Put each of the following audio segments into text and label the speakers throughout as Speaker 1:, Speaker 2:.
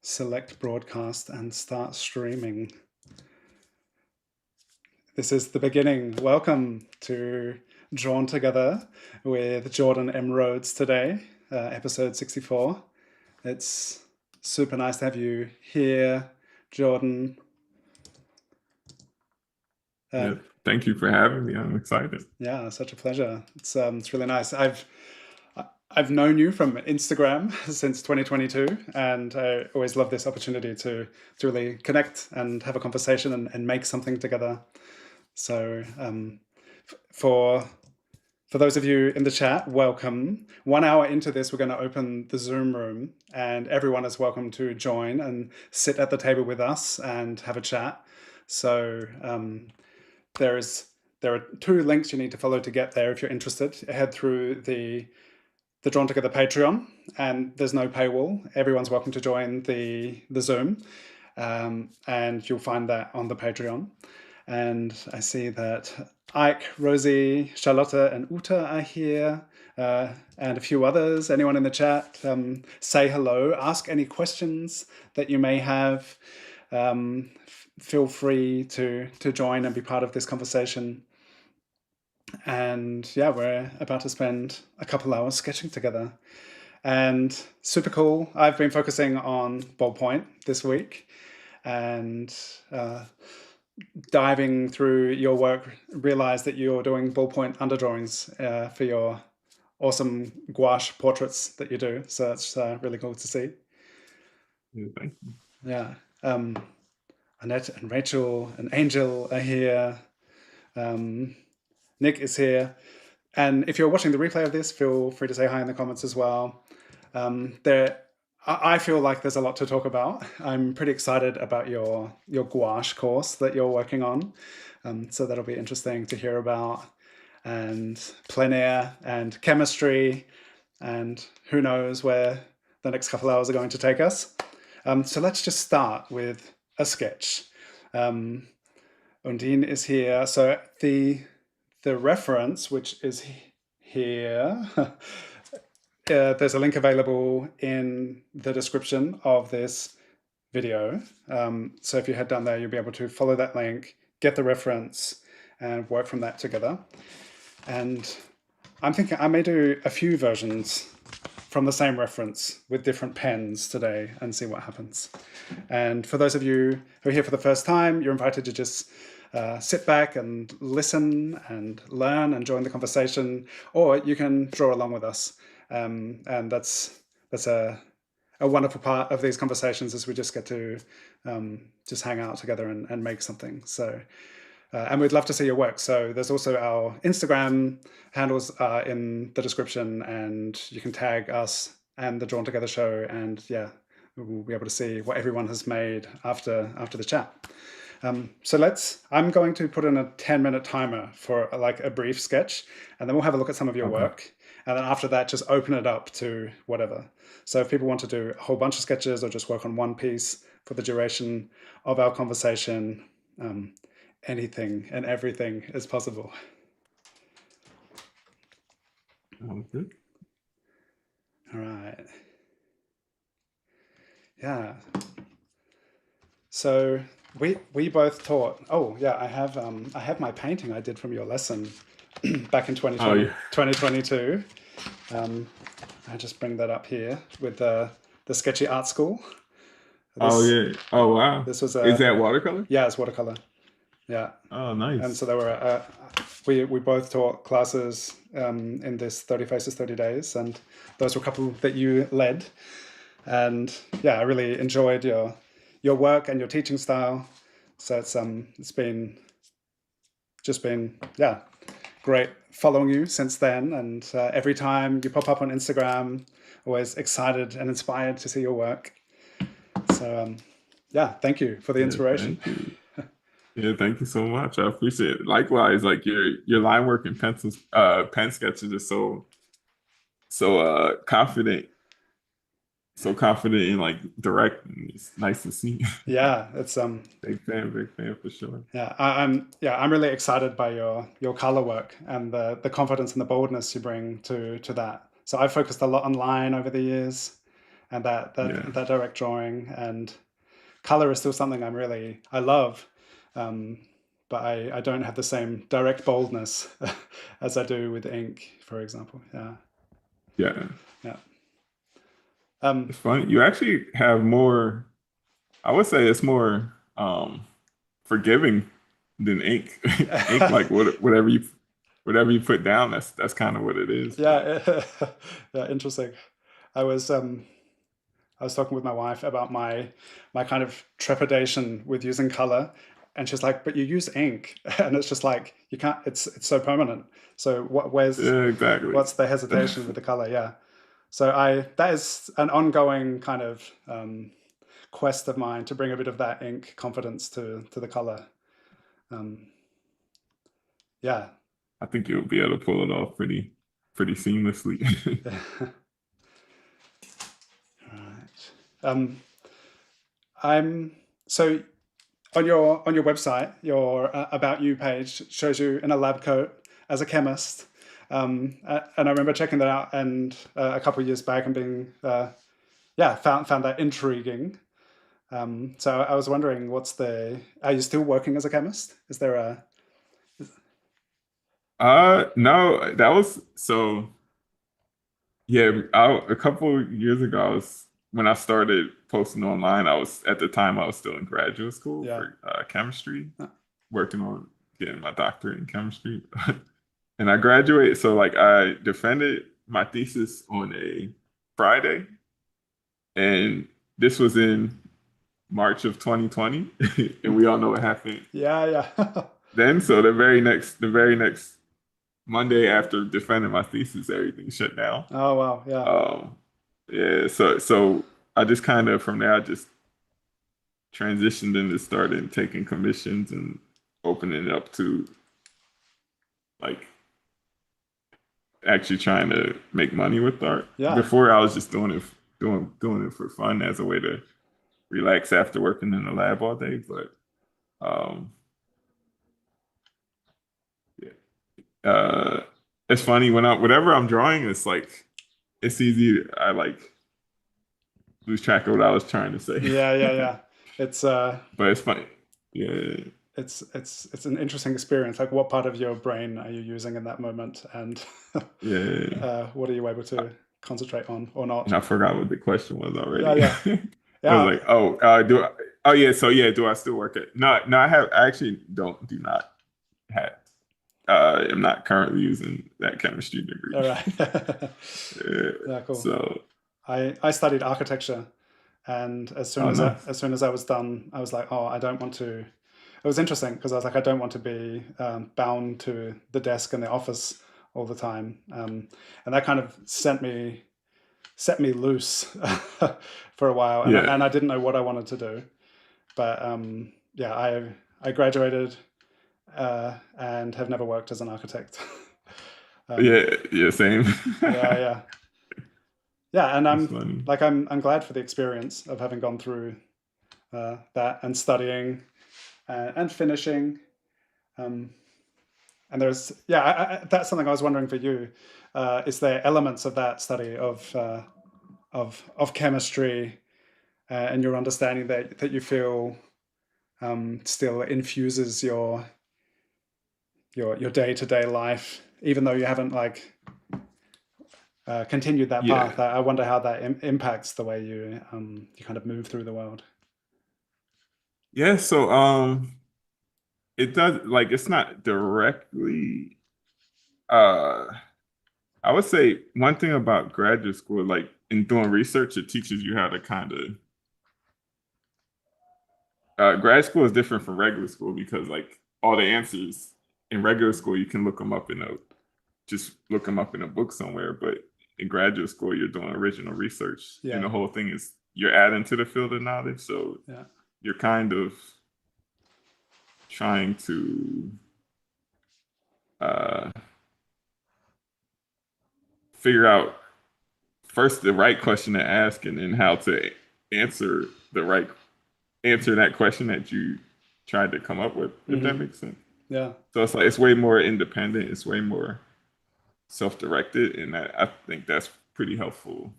Speaker 1: select broadcast and start streaming. This is the beginning. Welcome to Drawn Together with Jordan M. Rhodes today, episode 64. It's super nice to have you here, Jordan.
Speaker 2: Yeah, thank you for having me. I'm excited.
Speaker 1: Yeah, such a pleasure. It's really nice. I've known you from Instagram since 2022, and I always love this opportunity to really connect and have a conversation and make something together. So for those of you in the chat, welcome. 1 hour into this, we're going to open the Zoom room, and everyone is welcome to join and sit at the table with us and have a chat. So there are 2 links you need to follow to get there if you're interested. Head through the Drawn Together Patreon, and there's no paywall. Everyone's welcome to join the Zoom, and you'll find that on the Patreon. And I see that Ike, Rosie, Charlotta, and Uta are here, and a few others. Anyone in the chat, say hello, ask any questions that you may have. Feel free to join and be part of this conversation. And yeah, we're about to spend a couple hours sketching together. And super cool. I've been focusing on ballpoint this week, and diving through your work, realized that you're doing ballpoint underdrawings for your awesome gouache portraits that you do. So it's really cool to see.
Speaker 2: Yeah, thank you.
Speaker 1: Yeah. Annette and Rachel and Angel are here. Nick is here. And if you're watching the replay of this, feel free to say hi in the comments as well. I feel like there's a lot to talk about. I'm pretty excited about your gouache course that you're working on. So that'll be interesting to hear about. And plein air and chemistry, and who knows where the next couple hours are going to take us. So let's just start with a sketch. Undine is here. So the reference, which is here, there's a link available in the description of this video. So if you head down there, you'll be able to follow that link, get the reference, and work from that together. And I'm thinking I may do a few versions from the same reference with different pens today and see what happens. And for those of you who are here for the first time, you're invited to just sit back and listen and learn and join the conversation, or you can draw along with us. And that's a wonderful part of these conversations, is we just get to just hang out together and make something. So, and we'd love to see your work. So there's also our Instagram handles in the description, and you can tag us and the Drawn Together show, and yeah, we'll be able to see what everyone has made after the chat. So I'm going to put in a 10-minute timer for like a brief sketch, and then we'll have a look at some of your work. And then after that, just open it up to whatever. So if people want to do a whole bunch of sketches or just work on one piece for the duration of our conversation, anything and everything is possible.
Speaker 2: Good.
Speaker 1: All right. Yeah. So we both taught. Oh yeah, I have my painting I did from your lesson back in 2022. I just bring that up here with the Sketchy Art School.
Speaker 2: Yeah. Oh wow.
Speaker 1: This was
Speaker 2: is that watercolor?
Speaker 1: Yeah, it's watercolor. Yeah.
Speaker 2: Oh, nice.
Speaker 1: And so there were we both taught classes in this 30 Faces 30 Days, and those were a couple that you led. And yeah, I really enjoyed your work and your teaching style. So it's been great following you since then. And every time you pop up on Instagram, always excited and inspired to see your work. So yeah, thank you for the inspiration.
Speaker 2: Thank you. Yeah, thank you so much. I appreciate it. Likewise, like your line work and pen sketches are so confident. So confident and like direct, and it's nice to see.
Speaker 1: Yeah, it's
Speaker 2: big fan for sure.
Speaker 1: Yeah, I'm really excited by your color work and the confidence and the boldness you bring to that. So I've focused a lot on line over the years, and
Speaker 2: Yeah.
Speaker 1: that direct drawing and color is still something I love, but I don't have the same direct boldness as I do with ink, for example. Yeah,
Speaker 2: Yeah.
Speaker 1: yeah,
Speaker 2: It's funny. You actually have more, I would say it's more forgiving than ink. Ink, like whatever you put down, that's kind of what it is. But
Speaker 1: yeah, yeah. Interesting. I was um, I was talking with my wife about my kind of trepidation with using color, and she's like, "But you use ink," and it's just like you can't. It's so permanent. So
Speaker 2: yeah, exactly.
Speaker 1: what's the hesitation with the color? Yeah. So I that is an ongoing kind of quest of mine to bring a bit of that ink confidence to the color. Um, yeah.
Speaker 2: I think you'll be able to pull it off pretty seamlessly.
Speaker 1: Right. I'm so on your website, your About You page shows you in a lab coat as a chemist, and I remember checking that out and a couple of years back and being yeah found that intriguing. So I was wondering, are you still working as a chemist? Is there a
Speaker 2: No, that was so yeah, a couple years ago, when I started posting online, at the time I was still in graduate school
Speaker 1: yeah
Speaker 2: for chemistry,
Speaker 1: uh,
Speaker 2: working on getting my doctorate in chemistry. And I graduated, so like I defended my thesis on a Friday, and this was in March of 2020, and we all know what happened
Speaker 1: yeah yeah
Speaker 2: then. So the very next Monday after defending my thesis, everything shut down.
Speaker 1: oh wow yeah
Speaker 2: Um, yeah, so I just kind of from there I just transitioned into starting taking commissions and opening it up to like actually trying to make money with art.
Speaker 1: yeah
Speaker 2: Before I was just doing it for fun as a way to relax after working in the lab all day. But um, yeah, it's funny when whatever I'm drawing, it's like it's easy. I like lose track of what I was trying to say.
Speaker 1: yeah yeah yeah. It's
Speaker 2: But it's funny. Yeah.
Speaker 1: it's an interesting experience. Like, what part of your brain are you using in that moment, and
Speaker 2: Yeah.
Speaker 1: what are you able to concentrate on or not?
Speaker 2: And I forgot what the question was
Speaker 1: Yeah,
Speaker 2: already.
Speaker 1: yeah,
Speaker 2: It was
Speaker 1: yeah.
Speaker 2: like, oh yeah, so yeah, do I still work at no, I actually do not have I'm not currently using that chemistry degree.
Speaker 1: All right.
Speaker 2: Yeah,
Speaker 1: Yeah, cool.
Speaker 2: so
Speaker 1: I studied architecture, and
Speaker 2: oh nice.
Speaker 1: as soon as I was done, I was like, oh, I don't want to. It was interesting because I was like, I don't want to be bound to the desk in the office all the time, and that kind of set me loose for a while,
Speaker 2: Yeah.
Speaker 1: and I didn't know what I wanted to do. But yeah, I graduated and have never worked as an architect. um,
Speaker 2: Yeah, same.
Speaker 1: yeah, yeah, yeah, and
Speaker 2: That's funny.
Speaker 1: I'm glad for the experience of having gone through that and studying and finishing. Um, and there's yeah, that's something I was wondering for you. Is there elements of that study of chemistry and your understanding that you feel still infuses your day-to-day life, even though you haven't like continued that
Speaker 2: Yeah.
Speaker 1: path? I wonder how that impacts the way you kind of move through the world.
Speaker 2: Yeah, so it does like it's not directly uh I would say one thing about graduate school, like in doing research, it teaches you how to kind of grad school is different from regular school because like all the answers in regular school you can look them up in a just look them up in a book somewhere, but in graduate school you're doing original research, and
Speaker 1: Yeah,
Speaker 2: the whole thing is you're adding to the field of knowledge, so
Speaker 1: yeah,
Speaker 2: you're kind of trying to uh, figure out first the right question to ask and then how to answer the right answer that question that you tried to come up with, if that
Speaker 1: hmm
Speaker 2: makes sense.
Speaker 1: yeah,
Speaker 2: So it's like it's way more independent, it's way more self-directed, and I think that's pretty helpful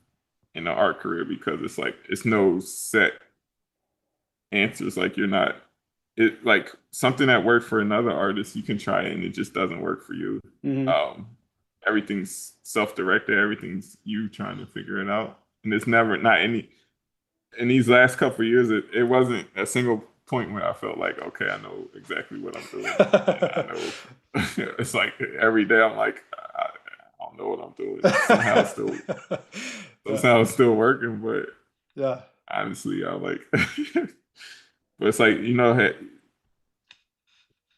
Speaker 2: in an art career because it's like it's no set answers. Like you're not it like something that worked for another artist, you can try it and it just doesn't work for you.
Speaker 1: Hmm.
Speaker 2: Um, everything's self-directed, everything's you trying to figure it out. And it's never not any in these last couple of years, it wasn't a single point where I felt like, okay, I know exactly what I'm doing. And I know it's like every day I'm like, I don't know what I'm doing.
Speaker 1: Yeah.
Speaker 2: Somehow it's still working, but
Speaker 1: Yeah.
Speaker 2: honestly, I'm like, but it's like, you know,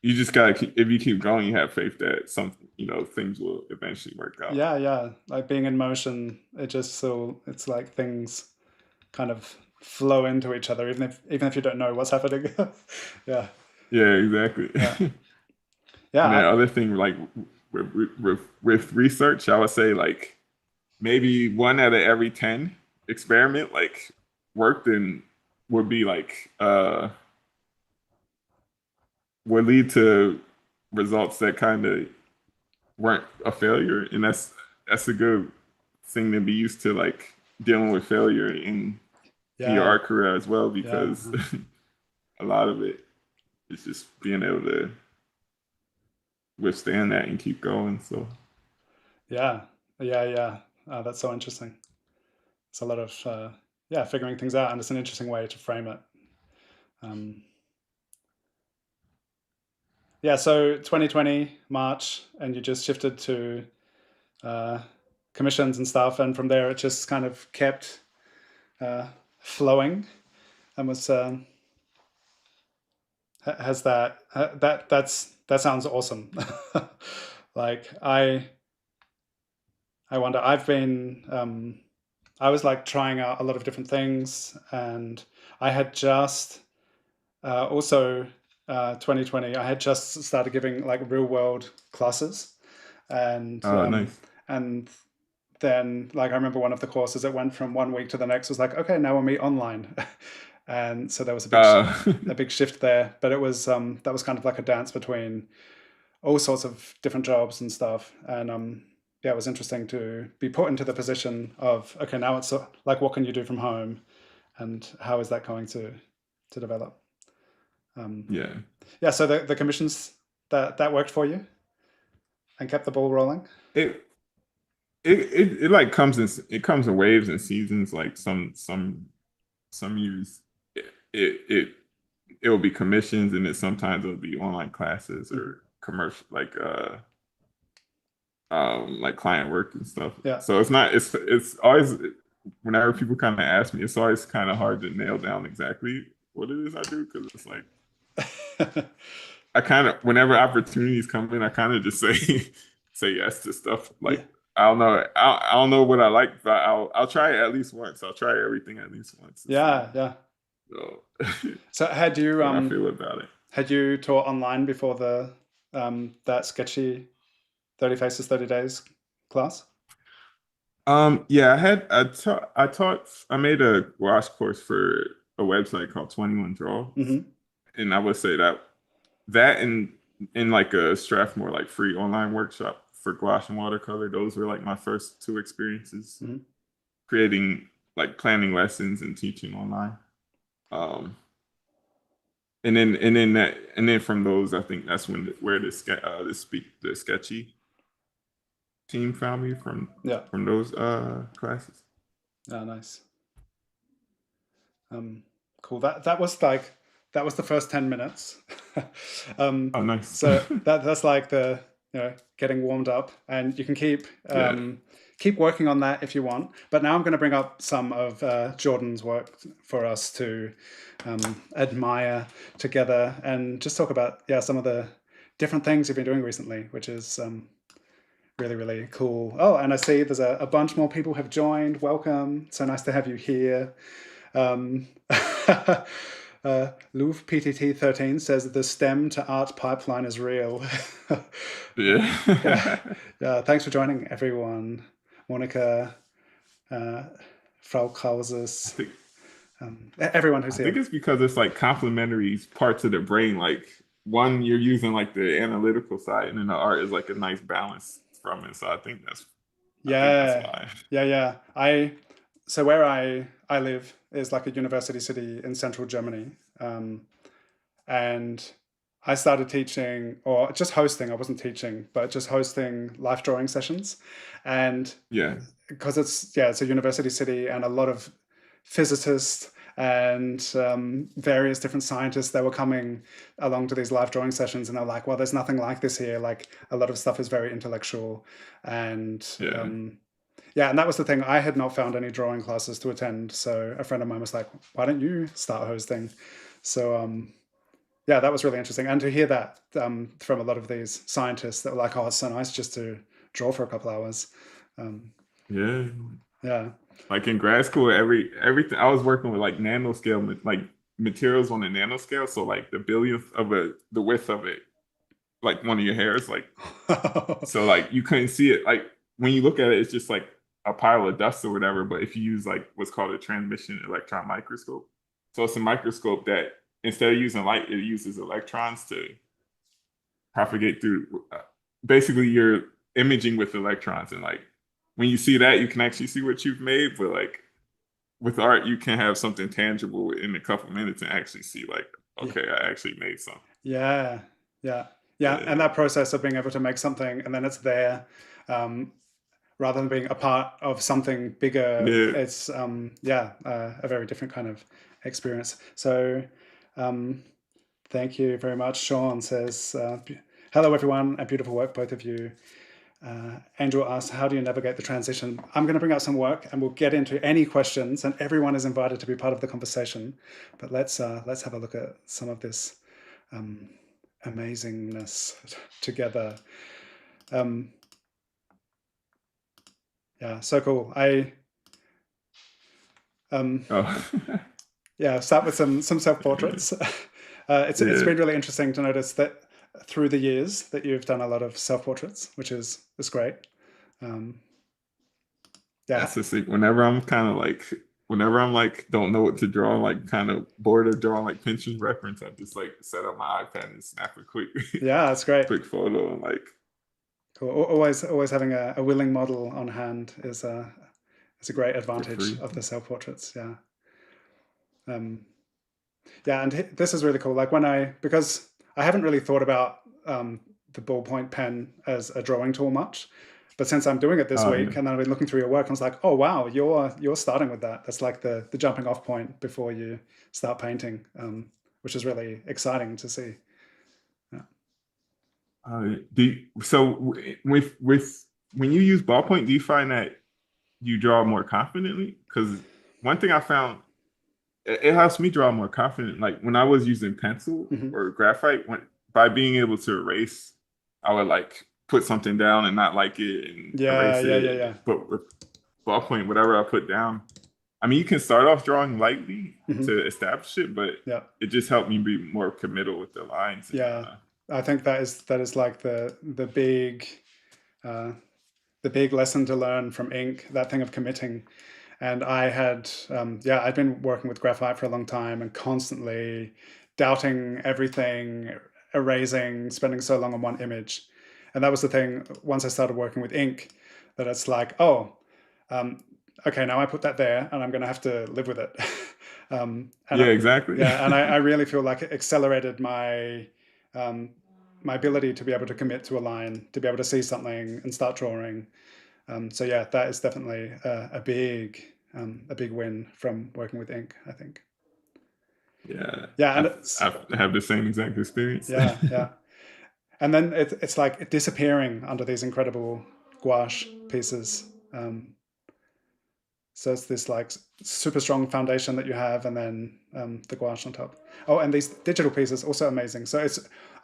Speaker 2: you just gotta keep, if you keep going, you have faith that some, you know, things will eventually work out.
Speaker 1: Yeah, yeah. Like being in motion, it just so it's like things kind of flow into each other, even if you don't know what's happening. Yeah,
Speaker 2: Yeah, exactly.
Speaker 1: yeah,
Speaker 2: And then
Speaker 1: yeah,
Speaker 2: other thing, like with research, I would say like maybe one out of every 10 experiment like worked and would be like would lead to results that kind of weren't a failure, and that's a good thing to be used to, like dealing with failure in your
Speaker 1: yeah,
Speaker 2: art career as well,
Speaker 1: yeah,
Speaker 2: because a lot of it is just being able to withstand that and keep going. So
Speaker 1: yeah, yeah, yeah. That's so interesting. It's a lot of yeah, figuring things out, and it's an interesting way to frame it. Um, yeah, so 2020 March, and you just shifted to uh, commissions and stuff, and from there it just kind of kept uh, flowing, and was has that sounds awesome. Like I wonder. I was like trying out a lot of different things, and I had just also 2020. I had just started giving like real world classes, and
Speaker 2: nice.
Speaker 1: and then like I remember one of the courses, it went from one week to the next. It was like, okay, now we'll meet online. And so there was
Speaker 2: uh
Speaker 1: a big shift there, but it was that was kind of like a dance between all sorts of different jobs and stuff. And yeah, it was interesting to be put into the position of, okay, now it's like, what can you do from home, and how is that going to develop? Um,
Speaker 2: yeah,
Speaker 1: yeah, so the commissions that worked for you and kept the ball rolling.
Speaker 2: it it like comes in waves and seasons. Like some years it it will be commissions, and then sometimes it'll be online classes
Speaker 1: Hmm.
Speaker 2: or commercial like client work and stuff.
Speaker 1: Yeah.
Speaker 2: So it's not it's always whenever people kind of ask me, it's always kind of hard to nail down exactly what it is I do, because it's like I kind of whenever opportunities come in, I kind of just say say yes to stuff.
Speaker 1: Yeah.
Speaker 2: Like I don't know what I like, but I'll try it at least once. I'll try everything at least once to see.
Speaker 1: Yeah, yeah.
Speaker 2: So
Speaker 1: So
Speaker 2: what I feel about it.
Speaker 1: had you taught online before the that sketchy 30 Faces 30 Days class?
Speaker 2: Yeah, I made a gouache course for a website called 21 Draws.
Speaker 1: Hmm.
Speaker 2: And I would say that and in like a Strathmore like free online workshop for gouache and watercolor, those were like my first two experiences
Speaker 1: Hmm.
Speaker 2: creating like planning lessons and teaching online. Um and then from those, I think that's where the sketchy team found me
Speaker 1: Yeah.
Speaker 2: from those classes.
Speaker 1: Yeah, nice. Um, cool. That was the first 10 minutes.
Speaker 2: Oh, nice.
Speaker 1: So that's like the, getting warmed up, and you can
Speaker 2: Yeah.
Speaker 1: keep working on that if you want. But now I'm going to bring up some of Jordan's work for us to admire together, and just talk about, yeah, some of the different things you've been doing recently, which is really, really cool. Oh, and I see there's a bunch more people have joined. Welcome. So nice to have you here. Um, Louvre PTT 13 says the STEM to art pipeline is real. Yeah,
Speaker 2: Yeah.
Speaker 1: yeah. Thanks for joining, everyone. Monica, uh, Frau
Speaker 2: I
Speaker 1: Krauses,
Speaker 2: think
Speaker 1: everyone who's
Speaker 2: I think
Speaker 1: here.
Speaker 2: it's because it's like complementary parts of the brain. Like one, you're using like the analytical side, and then the art is like a nice balance from it. So I think that's
Speaker 1: Yeah,
Speaker 2: why.
Speaker 1: yeah, yeah. so where I live is like a university city in central Germany, and I started teaching or just hosting. I wasn't teaching, but just hosting life drawing sessions, and
Speaker 2: Yeah.
Speaker 1: because it's a university city and a lot of physicists and various different scientists that were coming along to these live drawing sessions, and they're like, well, there's nothing like this here. Like a lot of stuff is very intellectual, and
Speaker 2: Yeah.
Speaker 1: yeah, and that was the thing. I had not found any drawing classes to attend, so a friend of mine was like, why don't you start hosting? So yeah, that was really interesting, and to hear that from a lot of these scientists that were like, oh, it's so nice just to draw for a couple hours. um,
Speaker 2: Yeah.
Speaker 1: yeah.
Speaker 2: Like in grad school, everything I was working with like nanoscale, like materials on the nanoscale. So like the billionth of the width of it, like one of your hairs, like so like you couldn't see it. Like when you look at it, it's just like a pile of dust or whatever. But if you use like what's called a transmission electron microscope, so it's a microscope that instead of using light, it uses electrons to propagate through. Basically, you're imaging with electrons, and like when you see that, you can actually see what you've made. But like with art, you can have something tangible in a couple minutes and actually see like,
Speaker 1: Yeah.
Speaker 2: okay, I actually made something.
Speaker 1: Yeah, yeah, yeah. And that process of being able to make something and then it's there, um, rather than being a part of something bigger,
Speaker 2: Yeah.
Speaker 1: it's yeah, a very different kind of experience. So um, thank you very much. Sean says, hello everyone, and beautiful work, both of you. Angel asks, how do you navigate the transition? I'm going to bring out some work and we'll get into any questions, and everyone is invited to be part of the conversation. But let's have a look at some of this amazingness together. Yeah, so cool.
Speaker 2: Oh.
Speaker 1: Yeah, start with some self-portraits. It's
Speaker 2: Yeah.
Speaker 1: been really interesting to notice that through the years that you've done a lot of self-portraits, which is great. Um,
Speaker 2: That's
Speaker 1: yeah,
Speaker 2: just like whenever I'm like don't know what to draw, like kind of bored of drawing like Pinterest reference, I just like set up my iPad and snap a quick
Speaker 1: yeah, that's great.
Speaker 2: quick photo and like
Speaker 1: Cool. Always having a willing model on hand is a great
Speaker 2: for
Speaker 1: advantage
Speaker 2: free.
Speaker 1: of the self-portraits. Yeah. Um, yeah, and this is really cool. Like because I haven't really thought about the ballpoint pen as a drawing tool much, but since I'm doing it this
Speaker 2: Oh
Speaker 1: week
Speaker 2: yeah.
Speaker 1: and then I've been looking through your work, I was like, oh wow, you're starting with that. That's like the jumping off point before you start painting, which is really exciting to see. Yeah.
Speaker 2: With when you use ballpoint, do you find that you draw more confidently? Because one thing I found it helps me draw more confident. Like when I was using pencil
Speaker 1: Hmm.
Speaker 2: or graphite, by being able to erase, I would like put something down and not like it and
Speaker 1: Yeah,
Speaker 2: erase
Speaker 1: yeah, yeah,
Speaker 2: it.
Speaker 1: yeah.
Speaker 2: But with ballpoint, whatever I put down, I mean, you can start off drawing lightly
Speaker 1: Hmm.
Speaker 2: to establish it, but
Speaker 1: Yeah.
Speaker 2: it just helped me be more committal with the lines and
Speaker 1: Yeah, I think that is like uh, the big lesson to learn from ink. That thing of committing. And I had yeah, I'd been working with graphite for a long time and constantly doubting everything, erasing, spending so long on one image. And that was the thing. Once I started working with ink, that it's like, oh, um, okay, now I put that there, and I'm going to have to live with it. And
Speaker 2: yeah, exactly.
Speaker 1: yeah, and I really feel like it accelerated um, my ability to be able to commit to a line, to be able to see something and start drawing. So yeah, that is definitely a big win from working with ink, I think.
Speaker 2: Yeah,
Speaker 1: Yeah, and it's
Speaker 2: I have the same exact experience.
Speaker 1: yeah, yeah, and then it's like disappearing under these incredible gouache pieces. So it's this like super strong foundation that you have, and then the gouache on top. Oh, and these digital pieces also amazing. So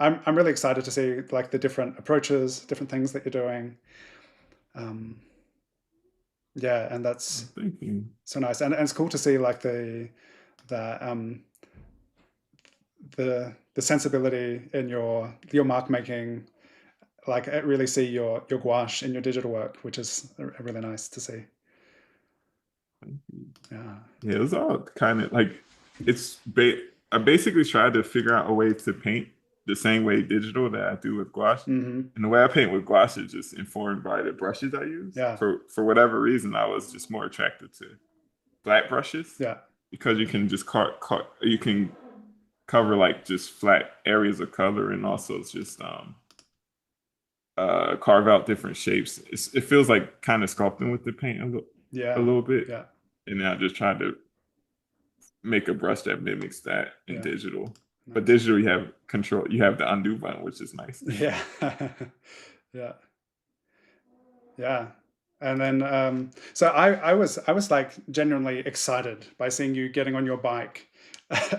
Speaker 1: I'm really excited to see like the different approaches, different things that you're doing. Um, yeah, and that's
Speaker 2: Thank you.
Speaker 1: so nice, and it's cool to see like the the sensibility in your mark making. Like I really see your gouache in your digital work, which is really nice to see.
Speaker 2: Thank you.
Speaker 1: Yeah.
Speaker 2: Yeah, it was all kind of like I basically tried to figure out a way to paint the same way digital that I do with gouache.
Speaker 1: Mm-hmm.
Speaker 2: And the way I paint with gouache is just informed by the brushes I use.
Speaker 1: Yeah.
Speaker 2: For whatever reason, I was just more attracted to flat brushes
Speaker 1: Yeah.
Speaker 2: because you can just you can cover like just flat areas of color and also just carve out different shapes. It feels like kind of sculpting with the paint a
Speaker 1: Yeah.
Speaker 2: little bit.
Speaker 1: Yeah.
Speaker 2: And then I just tried to make a brush that mimics that in
Speaker 1: Yeah.
Speaker 2: digital. But
Speaker 1: Nice.
Speaker 2: digital, you have control. You have the undo button, which is nice.
Speaker 1: Yeah. Yeah. Yeah. And then, so I was like genuinely excited by seeing you getting on your bike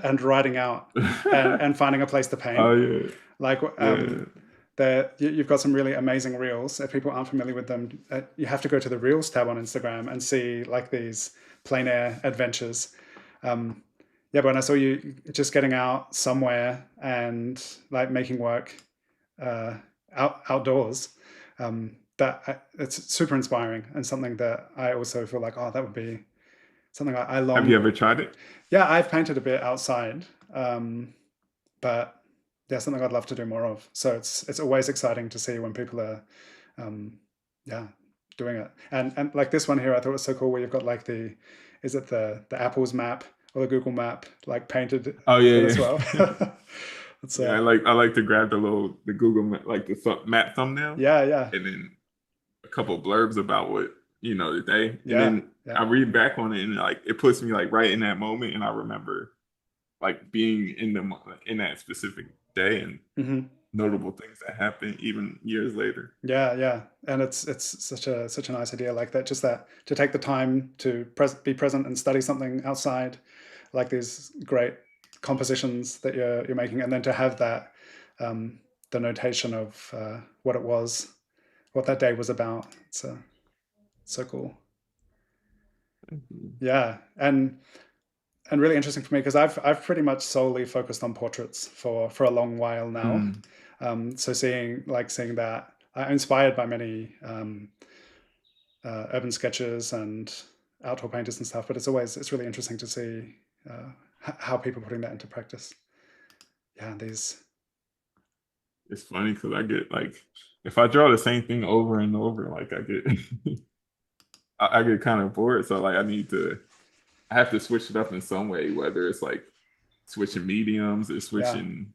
Speaker 1: and riding out and finding a place to paint.
Speaker 2: Oh yeah,
Speaker 1: Like,
Speaker 2: yeah.
Speaker 1: you've got some really amazing reels. If people aren't familiar with them, you have to go to the Reels tab on Instagram and see like these plein air adventures. Um, yeah, but when I saw you just getting out somewhere and like making work outdoors, it's super inspiring and something that I also feel like, oh, that would be something I
Speaker 2: Have you
Speaker 1: long.
Speaker 2: ever tried it?
Speaker 1: Yeah, I've painted a bit outside, but yeah, something I'd love to do more of. So it's always exciting to see when people are, um, yeah, doing it. And like this one here, I thought was so cool where you've got like is it the Apple's map or the Google map like painted
Speaker 2: Oh
Speaker 1: in as
Speaker 2: yeah,
Speaker 1: well.
Speaker 2: yeah.
Speaker 1: It's
Speaker 2: Yeah, I like to grab the Google like the map thumbnail,
Speaker 1: yeah, yeah,
Speaker 2: and then a couple blurbs about what the day, and
Speaker 1: yeah,
Speaker 2: then
Speaker 1: yeah.
Speaker 2: I read back on it, and like it puts me like right in that moment, and I remember like being in that specific day and
Speaker 1: Hmm.
Speaker 2: notable things that happen even years later.
Speaker 1: Yeah, yeah, and it's such a nice idea like that. Just that to take the time to be present and study something outside, like these great compositions that you're making, and then to have that the notation of what it was, what that day was about. It's so cool. Yeah, and really interesting for me because I've pretty much solely focused on portraits for a long while now.
Speaker 2: Mm.
Speaker 1: So seeing that, I'm inspired by many urban sketches and outdoor painters and stuff. But it's really interesting to see how people are putting that into practice. Yeah, these.
Speaker 2: It's funny because I get like if I draw the same thing over and over, like I get I get kind of bored. So like I have to switch it up in some way, whether it's like switching mediums or
Speaker 1: Yeah.
Speaker 2: switching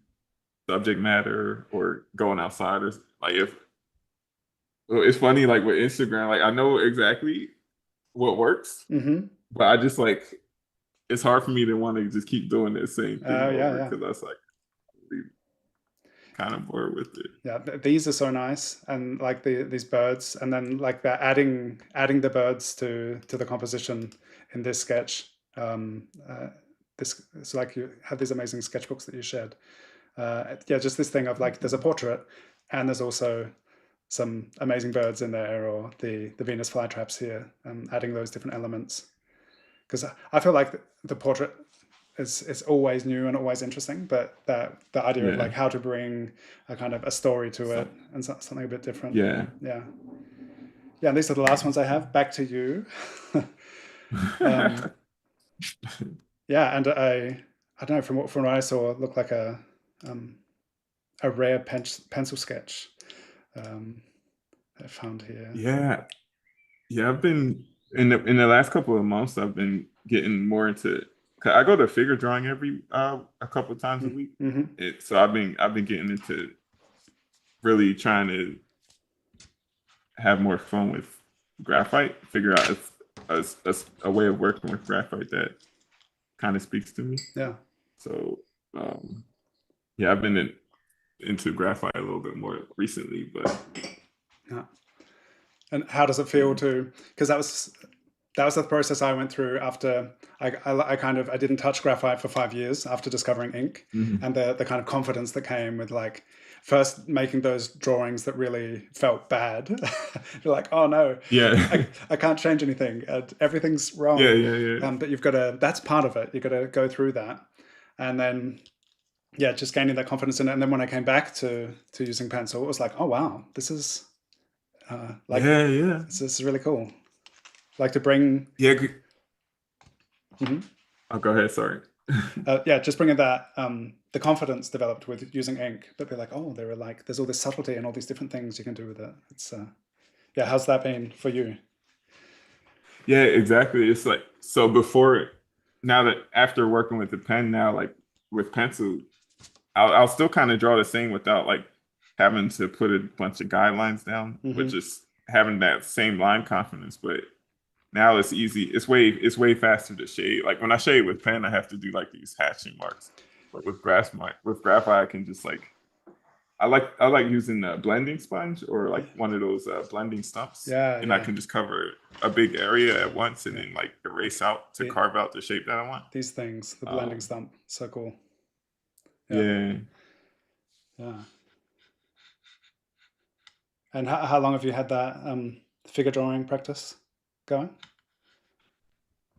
Speaker 2: subject matter or going outside or like if well, it's funny like with Instagram, like I know exactly what works,
Speaker 1: Mm-hmm.
Speaker 2: but I just like it's hard for me to want to just keep doing the same thing
Speaker 1: Oh yeah,
Speaker 2: over
Speaker 1: yeah,
Speaker 2: because that's like really kind of bored with it.
Speaker 1: yeah. These are so nice, and like these birds, and then like they're adding the birds to the composition in this sketch. This it's like you have these amazing sketchbooks that you shared. Yeah, just this thing of like there's a portrait, and there's also some amazing birds in there, or the Venus flytraps here, adding those different elements. Because I feel like the portrait is always new and always interesting, but that the idea of
Speaker 2: Yeah.
Speaker 1: like how to bring a kind of a story to it
Speaker 2: So
Speaker 1: and something a bit different.
Speaker 2: yeah.
Speaker 1: Yeah, yeah. And these are the last ones I have. Back to you. um, yeah, and I don't know from what I saw, it looked like um, a rare pencil sketch um, I found here.
Speaker 2: Yeah. Yeah, I've been in the last couple of months. I've been getting more into. 'Cause I go to figure drawing every a couple of times a week.
Speaker 1: Mm-hmm.
Speaker 2: So I've been getting into really trying to have more fun with graphite. Figure out a way of working with graphite that kind of speaks to me.
Speaker 1: Yeah.
Speaker 2: So yeah, I've been into graphite a little bit more recently, but
Speaker 1: Yeah. And how does it feel to? Because that was the process I went through after I kind of I didn't touch graphite for 5 years after discovering ink,
Speaker 2: mhm.
Speaker 1: and the kind of confidence that came with like first making those drawings that really felt bad. You're like, oh no,
Speaker 2: Yeah,
Speaker 1: I can't change anything. Everything's
Speaker 2: yeah,
Speaker 1: wrong.
Speaker 2: yeah, yeah,
Speaker 1: But you've got to. That's part of it. You've got to go through that, and then yeah, just gaining that confidence in it. And then when I came back to using pencil, it was like, oh wow, this is like
Speaker 2: yeah, yeah,
Speaker 1: this is really cool. Like to bring.
Speaker 2: yeah.
Speaker 1: Mhm.
Speaker 2: Oh, go ahead. Sorry.
Speaker 1: Yeah, just bringing that the confidence developed with using ink, but be like, oh, there are like there's all this subtlety and all these different things you can do with it. It's yeah, how's that been for you?
Speaker 2: Yeah, exactly. It's like so before now that after working with the pen now, like with pencil, I'll still kind of draw the same without like having to put a bunch of guidelines down, but
Speaker 1: Hmm.
Speaker 2: just having that same line confidence. But now it's easy. It's way faster to shade. Like when I shade with pen, I have to do like these hatching marks. But with graphite, I can just like I like using a blending sponge or like one of those blending stumps,
Speaker 1: Yeah,
Speaker 2: and I
Speaker 1: yeah,
Speaker 2: can just cover a big area at once and
Speaker 1: yeah.
Speaker 2: then like erase out to
Speaker 1: The,
Speaker 2: carve out the shape that I want.
Speaker 1: these things, the blending
Speaker 2: Um,
Speaker 1: stump, so cool. Yeah,
Speaker 2: yeah.
Speaker 1: yeah. And how long have you had that figure drawing practice going?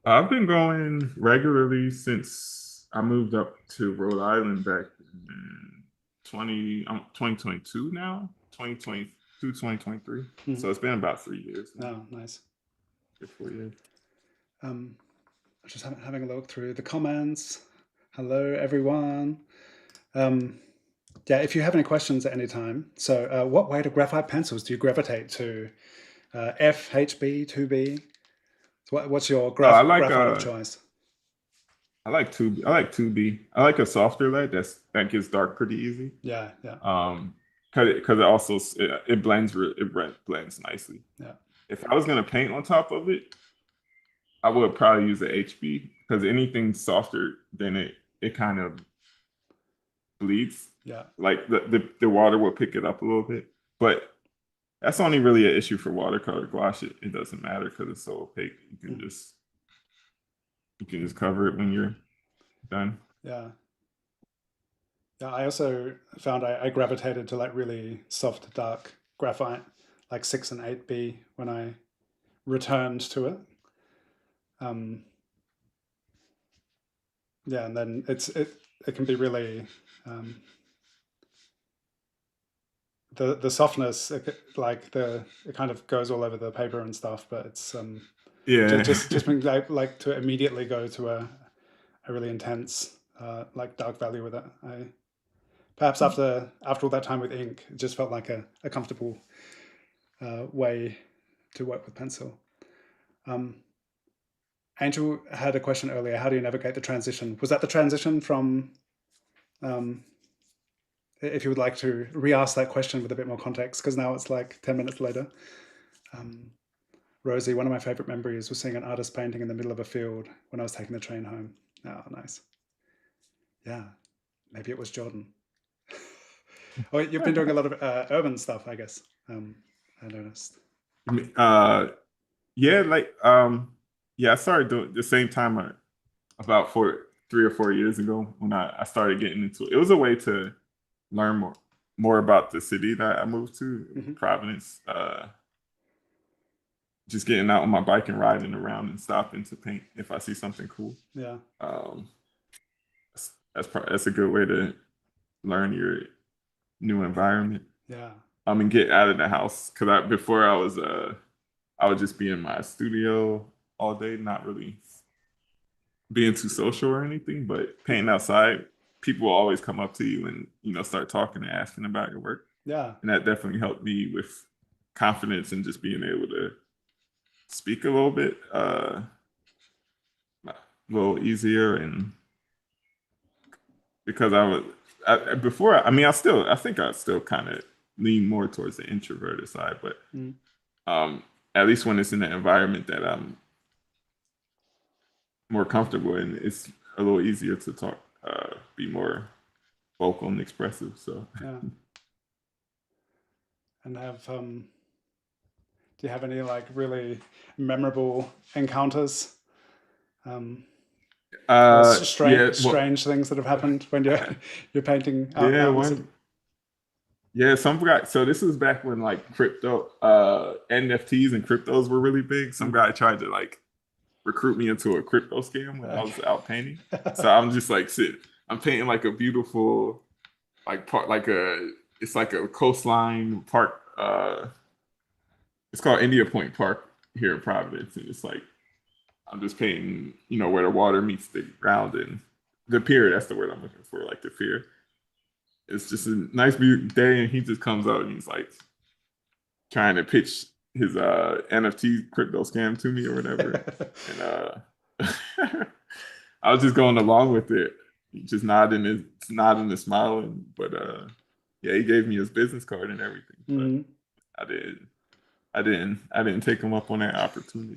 Speaker 2: I've been going regularly since I moved up to Rhode Island back in 2022 now, 2022, 2023.
Speaker 1: Hmm.
Speaker 2: So it's been about 3 years now,
Speaker 1: Oh, nice.
Speaker 2: 4 years.
Speaker 1: Um, just having a look through the comments. Hello, everyone. Um, yeah, if you have any questions at any time. So, what weight of graphite pencils do you gravitate to? F, HB, 2B? What's your
Speaker 2: Oh,
Speaker 1: graphite of choice?
Speaker 2: I like 2B. I like a softer lead that gets dark pretty easy.
Speaker 1: Yeah, yeah,
Speaker 2: Um, because it also it blends blends nicely.
Speaker 1: yeah.
Speaker 2: If I was gonna paint on top of it, I would probably use a HB because anything softer than it kind of bleeds.
Speaker 1: Yeah.
Speaker 2: Like the water will pick it up a little bit, but that's only really an issue for watercolor gouache. It doesn't matter because it's so opaque.
Speaker 1: Mm.
Speaker 2: You can just cover it when you're done.
Speaker 1: Yeah. Yeah. I also found I gravitated to like really soft, dark graphite, like 6 and 8B when I returned to it. Um, yeah. And then it can be really, um, the softness, it kind of goes all over the paper and stuff, but it's,
Speaker 2: Yeah.
Speaker 1: just been like to immediately go to a really intense, like dark value with it. Perhaps after all that time with ink, it just felt like a comfortable way to work with pencil. Um, Angel had a question earlier. How do you navigate the transition? Was that the transition from? Um, if you would like to re-ask that question with a bit more context, because now it's like 10 minutes later. Um, Rosie, one of my favorite memories was seeing an artist painting in the middle of a field when I was taking the train home. Oh, nice. Yeah, maybe it was Jordan. Oh, you've been doing a lot of urban stuff, I guess. I noticed.
Speaker 2: uh, yeah, yeah, I started doing the same time about 3 or 4 years ago when I started getting into it. It was a way to learn more about the city that I moved to,
Speaker 1: Hmm.
Speaker 2: Providence. Just getting out on my bike and riding around and stopping to paint if I see something cool.
Speaker 1: Yeah,
Speaker 2: Um, that's a good way to learn your new environment.
Speaker 1: yeah,
Speaker 2: And get out of the house because before I would just be in my studio all day, not really being too social or anything, but painting outside, people will always come up to you and start talking and asking about your work,
Speaker 1: yeah,
Speaker 2: and that definitely helped me with confidence and just being able to speak a little bit, a little easier, and because before I mean I think I still kind of lean more towards the introverted side, but
Speaker 1: mm,
Speaker 2: um, at least when it's in an environment that I'm more comfortable in, it's a little easier to talk, be more vocal and expressive. So,
Speaker 1: yeah. And do you have any like really memorable encounters, um, or
Speaker 2: yeah, well,
Speaker 1: strange things that have happened when you're painting
Speaker 2: yeah,
Speaker 1: out in the city?
Speaker 2: yeah, some guy. So this was back when like crypto, NFTs and cryptos were really big. Some
Speaker 1: Mm.
Speaker 2: guy tried to like recruit me into a crypto scam when I
Speaker 1: Okay.
Speaker 2: was out painting. So I'm just like I'm painting like a beautiful like part like a it's like a coastline park. It's called India Point Park here in Providence, and it's like I'm just painting, where the water meets the ground and the pier. That's the word I'm looking for, like the pier. It's just a nice day, and he just comes out and he's like trying to pitch his NFT crypto scam to me or whatever, and I was just going along with it, just nodding and smiling. But yeah, he gave me his business card and everything, but
Speaker 1: Mm.
Speaker 2: I didn't. I didn't take him up on that opportunity.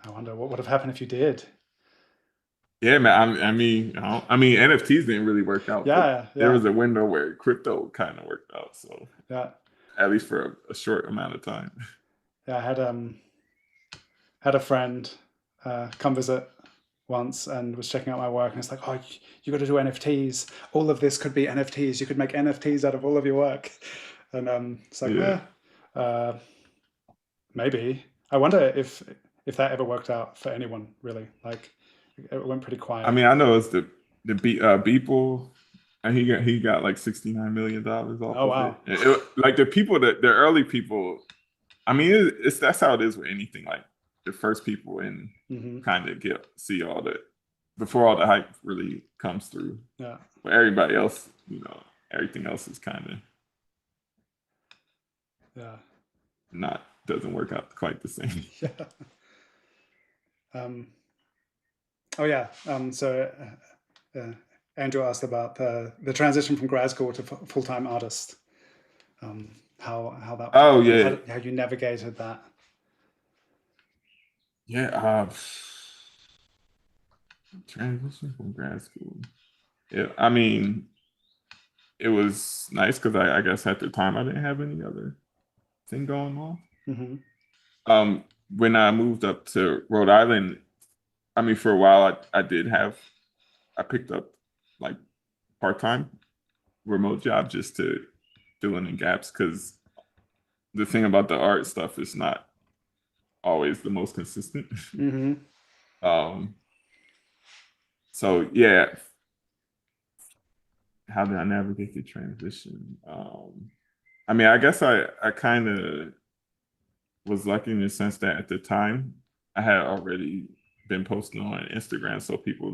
Speaker 1: I wonder what would have happened if you did.
Speaker 2: Yeah, man. I mean, NFTs didn't really work out, but
Speaker 1: Yeah,
Speaker 2: there
Speaker 1: yeah,
Speaker 2: was a window where crypto kind of worked out. So
Speaker 1: yeah,
Speaker 2: at least for a short amount of time.
Speaker 1: yeah. I had a friend come visit once and was checking out my work, and it's like, oh, you got to do NFTs. All of this could be NFTs. You could make NFTs out of all of your work. And it's like,
Speaker 2: Yeah.
Speaker 1: uh, maybe. I wonder if that ever worked out for anyone really. Like, it went pretty
Speaker 2: I
Speaker 1: quiet.
Speaker 2: mean, I know it's Beeple, and he got like $69 million off
Speaker 1: Oh
Speaker 2: of
Speaker 1: wow.
Speaker 2: it. Like the people the early people. I mean, it's that's how it is with anything. Like the first people in
Speaker 1: Hmm.
Speaker 2: kind of get see all the before all the hype really comes through.
Speaker 1: Yeah,
Speaker 2: But everybody else, everything else is kind of
Speaker 1: yeah,
Speaker 2: not doesn't work out quite the same.
Speaker 1: yeah. Um, oh yeah. Andrew asked about the transition from grad school to full time artist. How that
Speaker 2: Oh yeah,
Speaker 1: how you navigated that.
Speaker 2: yeah. Transition from grad school. Yeah, I mean, it was nice because I guess at the time I didn't have any other thing going on.
Speaker 1: Hmm.
Speaker 2: When I moved up to Rhode Island, I mean, for a while I picked up like part time remote job just to fill in the gaps because the thing about the art stuff is not always the most consistent.
Speaker 1: Hmm.
Speaker 2: um, so yeah, how did I navigate the transition? I mean, I guess I kind of was lucky in the sense that at the time I had already been posting on Instagram, so people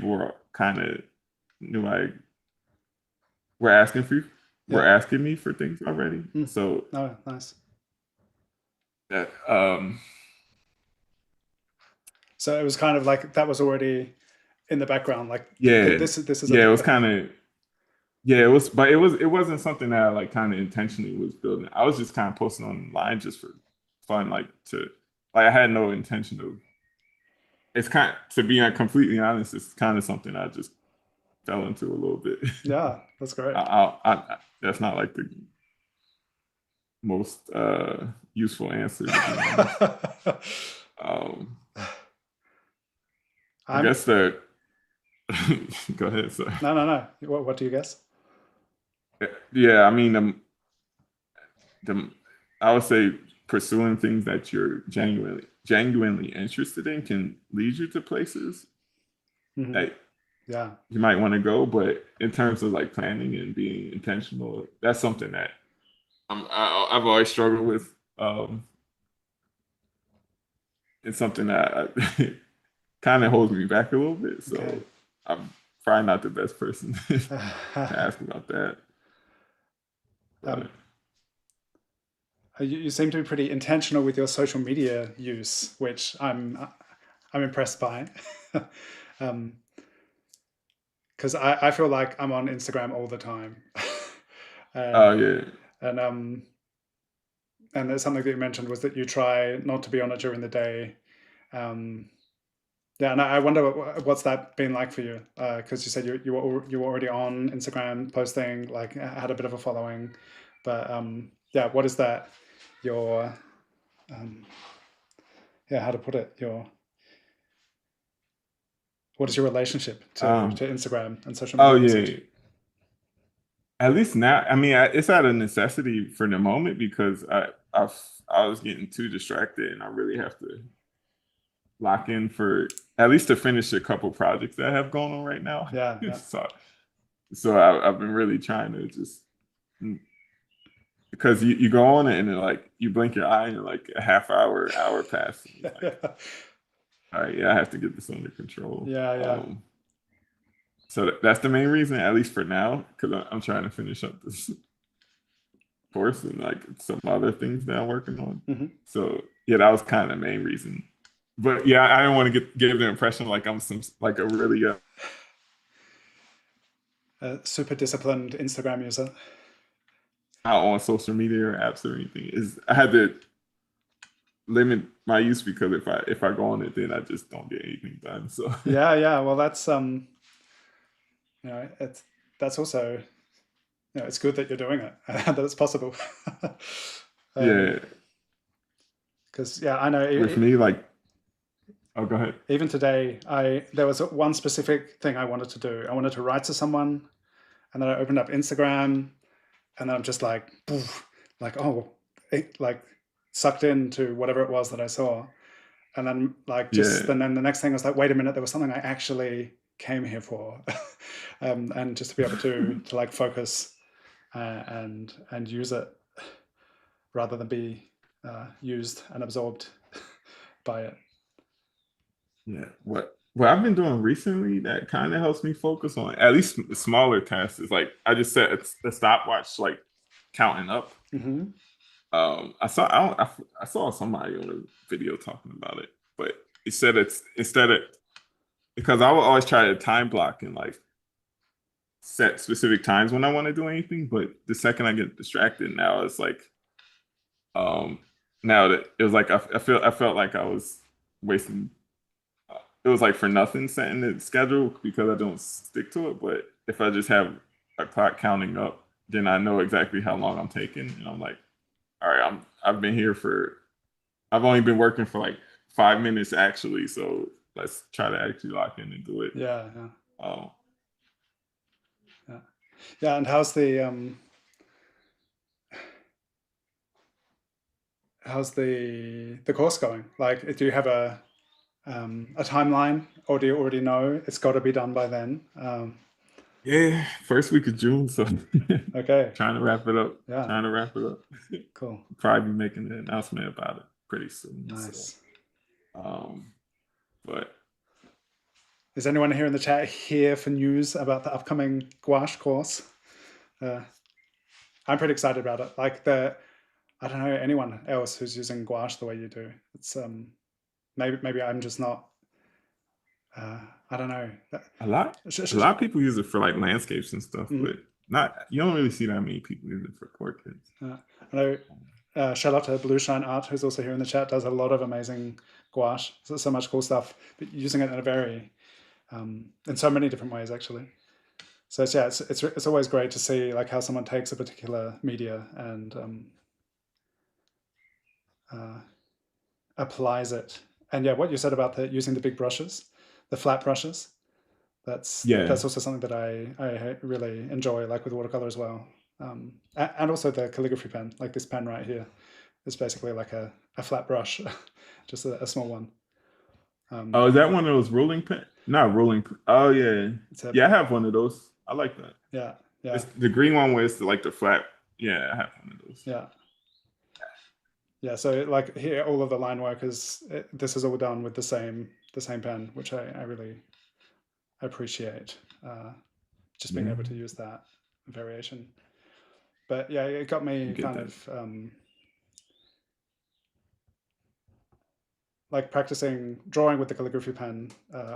Speaker 2: were kind of knew I were asking for were
Speaker 1: Yeah.
Speaker 2: asking me for things already.
Speaker 1: Mm.
Speaker 2: So
Speaker 1: Oh, nice.
Speaker 2: that
Speaker 1: So it was kind of like that was already in the background. Like
Speaker 2: yeah,
Speaker 1: this is
Speaker 2: yeah, it was
Speaker 1: a
Speaker 2: kind
Speaker 1: thing.
Speaker 2: of but it wasn't something that I like kind of intentionally was building. I was just kind of posting online just for fun, like to like I had no intention of. It's kind to be completely honest, it's kind of something I just fell into a little bit.
Speaker 1: Yeah, that's great.
Speaker 2: That's not like the most useful answer to be honest. Um, I
Speaker 1: I'm
Speaker 2: guess that. Go ahead, sir.
Speaker 1: no. What do you guess?
Speaker 2: Yeah, I mean, the I would say pursuing things that you're genuinely interested in can lead you to places
Speaker 1: Hmm.
Speaker 2: that
Speaker 1: Yeah,
Speaker 2: you might want to go. But in terms of like planning and being intentional, that's something that I've always struggled with. It's something that kind of holds me back a little bit.
Speaker 1: okay.
Speaker 2: So I'm probably not the best person to ask about that.
Speaker 1: um,
Speaker 2: But
Speaker 1: you seem to be pretty intentional with your social media use, which I'm impressed by. um, because I feel like I'm on Instagram all the time,
Speaker 2: oh
Speaker 1: and
Speaker 2: yeah,
Speaker 1: and and there's something that you mentioned was that you try not to be on it during the day. Um, yeah, and I wonder what's that been like for you? Because you said you were already on Instagram posting, like had a bit of a following, but yeah, what is that? Your um, yeah, how to put it? Your what is your relationship
Speaker 2: um,
Speaker 1: to Instagram and social
Speaker 2: oh
Speaker 1: media
Speaker 2: yeah.
Speaker 1: usage?
Speaker 2: At least now, I mean, it's out of necessity for the moment because I was getting too distracted, and I really have to lock in for at least to finish a couple projects that I have going on right now.
Speaker 1: Yeah, yeah,
Speaker 2: so I've been really trying to just because you go on it and then like you blink your eye and like a hour passes. And it's like,
Speaker 1: yeah,
Speaker 2: all right, yeah, I have to get this under control.
Speaker 1: yeah, yeah.
Speaker 2: So that's the main reason, at least for now, because I'm trying to finish up this course and like some other things that I'm working on.
Speaker 1: Hmm.
Speaker 2: So yeah, that was kind of the main reason. But yeah, I don't want to give the impression like I'm some like a really
Speaker 1: Super disciplined Instagram user.
Speaker 2: out on social media or apps or anything. Is I had to limit my use because if I go on it, then I just don't get anything done. So
Speaker 1: Yeah, yeah. Well, that's it's that's also it's good that you're doing it that it's possible.
Speaker 2: yeah,
Speaker 1: Because yeah, I know
Speaker 2: with me like oh go ahead.
Speaker 1: even today, there was one specific thing I wanted to do. I wanted to write to someone, and then I opened up Instagram, and then I'm just like, poof, like like sucked into whatever it was that I saw, and then like just
Speaker 2: Yeah,
Speaker 1: and then the next thing was like, wait a minute, there was something I actually came here for, and just to be able to like focus and use it rather than be used and absorbed by it.
Speaker 2: yeah. What I've been doing recently that kind of helps me focus on at least smaller tasks is like I just set a stopwatch like counting up.
Speaker 1: Hmm.
Speaker 2: I saw I saw somebody on a video talking about it, but it said it's instead of because I will always try to time block and like set specific times when I want to do anything, but the second I get distracted now it's like um now that it was like I felt like I was wasting it was like for nothing setting the schedule because I don't stick to it. But if I just have a clock counting up, then I know exactly how long I'm taking, and I'm like, all right, I've been here for I've only been working for like 5 minutes actually, so let's try to actually lock in and do it.
Speaker 1: Yeah, yeah,
Speaker 2: Um,
Speaker 1: yeah, yeah. And how's the course going? Like, do you have a timeline, or do you already know it's got to be done by then?
Speaker 2: yeah, first week of June, so
Speaker 1: Okay,
Speaker 2: trying to wrap it up.
Speaker 1: yeah,
Speaker 2: Trying to wrap it up.
Speaker 1: cool,
Speaker 2: Probably be making an announcement about it pretty soon. So,
Speaker 1: nice.
Speaker 2: um, but
Speaker 1: Is anyone here in the chat here for news about the upcoming gouache course? Uh, I'm pretty excited about it. Like I don't know anyone else who's using gouache the way you do. It's maybe I'm just not. Uh, I don't know.
Speaker 2: a lot a lot of people use it for like landscapes and stuff,
Speaker 1: Mm,
Speaker 2: but not you don't really see that many people use it for portraits.
Speaker 1: I know Charlotte Blueshine Art, who's also here in the chat, does a lot of amazing gouache. So much cool stuff, but using it in a very in so many different ways actually. So it's always great to see like how someone takes a particular media and uh, applies it. And yeah, what you said about using the big brushes, the flat brushes,
Speaker 2: Yeah.
Speaker 1: that's also something that I really enjoy, like with watercolor as well. And also the calligraphy pen, like this pen right here, is basically like a flat brush, just a small one.
Speaker 2: Oh, is that one of those rolling pen? Not rolling. Oh yeah,
Speaker 1: It's a
Speaker 2: yeah. I have one of those. I like that.
Speaker 1: yeah, yeah,
Speaker 2: It's the green one was like the flat. Yeah, I have one of those.
Speaker 1: yeah, yeah. So like here, all of the line work this is all done with the same pen, which I really appreciate. Just being able
Speaker 2: Yeah,
Speaker 1: to use that variation. But yeah, it got
Speaker 2: I
Speaker 1: me
Speaker 2: get
Speaker 1: kind
Speaker 2: that.
Speaker 1: of like practicing drawing with the calligraphy pen.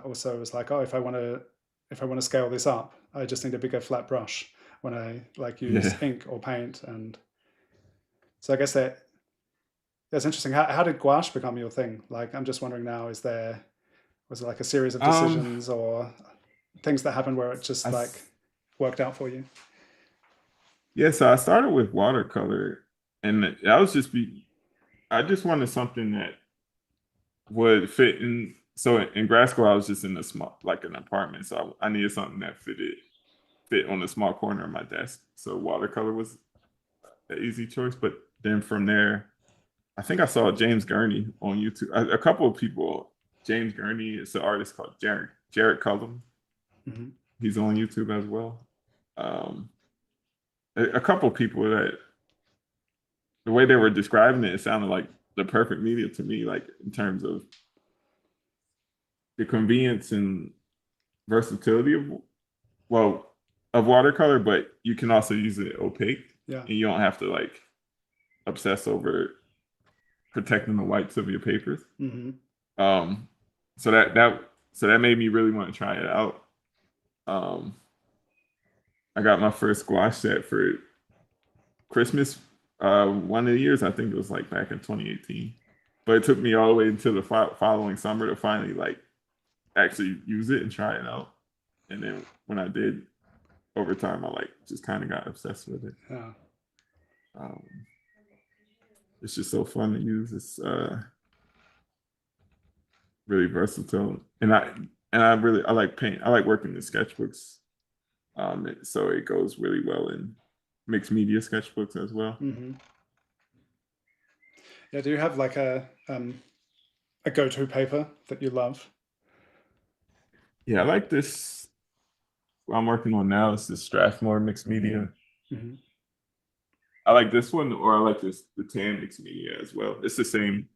Speaker 1: Also, was like, oh, if I want to scale this up, I just need a bigger flat brush when I like use
Speaker 2: Yeah.
Speaker 1: ink or paint. And so I guess that's interesting. How did gouache become your thing? Like, I'm just wondering now, was it like a series of
Speaker 2: Um,
Speaker 1: decisions or things that happened where it just
Speaker 2: I
Speaker 1: like worked out for you?
Speaker 2: yeah. So I started with watercolor, and I was just be. I just wanted something that would fit in. So in grad school, I was just in a small, like an apartment, so I needed something that fit on the small corner of my desk. So watercolor was an easy choice. But then from there, I think I saw James Gurney on YouTube. A couple of people. James Gurney is an artist called Jared Cullum.
Speaker 1: Mm-hmm.
Speaker 2: He's on YouTube as well. Um, a couple of people that the way they were describing it, it sounded like the perfect media to me, like in terms of the convenience and versatility of well of watercolor, but you can also use it opaque,
Speaker 1: Yeah.
Speaker 2: and you don't have to like obsess over protecting the whites of your papers.
Speaker 1: Mm-hmm.
Speaker 2: Um, so that made me really want to try it out. Um, I got my first gouache set for Christmas. One of the years, I think it was like back in 2018. But it took me all the way until the following summer to finally like actually use it and try it out. And then when I did, over time, I like just kind of got obsessed with it.
Speaker 1: Yeah.
Speaker 2: Um, it's just so fun to use. It's really versatile, and I like paint. I like working in sketchbooks. So it goes really well in mixed media sketchbooks as well.
Speaker 1: Mm-hmm. Yeah. Do you have like a go-to paper that you love?
Speaker 2: Yeah, I like this. What I'm working on now is this Strathmore mixed media.
Speaker 1: Mm-hmm.
Speaker 2: I like this one, or I like the tan mixed media as well. It's the same.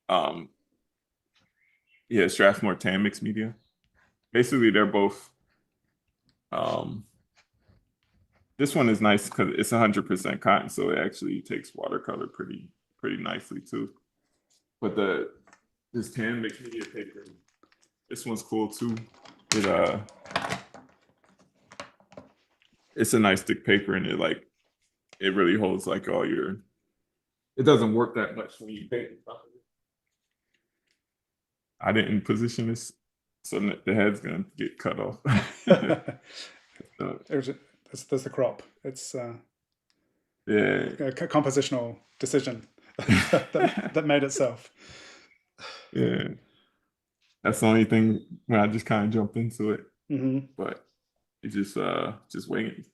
Speaker 2: Um, yeah, Strathmore tan mixed media. Basically, they're both. Um, this one is nice because it's 100% cotton, so it actually takes watercolor pretty nicely too. But this tan mixed media paper, this one's cool too. It it's a nice thick paper, and it really holds like all your. It doesn't work that much when you paint. I didn't position this, so the head's gonna get cut off. So,
Speaker 1: There's the crop. It's
Speaker 2: yeah,
Speaker 1: a compositional decision that made itself.
Speaker 2: yeah. That's the only thing when I just kind of jumped into it,
Speaker 1: Mm-hmm.
Speaker 2: but it's just winging.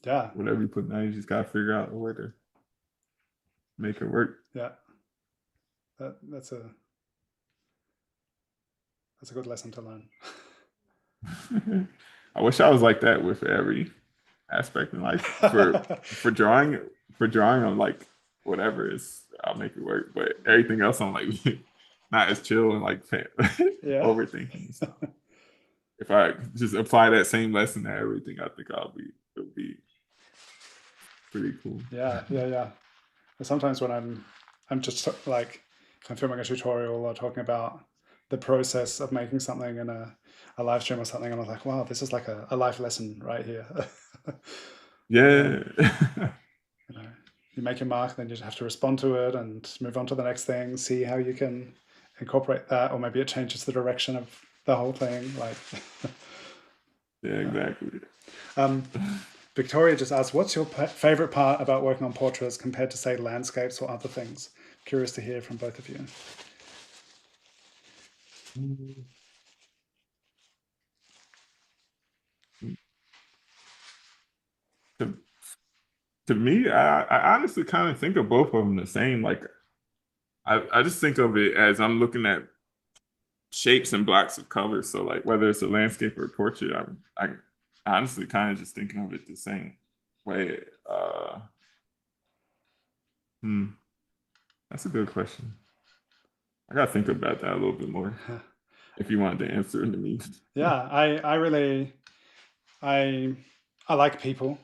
Speaker 1: Yeah.
Speaker 2: Whatever you put down, you just gotta figure out a way to make it work.
Speaker 1: Yeah. That's a good lesson to learn.
Speaker 2: I wish I was like that with every aspect in life. For drawing, I'm like whatever is, I'll make it work. But everything else, I'm like not as chill and like
Speaker 1: Yeah.
Speaker 2: overthinking stuff. If I just apply that same lesson to everything, I think it'll be pretty cool.
Speaker 1: Yeah. Yeah. Yeah. Sometimes when I'm just like I'm filming a tutorial or talking about the process of making something in a live stream or something, and I'm like, wow, this is like a life lesson right here.
Speaker 2: Yeah.
Speaker 1: You know, you make your mark, then you just have to respond to it and move on to the next thing, see how you can incorporate that, or maybe it changes the direction of the whole thing. Like,
Speaker 2: Yeah, exactly.
Speaker 1: Victoria just asked, what's your favorite part about working on portraits compared to, say, landscapes or other things? Curious to hear from both of you.
Speaker 2: To, to me, I honestly kind of think of both of them the same. Like I just think of it as I'm looking at shapes and blocks of color. So like whether it's a landscape or a portrait, I honestly kind of just thinking of it the same way. Hmm, that's a good question. I gotta think about that a little bit more if you wanted to answer it to me.
Speaker 1: Yeah, I really I I like people,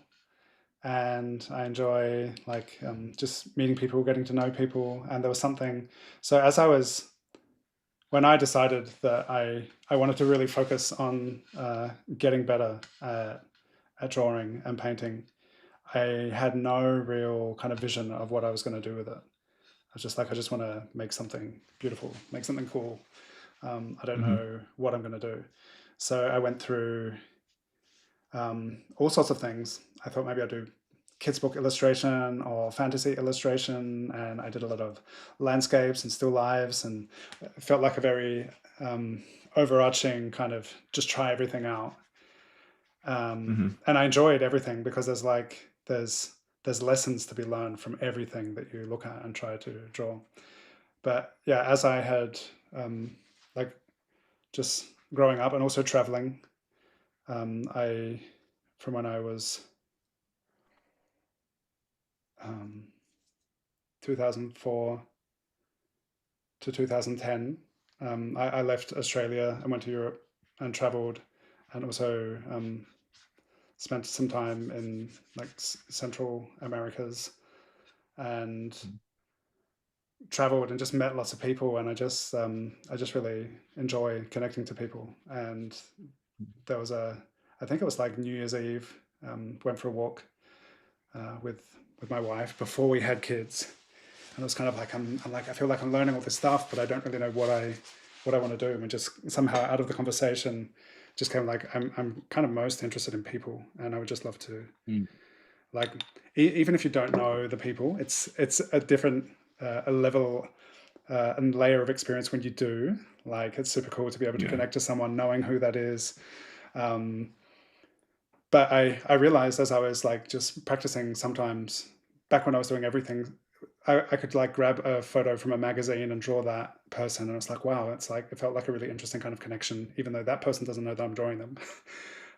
Speaker 1: and I enjoy like just meeting people, getting to know people. And there was something. So as I was when I decided that I wanted to really focus on getting better at drawing and painting, I had no real kind of vision of what I was going to do with it. I was just like, I just want to make something beautiful, make something cool. I don't
Speaker 2: Hmm.
Speaker 1: know what I'm going to do. So I went through all sorts of things. I thought maybe I'd do kids book illustration or fantasy illustration, and I did a lot of landscapes and still lives, and it felt like a very overarching kind of just try everything out.
Speaker 2: Hmm.
Speaker 1: And I enjoyed everything because there's lessons to be learned from everything that you look at and try to draw. But yeah, as I had like just growing up and also traveling, I from when I was um, 2004 to 2010. I left Australia and went to Europe and traveled, and also spent some time in like Central Americas, and traveled and just met lots of people, and I just really enjoy connecting to people. And there was I think it was like New Year's Eve. Went for a walk with my wife before we had kids, and it was kind of like I'm like I feel like I'm learning all this stuff, but I don't really know what I want to do. And just somehow out of the conversation, just came like I'm kind of most interested in people, and I would just love to
Speaker 2: Mm.
Speaker 1: like even if you don't know the people, it's a different a level and layer of experience when you do. Like it's super cool to be able to
Speaker 2: Yeah.
Speaker 1: connect to someone, knowing who that is. Um, but I realized as I was like just practicing sometimes back when I was doing everything, I could like grab a photo from a magazine and draw that person, and it's like wow, it's like it felt like a really interesting kind of connection, even though that person doesn't know that I'm drawing them.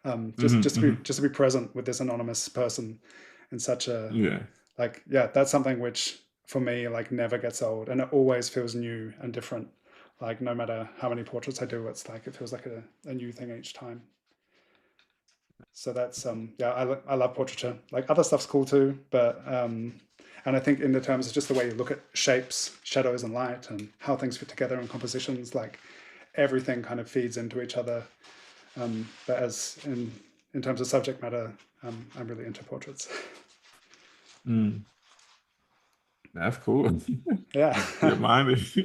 Speaker 2: Hmm. Hmm.
Speaker 1: Just to be present with this anonymous person in such a
Speaker 2: Yeah.
Speaker 1: like yeah, that's something which for me like never gets old, and it always feels new and different. Like no matter how many portraits I do, it's like it feels like a new thing each time. So that's yeah, I love portraiture. Like other stuff's cool too, but and I think in the terms of just the way you look at shapes, shadows, and light, and how things fit together in compositions, like everything kind of feeds into each other. But as in terms of subject matter, I'm really into portraits.
Speaker 2: Mm. That's cool.
Speaker 1: Yeah.
Speaker 2: Yeah, mine is.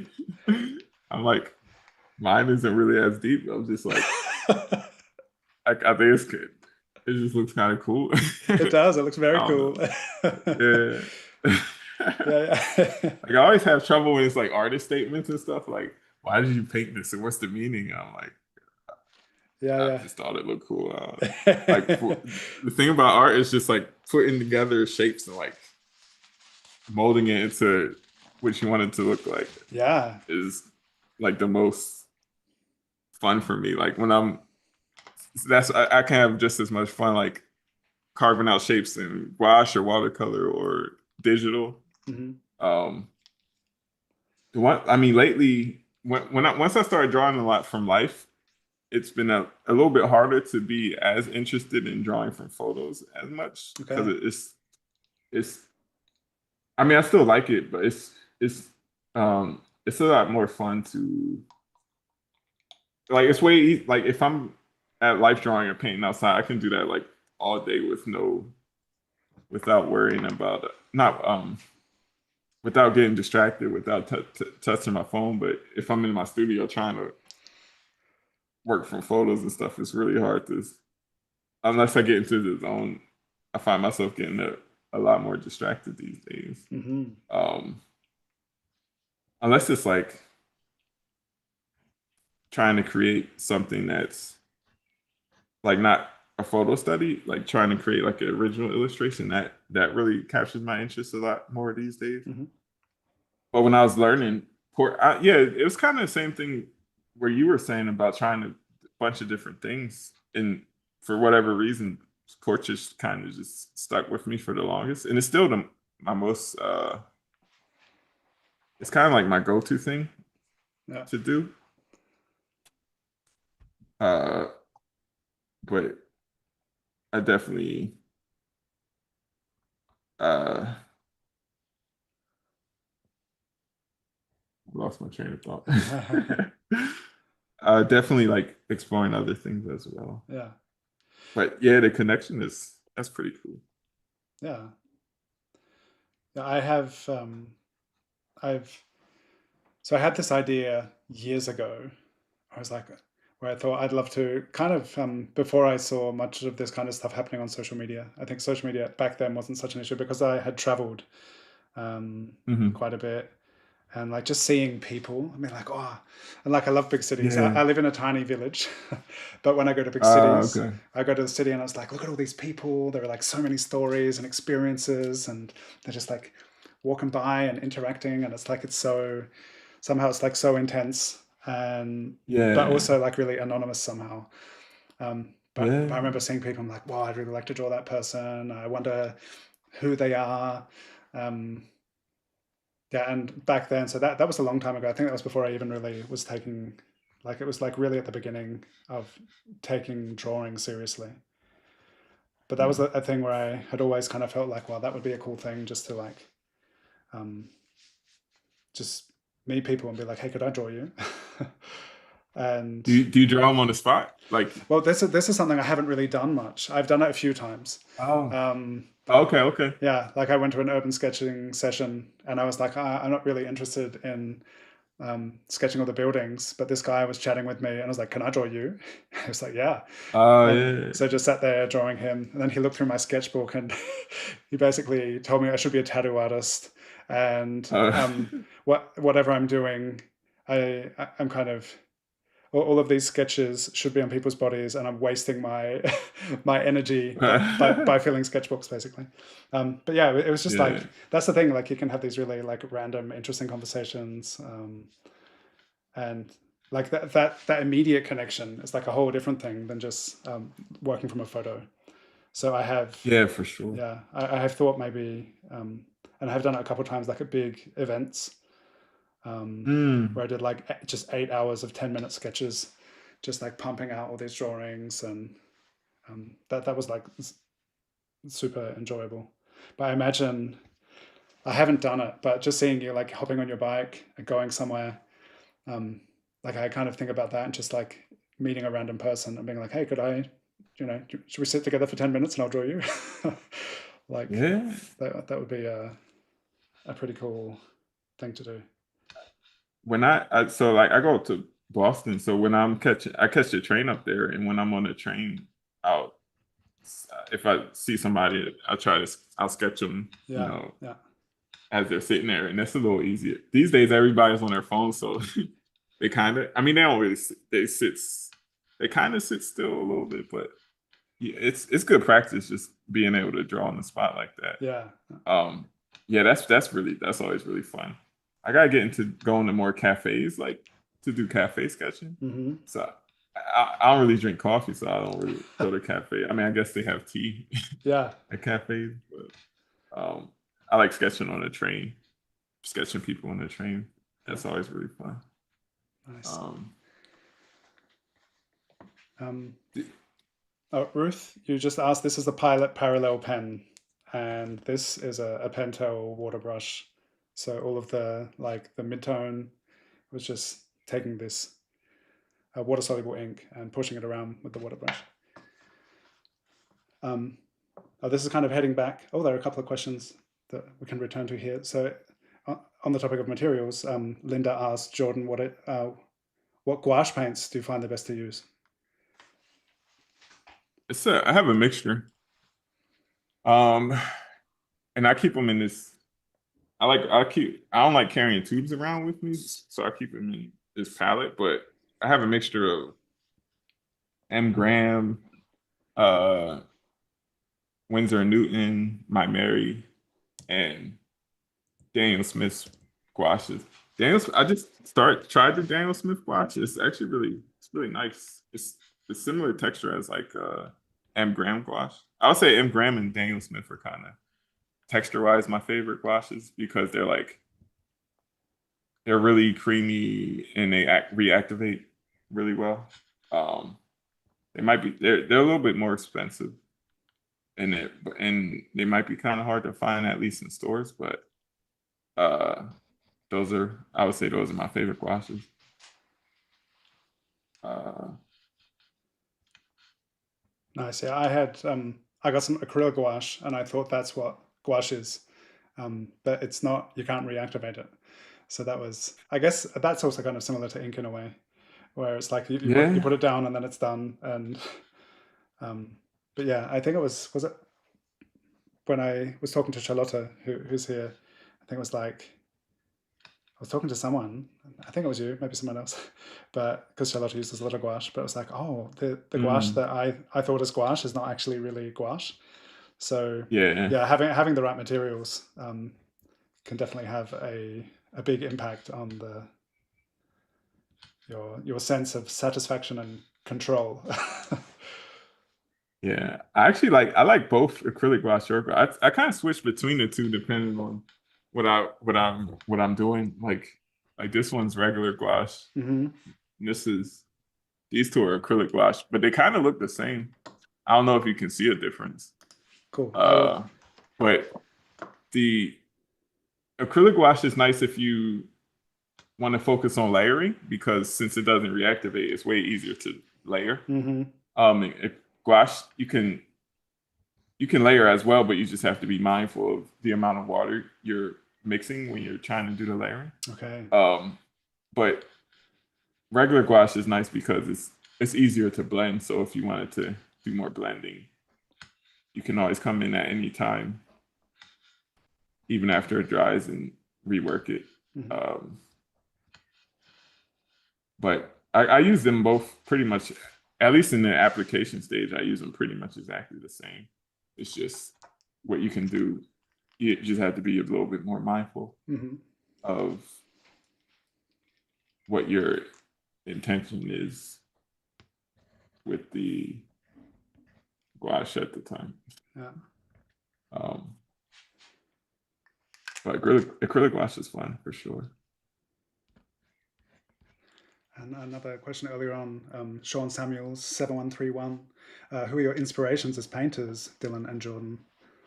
Speaker 2: I'm like, mine isn't really as deep. I'm just like, I think it's good. It just looks kind of cool.
Speaker 1: It does. It looks
Speaker 2: I
Speaker 1: very
Speaker 2: don't
Speaker 1: cool.
Speaker 2: know. Yeah.
Speaker 1: Yeah, yeah.
Speaker 2: Like I always have trouble when it's like artist statements and stuff. Like, why did you paint this and what's the meaning? I'm like, I
Speaker 1: Yeah,
Speaker 2: just thought it looked cool. Like
Speaker 1: yeah.
Speaker 2: the thing about art is just like putting together shapes and like molding it into what you want it to look like
Speaker 1: Yeah.
Speaker 2: is like the most fun for me. Like when I'm that's I can have just as much fun like carving out shapes in gouache or watercolor or digital.
Speaker 1: Hmm.
Speaker 2: Um, the one I mean lately when I once I started drawing a lot from life, it's been a little bit harder to be as interested in drawing from photos as much because
Speaker 1: Okay.
Speaker 2: it's I mean I still like it, but it's a lot more fun to like it's like if I'm at life drawing or painting outside, I can do that like all day with no without worrying about it. Not without getting distracted, without touching my phone. But if I'm in my studio trying to work from photos and stuff, it's really hard to unless I get into the zone. I find myself getting a lot more distracted these days.
Speaker 1: Hmm.
Speaker 2: Um, unless it's like trying to create something that's like not a photo study, like trying to create like an original illustration that really captures my interest a lot more these days.
Speaker 1: Hmm.
Speaker 2: But when I was learning, yeah, it was kind of the same thing where you were saying about trying a bunch of different things, and for whatever reason, portraits kind of just stuck with me for the longest, and it's still my most. It's kind of like my go-to thing
Speaker 1: Yeah.
Speaker 2: to do. Uh, but I definitely uh lost my train of thought. Definitely like exploring other things as well.
Speaker 1: Yeah.
Speaker 2: But yeah, the connection is that's pretty cool.
Speaker 1: Yeah. Yeah. I've so I had this idea years ago. I was like, where I thought I'd love to kind of before I saw much of this kind of stuff happening on social media. I think social media back then wasn't such an issue because I had traveled um,
Speaker 2: Hmm.
Speaker 1: quite a bit, and like just seeing people. I mean, like oh, and like I love big cities.
Speaker 2: Yeah.
Speaker 1: I live in a tiny village, but when I go to big cities,
Speaker 2: Okay.
Speaker 1: I go to the city and I was like, look at all these people. There are like so many stories and experiences, and they're just like walking by and interacting, and it's like it's so somehow it's like so intense and but
Speaker 2: Yeah.
Speaker 1: also like really anonymous somehow. But I
Speaker 2: Yeah.
Speaker 1: remember seeing people. I'm like, wow, I'd really like to draw that person. I wonder who they are. Um, yeah, and back then, so that was a long time ago. I think that was before I even really was taking, like, it was like really at the beginning of taking drawing seriously. But that was
Speaker 2: Mm.
Speaker 1: a thing where I had always kind of felt like, well, that would be a cool thing just to like, um, just meet people and be like, hey, could I draw you? And
Speaker 2: Do you draw them on the spot? Like,
Speaker 1: well, this is something I haven't really done much. I've done it a few times.
Speaker 2: oh,
Speaker 1: But
Speaker 2: okay, okay.
Speaker 1: yeah, like I went to an urban sketching session and I was like, I'm not really interested in sketching all the buildings. But this guy was chatting with me and I was like, can I draw you? I was like, yeah.
Speaker 2: Oh,
Speaker 1: And
Speaker 2: yeah.
Speaker 1: so I just sat there drawing him. And then he looked through my sketchbook and he basically told me I should be a tattoo artist. And
Speaker 2: Uh,
Speaker 1: whatever I'm doing, I'm kind of all of these sketches should be on people's bodies, and I'm wasting my my energy by filling sketchbooks basically. But yeah, it was just like
Speaker 2: yeah,
Speaker 1: that's the thing. Like you can have these really like random, interesting conversations, and like that immediate connection is like a whole different thing than just working from a photo. So I have,
Speaker 2: yeah, for sure.
Speaker 1: yeah, I have thought maybe, and I have done it a couple of times, like at big events
Speaker 2: Mm,
Speaker 1: where I did like just 8 hours of 10-minute sketches, just like pumping out all these drawings, and that was like super enjoyable. But I imagine I haven't done it, but just seeing you like hopping on your bike and going somewhere, um, like I kind of think about that and just like meeting a random person and being like, hey, could I, should we sit together for 10 minutes and I'll draw you? Like
Speaker 2: yeah.
Speaker 1: that would be a pretty cool thing to do.
Speaker 2: When I so like I go to Boston, so when I catch the train up there, and when I'm on the train, I'll if I see somebody, I'll sketch them,
Speaker 1: Yeah, yeah,
Speaker 2: as they're sitting there, and that's a little easier. These days, everybody's on their phone, so they kind of, I mean, they don't really they kind of sit still a little bit, but yeah, it's good practice just being able to draw on the spot like that.
Speaker 1: yeah.
Speaker 2: Yeah, that's always really fun. I gotta get into going to more cafes, like to do cafe sketching.
Speaker 1: Hmm.
Speaker 2: So I don't really drink coffee, so I don't really go to cafe. I mean, I guess they have tea
Speaker 1: Yeah,
Speaker 2: at cafes, but I like sketching on a train, sketching people on the train.
Speaker 1: yeah.
Speaker 2: That's always really fun.
Speaker 1: Nice.
Speaker 2: Um,
Speaker 1: Um, oh, Ruth, you just asked. This is the Pilot Parallel pen, and this is a Pentel water brush. So all of the like the midtone was just taking this water soluble ink and pushing it around with the water brush. Um, oh, this is kind of heading back. Oh, there are a couple of questions that we can return to here. So on the topic of materials, Linda asked Jordan what gouache paints do you find the best to use?
Speaker 2: I have a mixture. Um, and I keep them in this. I don't like carrying tubes around with me, so I keep them in this palette. But I have a mixture of M. Graham, uh, Winsor and Newton, My Mary, and Daniel Smith's gouaches. I just tried the Daniel Smith gouache. It's really nice. It's similar texture as like M. Graham gouache. I would say M. Graham and Daniel Smith are kind of texture wise my favorite gouaches because they're really creamy and they reactivate really well. Um, they're a little bit more expensive and they might be kind of hard to find at least in stores, but uh, I would say those are my favorite gouaches. Uh,
Speaker 1: Nice. Yeah, I got some acrylic gouache, and I thought that's what gouache is, but it's not. You can't reactivate it. So that was, I guess, that's also kind of similar to ink in a way, where it's like you
Speaker 2: yeah.
Speaker 1: put it down and then it's done. And um, but yeah, I think was it when I was talking to Charlotta, who's here. I think it was like I was talking to someone. I think it was you, maybe someone else, but because Charlotte uses a lot of gouache, but it was like, oh, the gouache
Speaker 2: Mm,
Speaker 1: that I thought is gouache is not actually really gouache. So
Speaker 2: yeah.
Speaker 1: yeah, having the right materials can definitely have a big impact on your sense of satisfaction and control.
Speaker 2: Yeah, I like both acrylic gouache or I kind of switch between the two depending on what I'm doing. Like this one's regular gouache.
Speaker 1: Hmm.
Speaker 2: And these two are acrylic gouache, but they kind of look the same. I don't know if you can see a difference.
Speaker 1: Cool. I will.
Speaker 2: Uh, but the acrylic gouache is nice if you want to focus on layering because since it doesn't reactivate, it's way easier to layer. If gouache, you can layer as well, but you just have to be mindful of the amount of water you're mixing when you're trying to do the layering.
Speaker 1: Okay.
Speaker 2: But regular gouache is nice because it's easier to blend. So if you wanted to do more blending, you can always come in at any time, even after it dries, and rework it. But I use them both pretty much, at least in the application stage, I use them pretty much exactly the same. It's just what you can do. You just have to be a little bit more mindful of what your intention is with the gouache at the time. But acrylic gouache is fun for sure.
Speaker 1: And another question earlier on, Sean Samuels, 7131. Who are your inspirations as painters, Dylan and Jordan?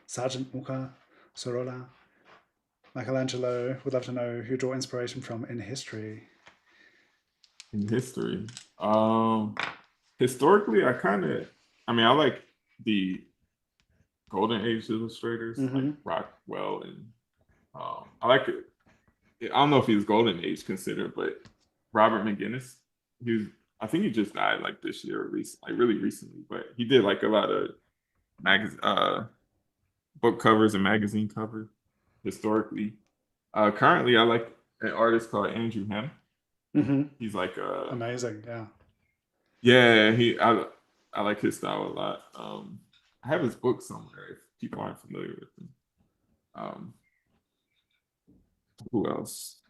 Speaker 1: Sargent, Mucha, Sorolla, Michelangelo? Would love to know who you draw inspiration from in history.
Speaker 2: In history? Historically, I like the Golden Age illustrators, like Rockwell, and I like it. I don't know if he's Golden Age considered, but Robert McGinnis, I think he just died like this year, really recently, but he did like a lot of book covers and magazine covers historically. Currently, I like an artist called Andrew Hem. He's like
Speaker 1: amazing,
Speaker 2: I like his style a lot. I have his book somewhere if people aren't familiar with him. Who else?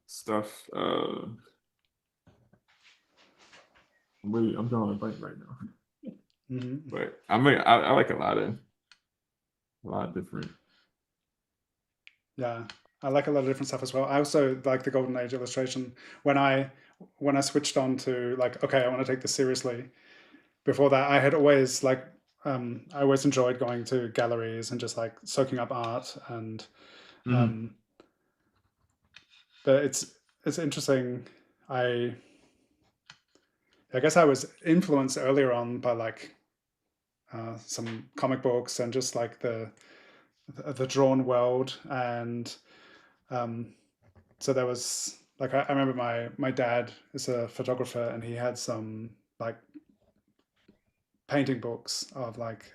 Speaker 2: Stuff. I'm drawing a blank right now. But I like a lot of different.
Speaker 1: Yeah, I like a lot of different stuff as well. I also like the Golden Age illustration. When I switched on to like, okay, I want to take this seriously. Before that, I had always I always enjoyed going to galleries and just like soaking up art and but it's interesting. I guess I was influenced earlier on by like some comic books and just like the drawn world, and so there was like I remember my dad is a photographer and he had some like painting books of like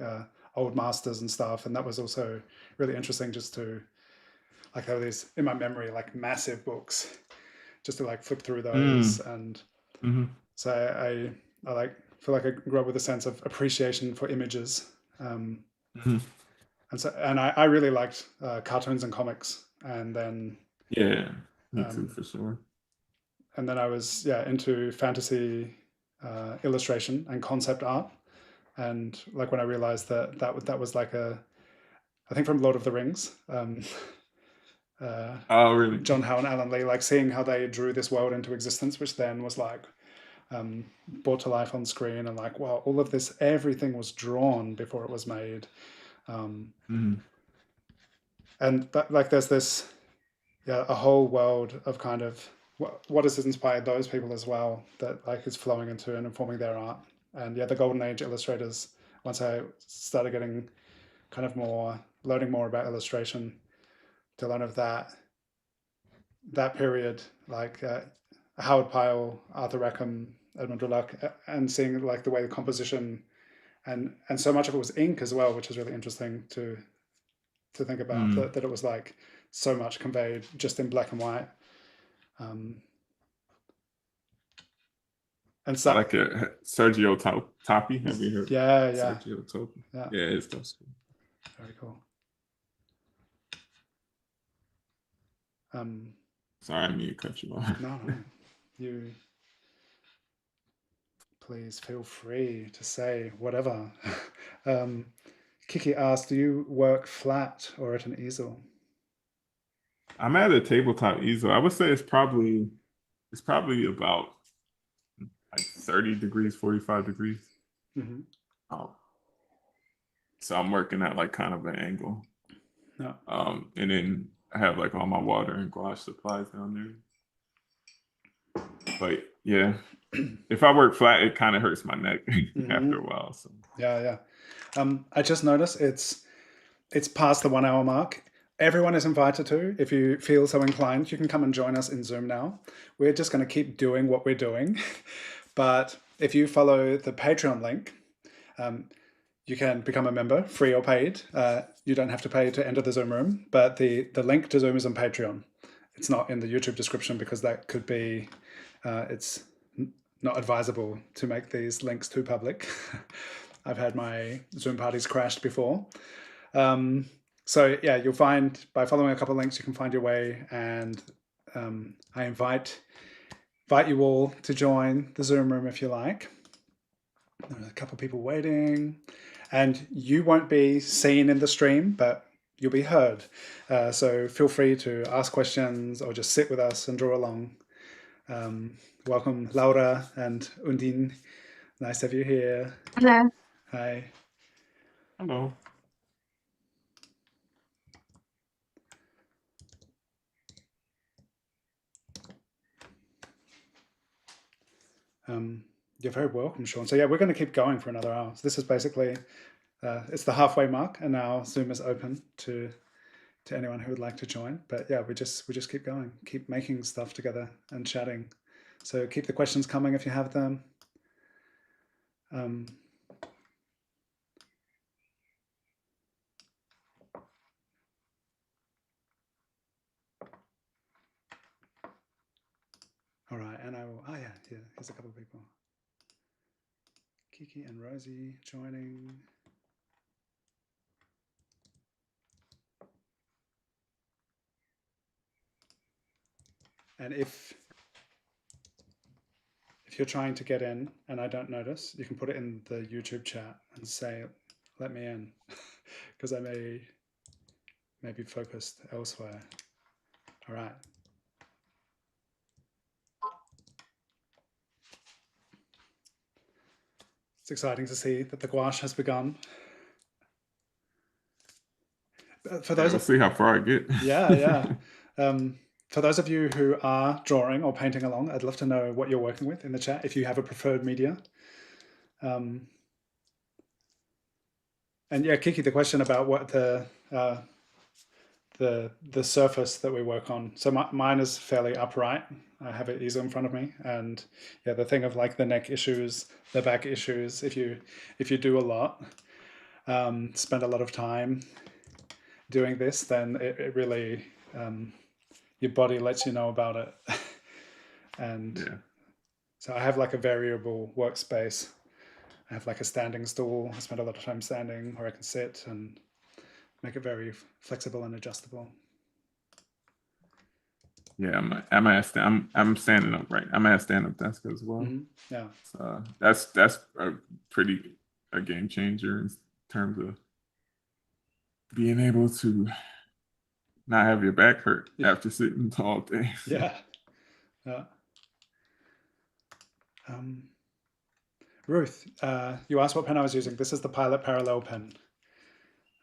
Speaker 1: old masters and stuff, and that was also really interesting just to like have these in my memory like massive books just to like flip through those. And so I like feel like I grew up with a sense of appreciation for images, and so I really liked cartoons and comics, and then
Speaker 2: me too for sure.
Speaker 1: And then I was into fantasy illustration and concept art, and like when I realized that was like I think from Lord of the Rings.
Speaker 2: Oh, really?
Speaker 1: John Howe and Alan Lee, like seeing how they drew this world into existence, which then was like brought to life on screen, and like, wow, all of this, everything was drawn before it was made. And like there's this, a whole world of kind of what has inspired those people as well that like is flowing into and informing their art. And the Golden Age illustrators, once I started getting kind of learning more about illustration, to learn of that period, like Howard Pyle, Arthur Rackham, Edmund Rullock, and seeing like the way the composition and so much of it was ink as well, which is really interesting to think about. That it was like so much conveyed just in black and white. And so
Speaker 2: I like Sergio Topi. Have you heard? Sergio Topi. Yeah, his stuff's cool.
Speaker 1: Very cool.
Speaker 2: Sorry, I didn't mean to cut you off.
Speaker 1: No, you please feel free to say whatever. Kiki asked, do you work flat or at an easel?
Speaker 2: I'm at a tabletop easel. I would say it's probably about like 30 degrees, 45 degrees.
Speaker 1: Hmm.
Speaker 2: Um, so I'm working at like kind of an angle.
Speaker 1: No.
Speaker 2: And then I have like all my water and gouache supplies down there. But yeah, if I work flat, it kind of hurts my neck after a while. So
Speaker 1: Yeah, yeah. I just noticed it's past the 1 hour mark. Everyone is invited to. If you feel so inclined, you can come and join us in Zoom now. We're just going to keep doing what we're doing. But if you follow the Patreon link, you can become a member, free or paid. You don't have to pay to enter the Zoom room, but the link to Zoom is on Patreon. It's not in the YouTube description because that could be, it's not advisable to make these links too public. I've had my Zoom parties crashed before. So yeah, you'll find by following a couple of links, you can find your way. And I invite you all to join the Zoom room if you like. There's a couple of people waiting, and you won't be seen in the stream, but you'll be heard. So feel free to ask questions or just sit with us and draw along. Welcome, Laura and Undine. Nice to have you here.
Speaker 3: Hello.
Speaker 1: Hi.
Speaker 2: hello.
Speaker 1: You're very welcome, Sean. So yeah, we're going to keep going for another hour. So this is basically, it's the halfway mark, and now Zoom is open to anyone who would like to join. But yeah, we just keep going, keep making stuff together and chatting. So keep the questions coming if you have them. All right, and I will. Oh yeah, here's a couple of people. Kiki and Rosie joining. And if you're trying to get in and I don't notice, you can put it in the YouTube chat and say, "Let me in," because I may be focused elsewhere. All right. It's exciting to see that the gouache has begun. For those
Speaker 2: We'll see how far I get.
Speaker 1: yeah. For those of you who are drawing or painting along, I'd love to know what you're working with in the chat, if you have a preferred media. And yeah, Kiki, the question about what the surface that we work on. So mine is fairly upright. I have an easel in front of me, and yeah, the thing of like the neck issues, the back issues. If you do a lot, spend a lot of time doing this, then it really your body lets you know about it. And
Speaker 2: Yeah.
Speaker 1: so I have like a variable workspace. I have like a standing stool. I spend a lot of time standing, or I can sit and make it very flexible and adjustable.
Speaker 2: Yeah, I'm standing up, right. I'm at a stand-up desk as well.
Speaker 1: Yeah.
Speaker 2: So that's a pretty a game changer in terms of being able to not have your back hurt after sitting all day.
Speaker 1: Yeah. Ruth, you asked what pen I was using. This is the Pilot Parallel pen.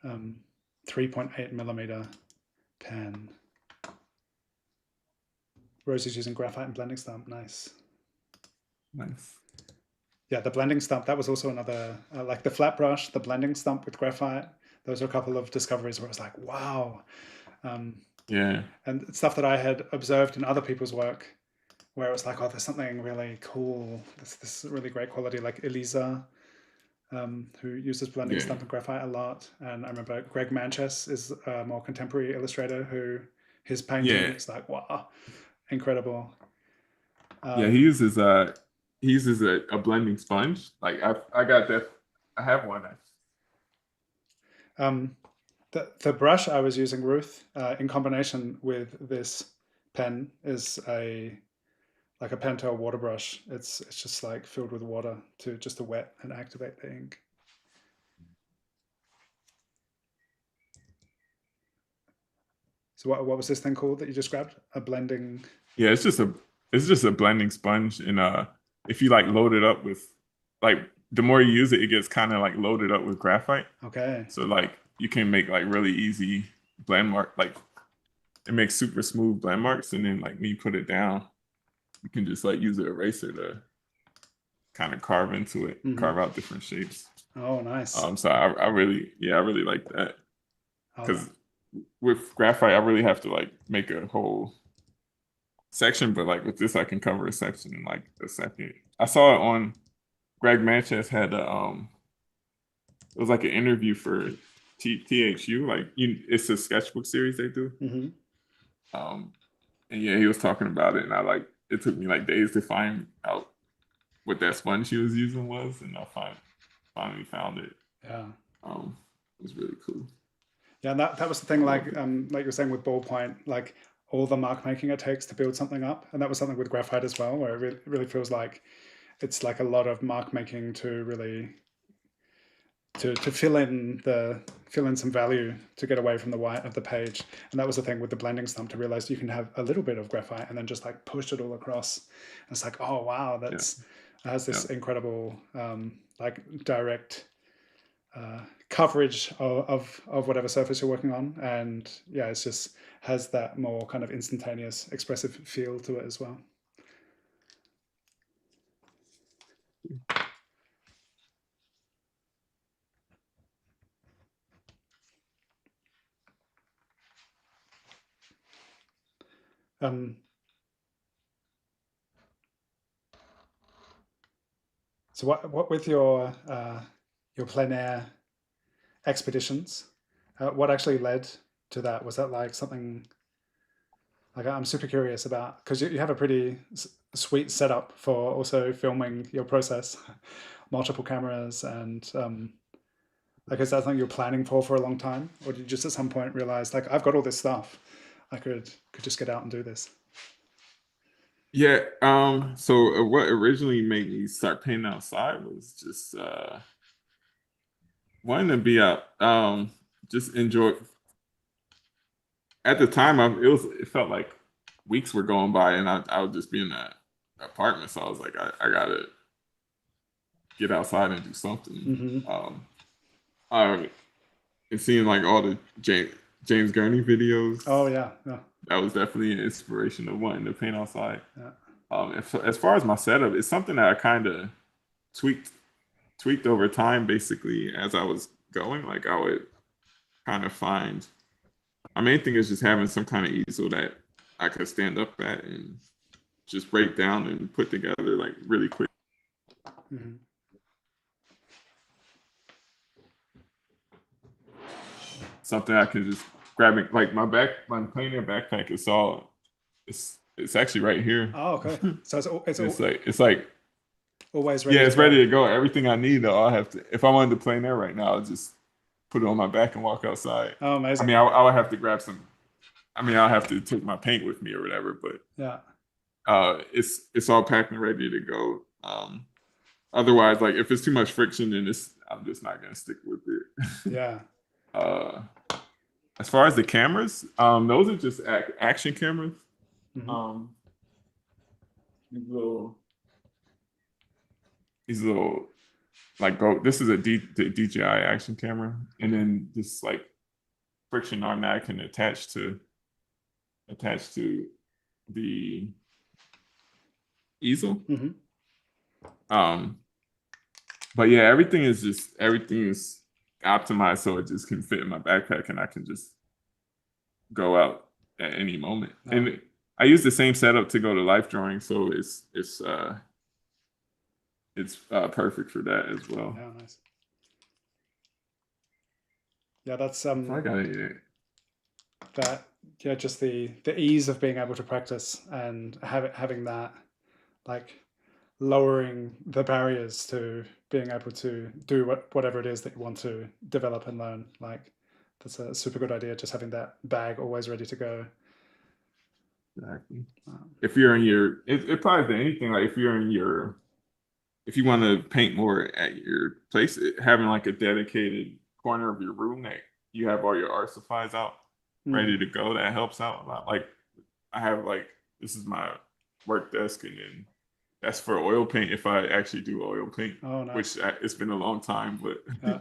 Speaker 1: 3.8 millimeter pen. Rose is using graphite and blending stump. Nice.
Speaker 2: Nice.
Speaker 1: Yeah, the blending stump, that was also another, like the flat brush, the blending stump with graphite. Those are a couple of discoveries where I was like, wow.
Speaker 2: Yeah.
Speaker 1: And stuff that I had observed in other people's work, where it was like, oh, there's something really cool. This really great quality, like Elisa, who uses blending stump and graphite a lot. And I remember Greg Manches is a more contemporary illustrator who his painting is like, wow, incredible.
Speaker 2: Yeah, he uses a blending sponge. Like I got that. I have one.
Speaker 1: The brush I was using, Ruth, in combination with this pen, is like a Pentel water brush. It's just like filled with water to wet and activate the ink. So what was this thing called that you just grabbed? A blending.
Speaker 2: Yeah, it's just a blending sponge, and if you like load it up with like the more you use it, it gets kind of like loaded up with graphite.
Speaker 1: Okay.
Speaker 2: So like you can make like really easy blend mark, like it makes super smooth blend marks, and then like when you put it down, you can just like use an eraser to kind of carve into it,
Speaker 1: Mm-hmm.
Speaker 2: carve out different shapes.
Speaker 1: Oh, nice.
Speaker 2: So I really, yeah, I really like that
Speaker 1: Oh,
Speaker 2: because with graphite, I really have to like make a whole section, but like with this, I can cover a section in like a second. I saw it on Greg Manchester had it was like an interview for THU, like it's a sketchbook series they do.
Speaker 1: mm-hmm.
Speaker 2: Um, and yeah, he was talking about it, and I like it took me like days to find out what that sponge he was using was, and finally found it.
Speaker 1: Yeah.
Speaker 2: It was really cool.
Speaker 1: Yeah, and that was the thing,
Speaker 2: I loved it.
Speaker 1: like you were saying with ballpoint, like all the mark making it takes to build something up, and that was something with graphite as well, where it really feels like it's like a lot of mark making to really to fill in some value to get away from the white of the page. And that was the thing with the blending stump, to realize you can have a little bit of graphite and then just like push it all across. And it's like, oh wow,
Speaker 2: Yeah,
Speaker 1: that's it has
Speaker 2: yeah.
Speaker 1: this incredible like direct coverage of whatever surface you're working on. And yeah, it's just has that more kind of instantaneous expressive feel to it as well. Um, so what with your plein air expeditions, what actually led to that? Was that like something like I'm super curious about, because you have a pretty sweet setup for also filming your process, multiple cameras, and like is that something you're planning for a long time, or did you just at some point realize like I've got all this stuff, I could just get out and do this?
Speaker 2: Yeah. So what originally made me start painting outside was just wanting to be out. Just enjoy. At the time, it felt like weeks were going by, and I would just be in that apartment. So I was like, I gotta get outside and do something.
Speaker 1: Mm-hmm.
Speaker 2: I and seeing like all the James Gurney
Speaker 1: Oh
Speaker 2: videos,
Speaker 1: yeah, yeah,
Speaker 2: that was definitely an inspiration of wanting to paint outside.
Speaker 1: yeah.
Speaker 2: As far as my setup, it's something that I kind of tweaked tweaked over time. Basically, as I was going, like I would kind of find. My main thing is just having some kind of easel that I could stand up at and just break down and put together like really quick.
Speaker 1: Mm-hmm.
Speaker 2: Something I can just grab it. Like my planer backpack is all. It's actually right here.
Speaker 1: Oh, okay. So
Speaker 2: It's like
Speaker 1: always ready
Speaker 2: yeah,
Speaker 1: to
Speaker 2: it's ready
Speaker 1: go.
Speaker 2: to go. Everything I need though, I have to. If I wanted to play there right now, I'll just put it on my back and walk outside.
Speaker 1: Oh,
Speaker 2: I
Speaker 1: amazing.
Speaker 2: mean, I would have to grab some. I mean, I'll have to take my paint with me or whatever, but
Speaker 1: Yeah,
Speaker 2: it's all packed and ready to go. Otherwise, like if it's too much friction, then I'm just not gonna stick with it.
Speaker 1: yeah.
Speaker 2: uh, as far as the cameras, those are just action cameras.
Speaker 1: Mm-hmm.
Speaker 2: Um, these little, these little like go. This is the DJI action camera, and then this like friction arm that I can attach to the easel.
Speaker 1: Mm-hmm.
Speaker 2: Um, but yeah, everything is optimized so it just can fit in my backpack and I can just go out at any moment.
Speaker 1: Oh,
Speaker 2: And I use the same setup to go to life drawing, so it's perfect for that as well.
Speaker 1: yeah, nice. Yeah, that's
Speaker 2: So I got it.
Speaker 1: that yeah, just the ease of being able to practice and having that like lowering the barriers to being able to do whatever it is that you want to develop and learn. Like that's a super good idea. Just having that bag always ready to go.
Speaker 2: Exactly.
Speaker 1: Um,
Speaker 2: If you're in your, it applies to anything. Like if you want to paint more at your place, having like a dedicated corner of your room that you have all your art supplies out, ready to go, that helps out a lot. Like I have like, this is my work desk, and then that's for oil paint if I actually do oil paint,
Speaker 1: Oh,
Speaker 2: which
Speaker 1: nice.
Speaker 2: it's been a long time, but
Speaker 1: Yeah.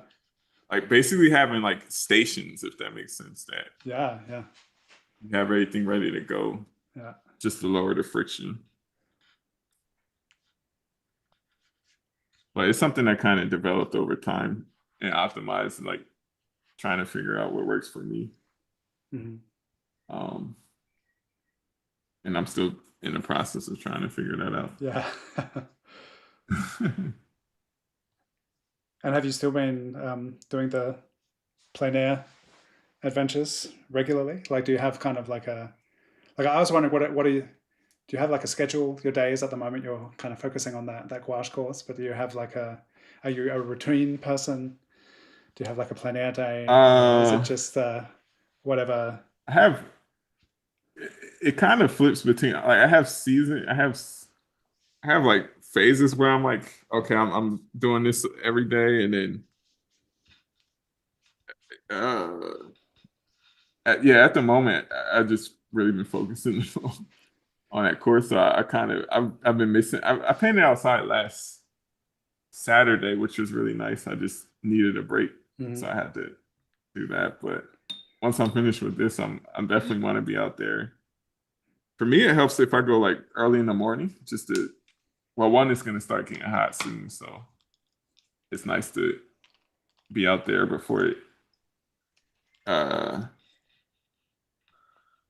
Speaker 2: like basically having like stations, if that makes sense, that
Speaker 1: Yeah. Yeah.
Speaker 2: you have everything ready to go
Speaker 1: Yeah.
Speaker 2: just to lower the friction. But it's something that kind of developed over time and optimized, like trying to figure out what works for me.
Speaker 1: Hmm.
Speaker 2: Um, and I'm still in the process of trying to figure that out.
Speaker 1: Yeah. And have you still been doing the plein air adventures regularly? Like, do you have kind of like a like? I was wondering, what are you? Do you have like a schedule? Your days at the moment, you're kind of focusing on that gouache course, but do you have like a? Are you a routine person? Do you have like a plein air day, or is it
Speaker 2: uh,
Speaker 1: just whatever?
Speaker 2: I have it kind of flips between like I have like phases where I'm like, okay, I'm doing this every day, and then uh yeah, at the moment I just really been focusing on that course. So I kind of I've been missing. I painted outside last Saturday, which was really nice. I just needed a break, so
Speaker 1: Mhm.
Speaker 2: I had to do that. But once I'm finished with this, I'm definitely want to be out there. For me, it helps if I go like early in the morning, just to well, one is going to start getting hot soon, so it's nice to be out there before uh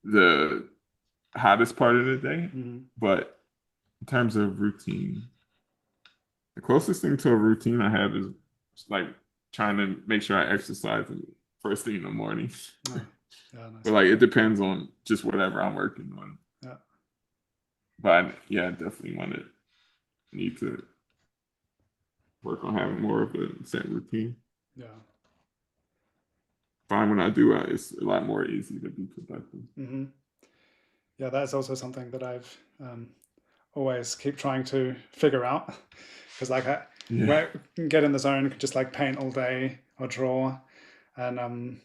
Speaker 2: the hottest part of the day.
Speaker 1: Mhm.
Speaker 2: But in terms of routine, the closest thing to a routine I have is like trying to make sure I exercise first thing in the morning.
Speaker 1: Oh, yeah,
Speaker 2: But
Speaker 1: nice.
Speaker 2: like it depends on just whatever I'm working on.
Speaker 1: Yeah,
Speaker 2: But yeah, I definitely need to work on having more of a set routine.
Speaker 1: yeah.
Speaker 2: Fine, when I do, it's a lot more easy to be productive.
Speaker 1: Hmm. Yeah, that's also something that I've always keep trying to figure out because like
Speaker 2: Yeah.
Speaker 1: where I can get in the zone, could just like paint all day or draw, and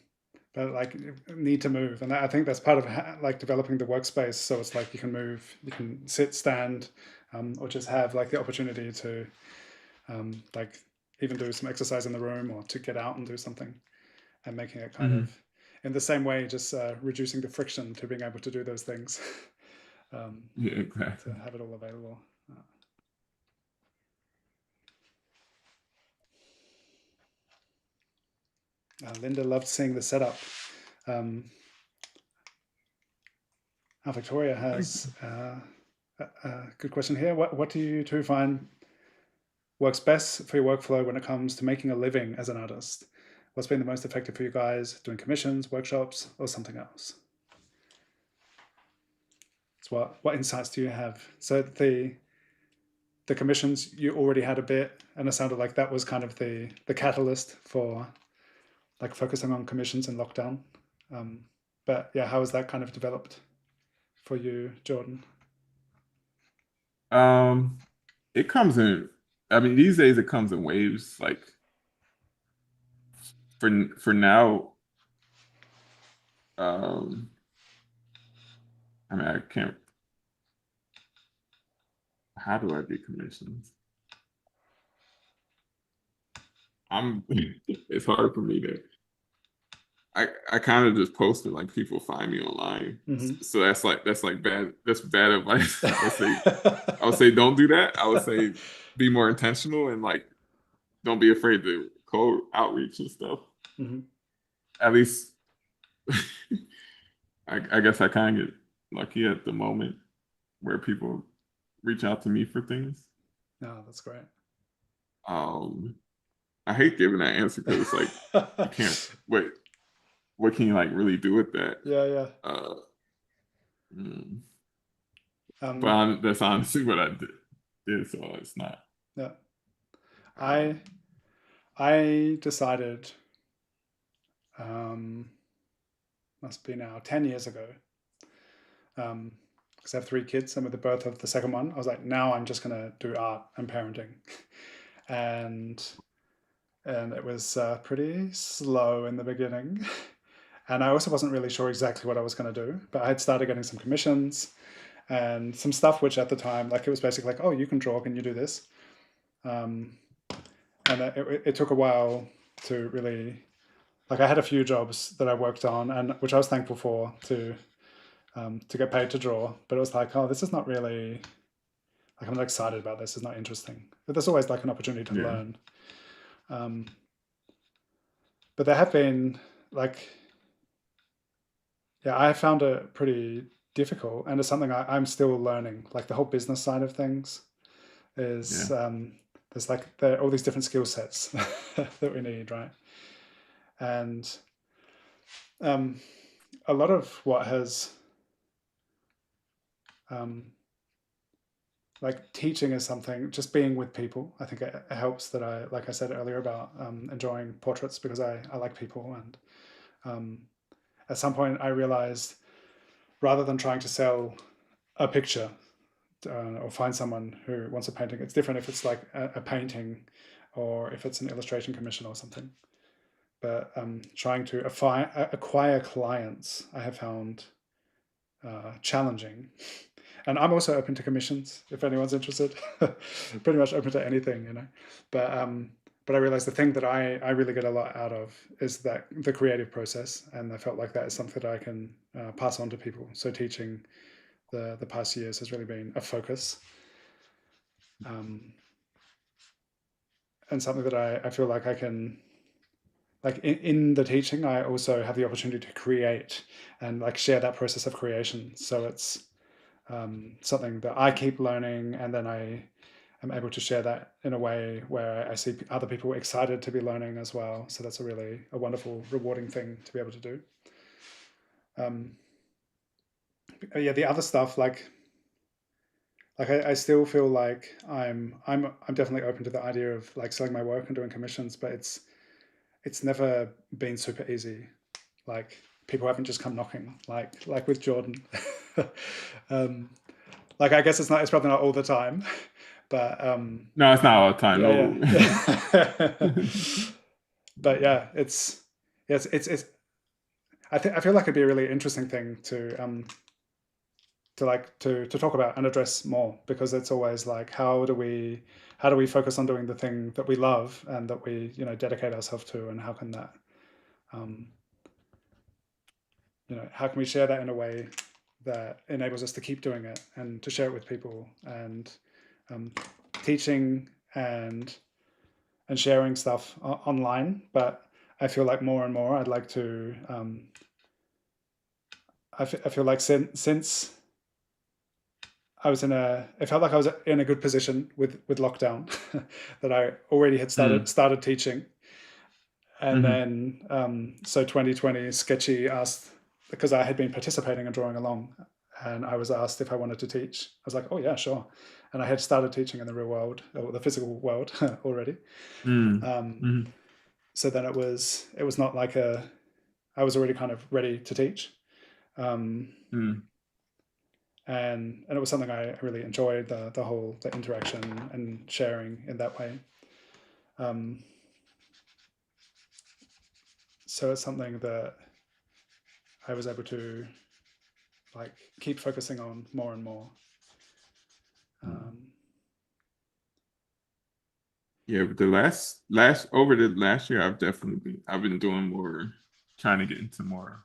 Speaker 1: but like need to move, and I think that's part of like developing the workspace. So it's like you can move, you can sit, stand, or just have like the opportunity to like even do some exercise in the room or to get out and do something, and making it kind of
Speaker 2: Mhm.
Speaker 1: in the same way, just reducing the friction to being able to do those things, um,
Speaker 2: Yeah,
Speaker 1: to
Speaker 2: exactly.
Speaker 1: have it all available. Linda loved seeing the setup. Um, Victoria
Speaker 2: Thank you.
Speaker 1: has a good question here. What do you two find works best for your workflow when it comes to making a living as an artist? What's been the most effective for you guys, doing commissions, workshops, or something else? So what insights do you have? So the commissions, you already had a bit, and it sounded like that was kind of the catalyst for like focusing on commissions in lockdown. Um, but yeah, how has that kind of developed for you, Jordan?
Speaker 2: Um, it comes in. I mean, these days it comes in waves. Like for now, um, I mean, I can't. How do I get commissions? I'm. It's hard for me to. I kind of just post it like people find me online.
Speaker 1: Mm-hmm.
Speaker 2: So that's like bad. That's bad advice. I would say don't do that. I would say be more intentional and like don't be afraid to cold outreach and stuff.
Speaker 1: Mm-hmm.
Speaker 2: At least I guess I kind of get lucky at the moment where people reach out to me for things.
Speaker 1: No, that's great.
Speaker 2: Um, I hate giving that answer because it's like you can't wait. What can you like really do with that?
Speaker 1: Yeah, yeah.
Speaker 2: Uh, mm, but
Speaker 1: Um,
Speaker 2: that's honestly what I did. So it's not.
Speaker 1: yeah. I
Speaker 2: Um,
Speaker 1: I decided, um, must be now 10 years ago, because I have three kids, and with the birth of the second one, I was like, now I'm just gonna do art and parenting, and it was pretty slow in the beginning, And I also wasn't really sure exactly what I was going to do, but I had started getting some commissions and some stuff, which at the time, like it was basically like, oh, you can draw, can you do this? Um, and it took a while to really, like I had a few jobs that I worked on, and which I was thankful for to get paid to draw. But it was like, oh, this is not really, like I'm not excited about this. It's not interesting. But there's always like an opportunity to
Speaker 2: Yeah.
Speaker 1: learn. Um, but there have been like, yeah, I found it pretty difficult, and it's something I'm still learning. Like the whole business side of things is
Speaker 2: Yeah.
Speaker 1: there's like there are all these different skill sets that we need, right? And um, a lot of what has um, like teaching is something, just being with people. I think it helps that I, like I said earlier, about enjoying portraits because I like people. And at some point I realized rather than trying to sell a picture or find someone who wants a painting, it's different if it's like a painting or if it's an illustration commission or something. But trying to acquire clients, I have found challenging. And I'm also open to commissions if anyone's interested. Pretty much open to anything, you know. But I realized the thing that I really get a lot out of is that the creative process, and I felt like that is something that I can pass on to people. So teaching the past years has really been a focus, and something that I feel like I can, like in the teaching, I also have the opportunity to create and like share that process of creation. So it's something that I keep learning, and then I am able to share that in a way where I see other people excited to be learning as well. So that's a wonderful, rewarding thing to be able to do. Um, yeah, the other stuff like I still feel like I'm definitely open to the idea of like selling my work and doing commissions, but it's never been super easy. Like people haven't just come knocking like with Jordan. um, like I guess it's probably not all the time, but
Speaker 2: No, it's not all the time.
Speaker 1: yeah,
Speaker 2: No.
Speaker 1: yeah. But yeah, it's I feel like it'd be a really interesting thing to talk about and address more, because it's always like how do we focus on doing the thing that we love and that we dedicate ourselves to, and how can that um, how can we share that in a way that enables us to keep doing it and to share it with people, and um, teaching and sharing stuff online. But I feel like more and more I'd like to I feel like since it felt like I was in a good position with lockdown that I already had
Speaker 2: Mm.
Speaker 1: started teaching. And
Speaker 2: Hmm.
Speaker 1: then so 2020 Sketchy asked, because I had been participating and drawing along, and I was asked if I wanted to teach. I was like, oh yeah, sure. And I had started teaching in the real world, or the physical world already.
Speaker 2: Mm.
Speaker 1: um,
Speaker 2: Hmm.
Speaker 1: so then it was not like I was already kind of ready to teach. um,
Speaker 2: Mm.
Speaker 1: and it was something I really enjoyed, the interaction and sharing in that way. Um, so it's something that I was able to like keep focusing on more and more.
Speaker 2: Mm.
Speaker 1: Um,
Speaker 2: Yeah, but the last year, I've been doing more, trying to get into more,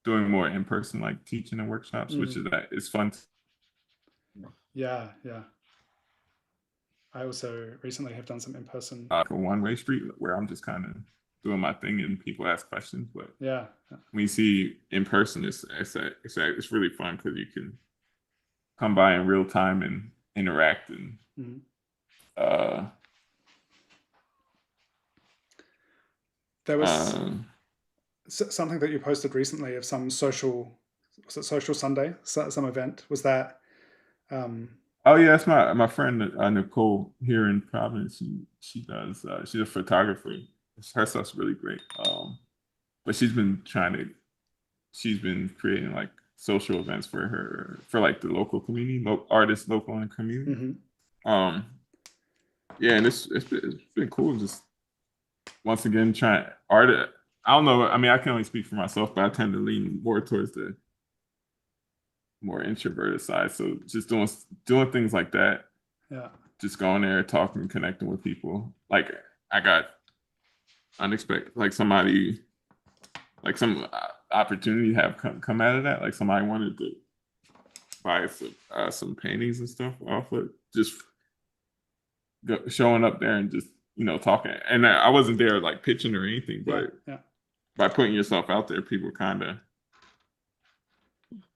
Speaker 2: doing more in person, like teaching and workshops, which
Speaker 1: mm,
Speaker 2: is that it's fun.
Speaker 1: yeah, yeah. I also recently have done some in person.
Speaker 2: Like a one-way street where I'm just kind of doing my thing and people ask questions. But
Speaker 1: Yeah,
Speaker 2: when you see in person, it's really fun because you can come by in real time and interact and
Speaker 1: mm.
Speaker 2: uh
Speaker 1: There was
Speaker 2: uh
Speaker 1: something that you posted recently of some was it social Sunday, some event. Was that? Um,
Speaker 2: oh yeah, that's my friend Nicole here in Providence. She does she's a photographer. Her stuff's really great. But she's been creating like social events for like the local community, artists local in the community.
Speaker 1: mhm.
Speaker 2: Um, yeah, and it's been cool. Just once again, trying art. I don't know. I mean, I can only speak for myself, but I tend to lean more towards the more introverted side. So just doing things like that,
Speaker 1: Yeah.
Speaker 2: just going there, talking, connecting with people. Like I got unexpected, like somebody, like some opportunity have come out of that. Like somebody wanted to buy some paintings and stuff off of just showing up there and just talking. And I wasn't there like pitching or anything,
Speaker 1: Yeah.
Speaker 2: but
Speaker 1: Yeah.
Speaker 2: by putting yourself out there, people kind of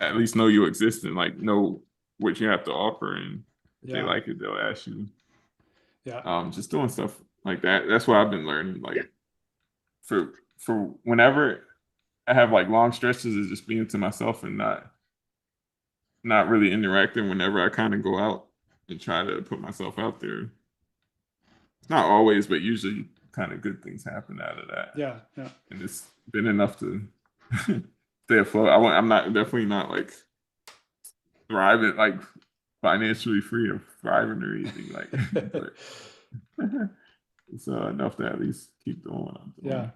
Speaker 2: at least know you exist and like know what you have to offer, and if they
Speaker 1: Yeah.
Speaker 2: like it, they'll ask you.
Speaker 1: Yeah.
Speaker 2: Just doing stuff like that. That's what I've been learning. Like for whenever I have like long stretches of just being to myself and not really interacting. Whenever I kind of go out and try to put myself out there, it's not always, but usually, kind of good things happen out of that.
Speaker 1: Yeah. Yeah.
Speaker 2: And it's been enough to stay afloat. I'm not definitely not like thriving, like financially free or thriving or anything like, but it's enough to at least keep doing what I'm
Speaker 1: Yeah.
Speaker 2: doing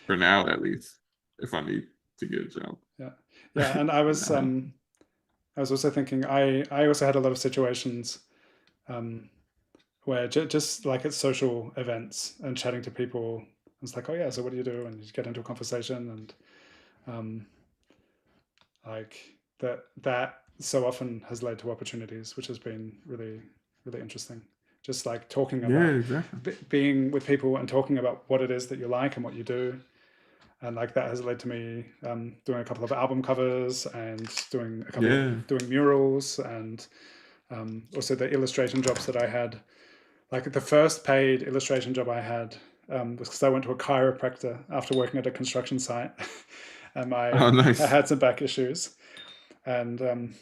Speaker 2: for now, at least. If I need to get a job,
Speaker 1: Yeah. Yeah. And I was
Speaker 2: now.
Speaker 1: also thinking I also had a lot of situations um, where just like at social events and chatting to people, it's like, oh yeah, so what do you do? And you get into a conversation, and um, like that so often has led to opportunities, which has been really really interesting. Just like talking
Speaker 2: Yeah,
Speaker 1: about
Speaker 2: exactly.
Speaker 1: being with people and talking about what it is that you like and what you do, and like that has led to me doing a couple of album covers and doing a couple of
Speaker 2: Yeah.
Speaker 1: doing murals, and also the illustration jobs that I had. Like the first paid illustration job I had was because I went to a chiropractor after working at a construction site, and
Speaker 2: Oh,
Speaker 1: I
Speaker 2: nice.
Speaker 1: had some back issues, and and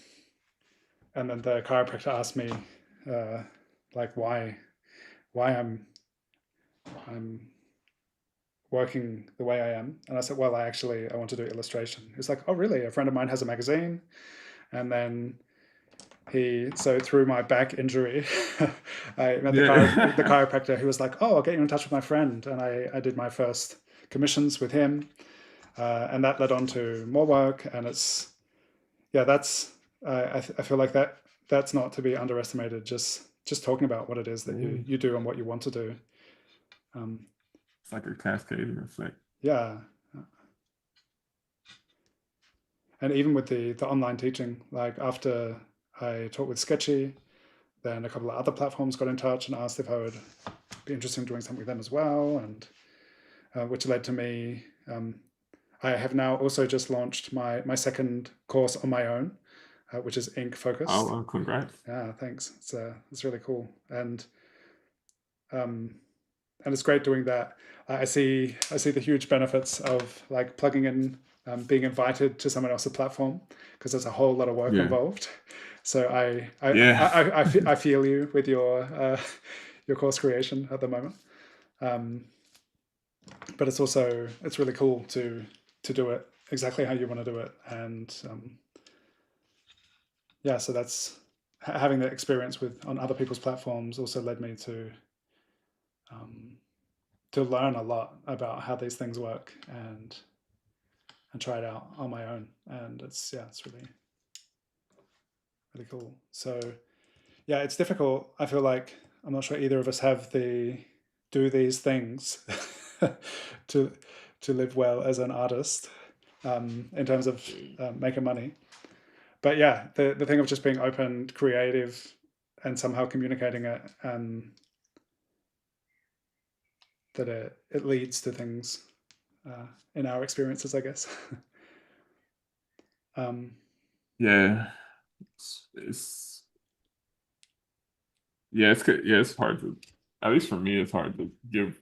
Speaker 1: then the chiropractor asked me uh, like why I'm working the way I am, and I said, well, I want to do illustration. He was like, oh really? A friend of mine has a magazine, and then so through my back injury, I met the
Speaker 2: Yeah.
Speaker 1: chiropractor who was like, oh, I'll get you in touch with my friend, and I did my first commissions with him, and that led on to more work, and it's yeah, that's I feel like that's not to be underestimated. Just talking about what it is that
Speaker 2: Yeah.
Speaker 1: you do and what you want to do. Um,
Speaker 2: It's like a cascading effect.
Speaker 1: yeah, and even with the online teaching, like after I taught with Sketchy, then a couple of other platforms got in touch and asked if I would be interested in doing something with them as well, and which led to me. I have now also just launched my second course on my own, which is ink
Speaker 2: Oh,
Speaker 1: focused.
Speaker 2: well, congrats.
Speaker 1: Yeah, thanks. It's really cool, um, and it's great doing that. I see the huge benefits of like plugging in, being invited to someone else's platform, because there's a whole lot of work
Speaker 2: Yeah.
Speaker 1: involved. So
Speaker 2: Yeah.
Speaker 1: I feel you with your course creation at the moment. Um, but it's really cool to do it exactly how you want to do it, and yeah, so that's having that experience with on other people's platforms also led me um, to learn a lot about how these things work, and try it out on my own, and it's really really cool. So yeah, it's difficult. I feel like I'm not sure either of us have the do these things to live well as an artist, in terms of making money. But yeah, the thing of just being open, creative, and somehow communicating it, that it leads to things in our experiences, I guess. um,
Speaker 2: Yeah. It's yeah, it's good. Yeah, it's hard to, at least for me, it's hard to give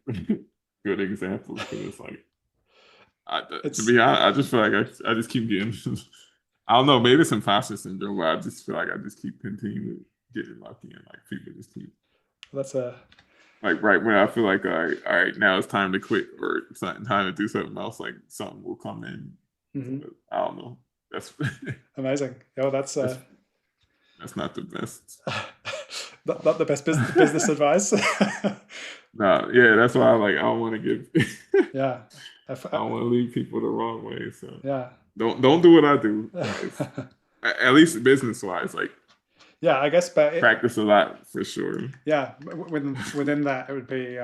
Speaker 2: good examples because it's like, to
Speaker 1: it's
Speaker 2: be honest, I just feel like I just keep getting, I don't know, maybe it's imposter syndrome, but I just feel like I just keep continuing getting lucky and like people just keep,
Speaker 1: that's a
Speaker 2: like right when I feel like, all right, now it's time to quit or it's not time to do something else, like something will come in.
Speaker 1: mhm,
Speaker 2: I don't know. That's
Speaker 1: amazing. Oh,
Speaker 2: that's that's not the best.
Speaker 1: not the best business advice.
Speaker 2: No, yeah, that's why I don't want to give.
Speaker 1: Yeah, If-
Speaker 2: I don't want to lead people the wrong way. So
Speaker 1: yeah.
Speaker 2: don't do what I do, guys. At least business wise, like
Speaker 1: Yeah, I guess, but
Speaker 2: practice a lot for sure.
Speaker 1: yeah, within that, it would be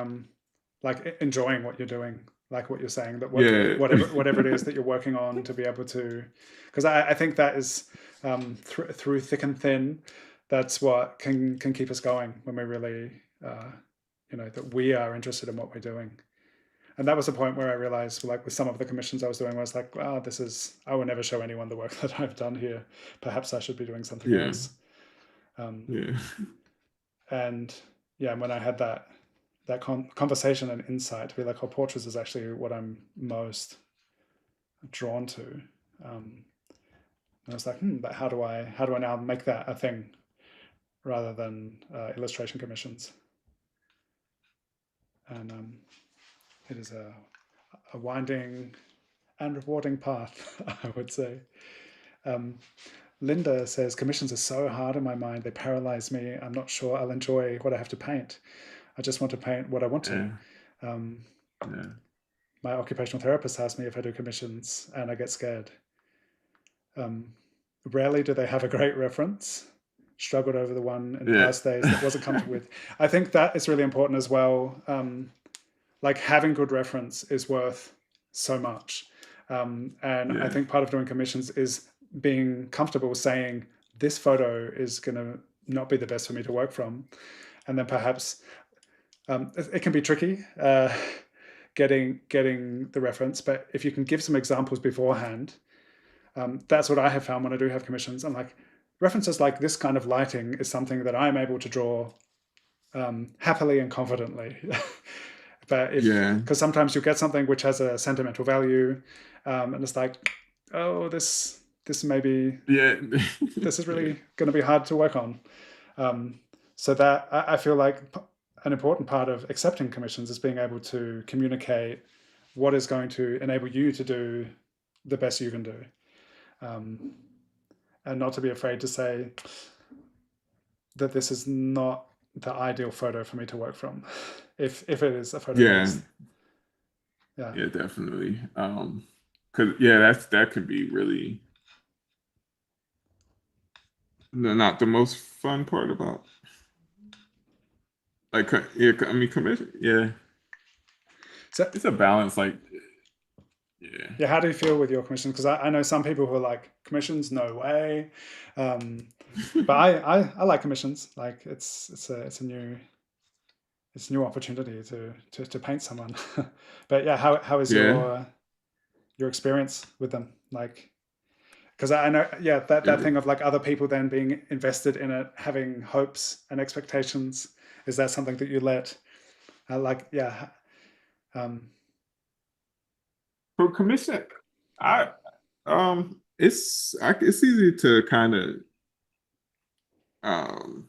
Speaker 1: like enjoying what you're doing, like what you're saying, that
Speaker 2: Yeah,
Speaker 1: whatever it is that you're working on, to be able to, because I think that is through thick and thin, that's what can keep us going when we really, that we are interested in what we're doing. And that was the point where I realized, like with some of the commissions I was doing, I was like, wow, I will never show anyone the work that I've done here. Perhaps I should be doing something
Speaker 2: yeah,
Speaker 1: else.
Speaker 2: yeah,
Speaker 1: And yeah, when I had that conversation and insight to be like, oh, portraits is actually what I'm most drawn to. And I was like, but how do I now make that a thing rather than illustration commissions? And it is a winding and rewarding path, I would say. Linda says, commissions are so hard in my mind. They paralyze me. I'm not sure I'll enjoy what I have to paint. I just want to paint what I want to.
Speaker 2: yeah, yeah,
Speaker 1: My occupational therapist asks me if I do commissions, and I get scared. Rarely do they have a great reference. Struggled over the one in
Speaker 2: yeah,
Speaker 1: past days that wasn't comfortable with. I think that is really important as well. Like having good reference is worth so much. And I
Speaker 2: yeah,
Speaker 1: think part of doing commissions is being comfortable saying, this photo is going to not be the best for me to work from. And then perhaps it can be tricky getting the reference, but if you can give some examples beforehand, that's what I have found when I do have commissions. I'm like, references like this kind of lighting is something that I'm able to draw happily and confidently. But
Speaker 2: yeah,
Speaker 1: because sometimes you get something which has a sentimental value, and it's like, oh, this maybe
Speaker 2: yeah,
Speaker 1: this is
Speaker 2: yeah,
Speaker 1: really going to be hard to work on. So that I feel like an important part of accepting commissions is being able to communicate what is going to enable you to do the best you can do, and not to be afraid to say that this is not the ideal photo for me to work from, if it is a photo that
Speaker 2: yeah,
Speaker 1: is, yeah.
Speaker 2: yeah, definitely. Cause yeah, that could be really not the most fun part about like yeah, I mean commission, yeah,
Speaker 1: So
Speaker 2: it's a balance, like yeah,
Speaker 1: yeah, how do you feel with your commissions? Because I know some people who are like, commissions, no way. But I like commissions. Like it's a new opportunity to paint someone. But yeah, how is
Speaker 2: yeah,
Speaker 1: your experience with them? Like, because I know, yeah, that
Speaker 2: it,
Speaker 1: thing of like other people then being invested in it, having hopes and expectations. Is that something that you let? Like, yeah, um,
Speaker 2: for commission, I it's easy to kind of um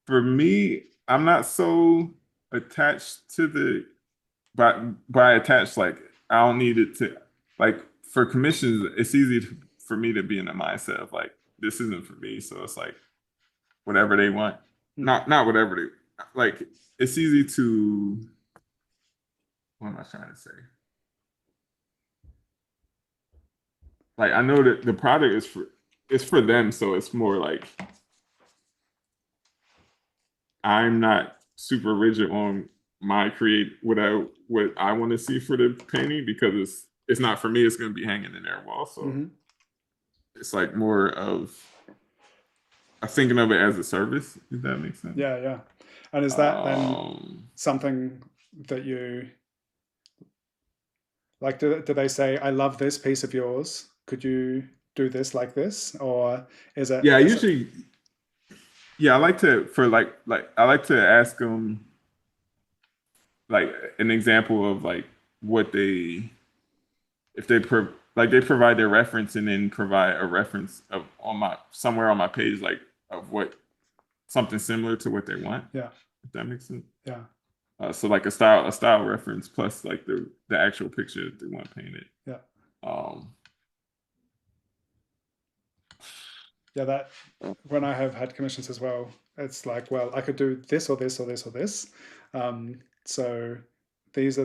Speaker 2: for me, I'm not so attached to the by attached, like I don't need it to like for commissions, it's easy for me to be in the mindset of like this isn't for me. So it's like whatever they want.
Speaker 1: hmm,
Speaker 2: Not whatever they like it's easy to what am I trying to say? Like I know that the product is for it's for them, so it's more like I'm not super rigid on my create what I want to see for the painting because it's not for me. It's going to be hanging in their wall, so
Speaker 1: hmm,
Speaker 2: it's like more of I'm thinking of it as a service. If that makes sense.
Speaker 1: yeah, yeah. And is that then
Speaker 2: Um,
Speaker 1: something that you like? Do they say, I love this piece of yours, could you do this like this? Or
Speaker 2: yeah,
Speaker 1: is it
Speaker 2: usually, yeah, I like to for like I like to ask them like an example of like what they if they like they provide their reference and then provide a reference of on my somewhere on my page like of what something similar to what they want,
Speaker 1: yeah,
Speaker 2: if that makes sense.
Speaker 1: yeah,
Speaker 2: So like a style reference plus like the actual picture that they want painted.
Speaker 1: yeah,
Speaker 2: um
Speaker 1: yeah, that when I have had commissions as well, it's like, well, I could do this or this or this or this. So these are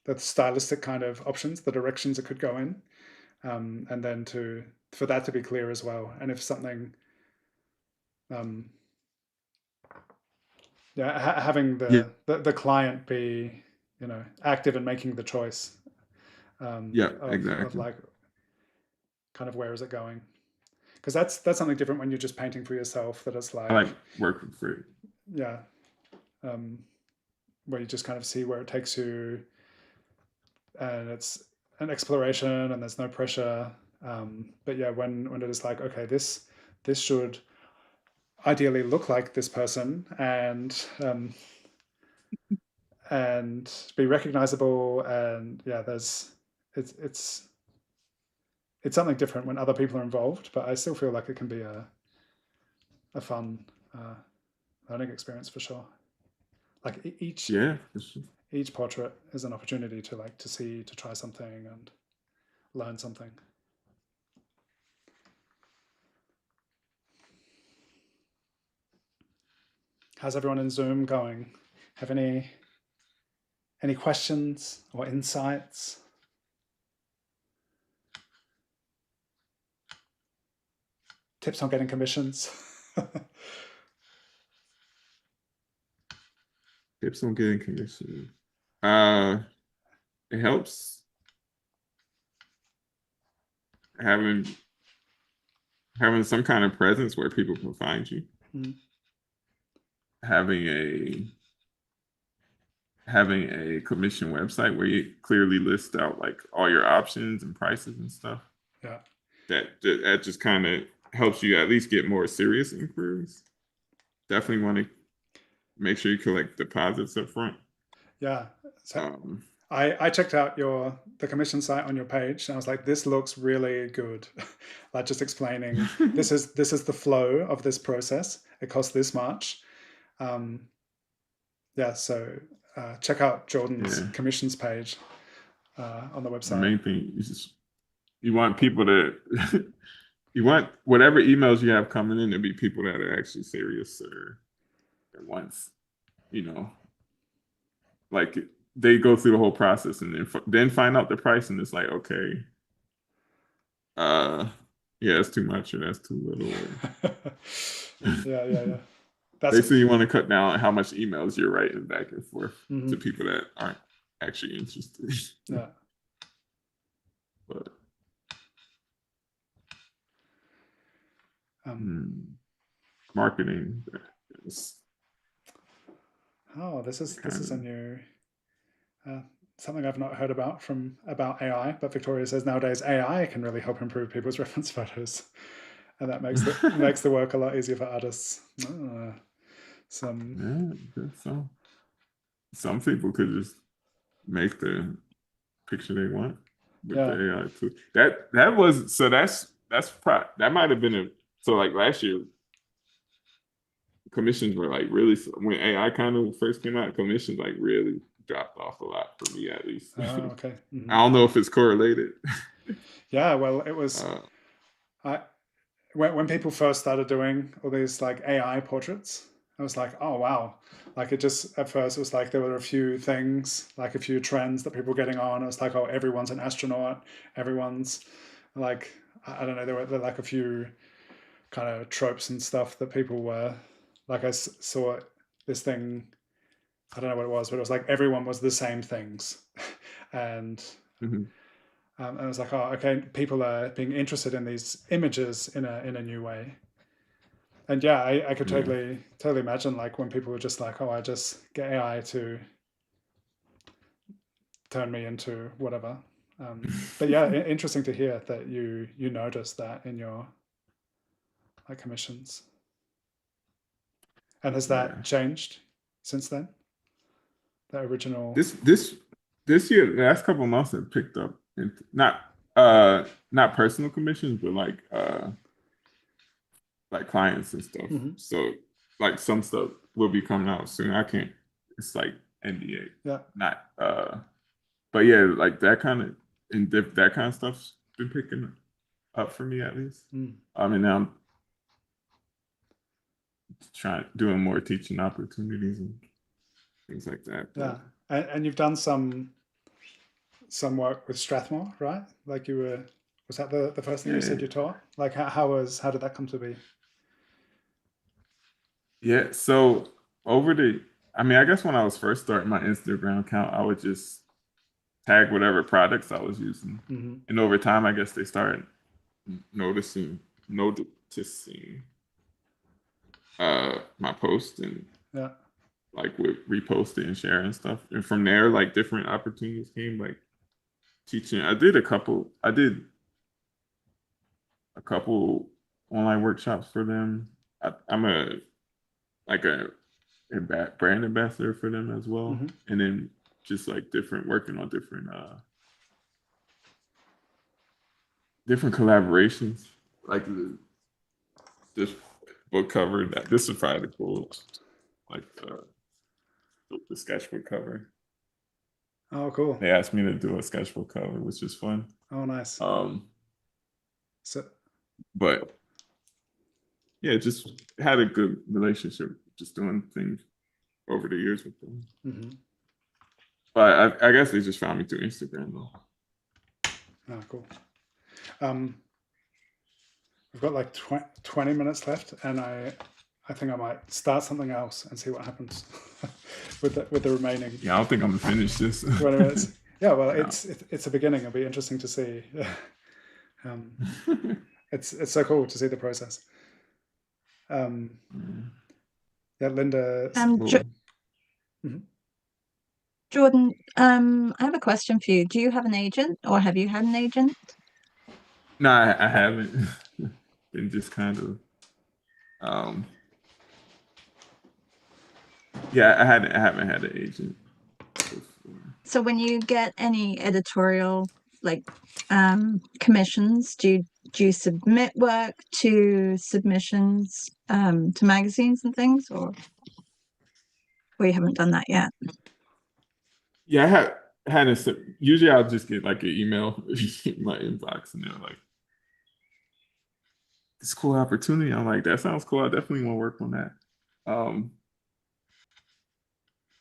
Speaker 1: the stylistic kind of options, the directions it could go in, and then for that to be clear as well. And if something, um, yeah, having
Speaker 2: Yeah,
Speaker 1: the client be, active in making the choice,
Speaker 2: yeah,
Speaker 1: of
Speaker 2: exactly.
Speaker 1: like kind of where is it going, because that's something different when you're just painting for yourself, that it's
Speaker 2: I like
Speaker 1: like,
Speaker 2: working for it.
Speaker 1: yeah, um, where you just kind of see where it takes you, and it's an exploration and there's no pressure. But yeah, when it is like, okay, this should ideally look like this person, and be recognizable, and yeah, it's it's it's something different when other people are involved, but I still feel like it can be a fun learning experience for sure. Like
Speaker 2: Yeah, for sure.
Speaker 1: each portrait is an opportunity to like to see, to try something and learn something. How's everyone in Zoom going? Have any questions or insights? Tips on getting commissions?
Speaker 2: Tips on getting commission. Uh, it helps having some kind of presence where people can find you.
Speaker 1: Mm.
Speaker 2: Having a commission website where you clearly list out like all your options and prices and stuff.
Speaker 1: Yeah.
Speaker 2: That just kind of helps you at least get more serious inquiries. Definitely want to make sure you collect deposits up front.
Speaker 1: Yeah. So
Speaker 2: Um,
Speaker 1: I checked out the commission site on your page, and I was like, this looks really good. Like just explaining, this is the flow of this process. It costs this much. Um, yeah. So check out Jordan's
Speaker 2: yeah,
Speaker 1: commissions page on the
Speaker 2: the
Speaker 1: website.
Speaker 2: main thing is just you want people to you want whatever emails you have coming in to be people that are actually serious or at once, you know, like they go through the whole process and then find out the price and it's like, okay, uh yeah, it's too much or that's too little or
Speaker 1: Yeah, yeah, yeah. That's
Speaker 2: basically you want to cut down on how much emails you're writing back and forth to
Speaker 1: mhm.
Speaker 2: people that aren't actually interested.
Speaker 1: Yeah.
Speaker 2: But
Speaker 1: Um,
Speaker 2: hmm, marketing is
Speaker 1: oh, this is a
Speaker 2: kind
Speaker 1: new uh, something I've not heard about AI, but Victoria says nowadays AI can really help improve people's reference photos, and that makes the
Speaker 2: of
Speaker 1: makes the work a lot easier for artists. Some
Speaker 2: yeah, some people could just make the picture they want with
Speaker 1: yeah.
Speaker 2: the AI too. That was so that might have been a so like last year commissions were like really when AI kind of first came out, commissions like really dropped off a lot for me at least.
Speaker 1: Oh, okay.
Speaker 2: I don't know if it's correlated.
Speaker 1: Yeah. Well, it was
Speaker 2: Uh,
Speaker 1: I when people first started doing all these like AI portraits, I was like, oh wow. Like it just at first it was like there were a few things, like a few trends that people were getting on. It was like, oh, everyone's an astronaut, everyone's like I don't know, there were like a few kind of tropes and stuff that people were like saw this thing, I don't know what it was, but it was like everyone was the same things. and
Speaker 2: mhm.
Speaker 1: and I was like, oh, okay, people are being interested in these images in a new way. And yeah, I could
Speaker 2: Yeah.
Speaker 1: totally imagine like when people were just like, oh, I just get AI to turn me into whatever. But yeah, interesting to hear that you noticed that in your like commissions. And has that
Speaker 2: Yeah.
Speaker 1: changed since then? The original.
Speaker 2: This this this year, the last couple of months have picked up into not personal commissions, but like clients and stuff.
Speaker 1: Mhm.
Speaker 2: So like some stuff will be coming out soon. I can't. It's like NDA,
Speaker 1: Yeah.
Speaker 2: not But yeah, like that kind of that kind of stuff's been picking up for me at least.
Speaker 1: Mm.
Speaker 2: I mean, now I'm doing more teaching opportunities and things like that.
Speaker 1: Yeah.
Speaker 2: But
Speaker 1: And you've done some. some work with Strathmore, right? Like you were, was that the first thing you
Speaker 2: Yeah,
Speaker 1: said you taught? Like how did that come to be?
Speaker 2: yeah. So over the, I mean, I guess when I was first starting my Instagram account, I would just tag whatever products I was using,
Speaker 1: Hmm.
Speaker 2: and over time, I guess they started noticing my posts and
Speaker 1: Yeah.
Speaker 2: like would repost it and share and stuff. And from there, like different opportunities came, like teaching. I did a couple online workshops for them. I'm a like a brand ambassador for them as well,
Speaker 1: Hmm.
Speaker 2: and then just like different working on different collaborations, like this book cover. That this is probably the coolest, like the sketchbook cover.
Speaker 1: Oh, cool.
Speaker 2: They asked me to do a sketchbook cover, which is fun.
Speaker 1: Oh, nice.
Speaker 2: Um,
Speaker 1: So,
Speaker 2: but yeah, just had a good relationship, just doing things over the years with them.
Speaker 1: hmm.
Speaker 2: But I guess they just found me through Instagram though.
Speaker 1: Oh, cool. Um, we've got like 20 minutes left, and I think I might start something else and see what happens with the remaining
Speaker 2: Yeah, I don't think I'm gonna finish this.
Speaker 1: 20 minutes. Yeah, well,
Speaker 2: Yeah.
Speaker 1: it's a beginning. It'll be interesting to see. um, it's so cool to see the process. Um, yeah, Linda.
Speaker 2: Cool.
Speaker 1: Mhm.
Speaker 3: Jordan, I have a question for you. Do you have an agent, or have you had an agent?
Speaker 2: No, I haven't. Been just kind of um yeah, I haven't had an agent before.
Speaker 3: So when you get any editorial like commissions, do you submit work to submissions to magazines and things, or you haven't done that yet?
Speaker 2: Yeah, had a usually I'll just get like an email in my inbox and they're like, this cool opportunity. I'm like, that sounds cool. I definitely want to work on that. Um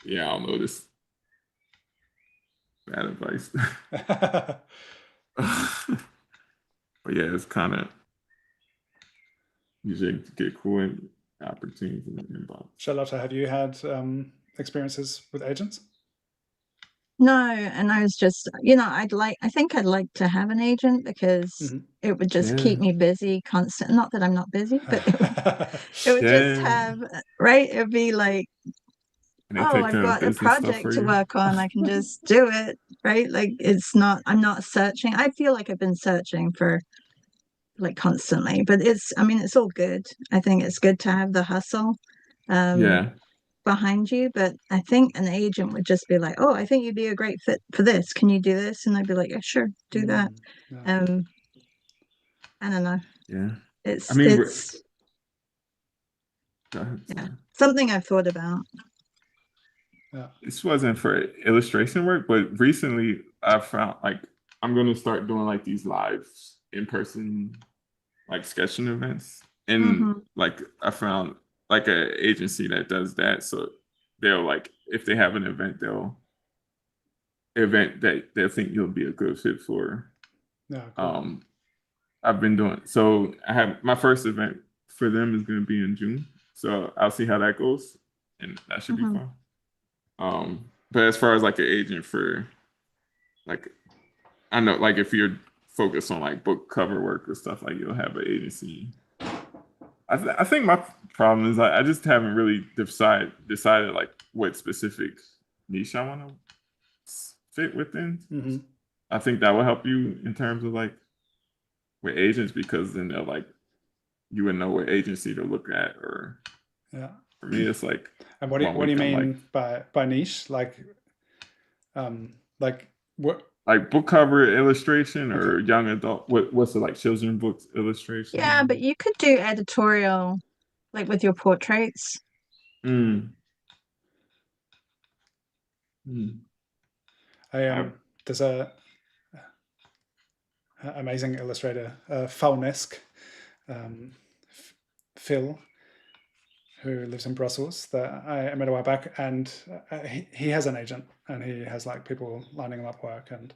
Speaker 2: yeah, I don't know this bad advice. But yeah, it's kind of usually get cool opportunities in the inbox.
Speaker 1: Charlotte, have you had experiences with agents?
Speaker 3: No, and I was just, I think I'd like to have an agent because
Speaker 1: Hmm.
Speaker 3: it would just
Speaker 2: Yeah.
Speaker 3: keep me busy constant. Not that I'm not busy, but it would just
Speaker 2: Yeah.
Speaker 3: have, right? It'd be like,
Speaker 2: And they
Speaker 3: oh,
Speaker 2: take
Speaker 3: I've
Speaker 2: care of
Speaker 3: got a
Speaker 2: business stuff for
Speaker 3: project to
Speaker 2: you.
Speaker 3: work on. I can just do it, right? Like I'm not searching. I feel like I've been searching for like constantly, but I mean, it's all good. I think it's good to have the hustle
Speaker 2: Yeah.
Speaker 3: behind you, but I think an agent would just be like, oh, I think you'd be a great fit for this. Can you do this? And I'd be like, yeah, sure, do that.
Speaker 1: Yeah.
Speaker 3: Um, I don't know.
Speaker 2: Yeah. I
Speaker 3: It's
Speaker 2: mean,
Speaker 3: it's
Speaker 2: go ahead,
Speaker 3: yeah,
Speaker 2: sorry.
Speaker 3: something I've thought about.
Speaker 1: Yeah.
Speaker 2: This wasn't for illustration work, but recently I found like I'm gonna start doing like these live in person like sketching events. And
Speaker 3: Hmm.
Speaker 2: like I found like a agency that does that. So they'll like if they have an event, they'll think you'll be a good fit for.
Speaker 1: Yeah. Cool.
Speaker 2: Um I've been doing so I have my first event for them is gonna be in June. So I'll see how that goes. And that should be
Speaker 3: Hmm.
Speaker 2: fun. But as far as like an agent for like I know like if you're focused on like book cover work or stuff, like you'll have an agency. I think my problem is I just haven't really decided like what specific niche I want to fit within.
Speaker 1: Hmm.
Speaker 2: I think that will help you in terms of like with agents because then they'll like you would know what agency to look at. Or
Speaker 1: Yeah.
Speaker 2: for me, it's like
Speaker 1: And
Speaker 2: one
Speaker 1: what do you
Speaker 2: week I'm like
Speaker 1: mean by niche? Like what?
Speaker 2: book cover illustration
Speaker 1: Okay.
Speaker 2: or young adult. What's it like children books
Speaker 3: Yeah, but
Speaker 2: illustration?
Speaker 3: you could do editorial like with your portraits.
Speaker 2: Mm. Mm.
Speaker 1: I
Speaker 2: I,
Speaker 1: there's a amazing illustrator, Faunesk, um, Phil, who lives in Brussels, that I met a while back, and he has an agent, and he has like people lining him up work, and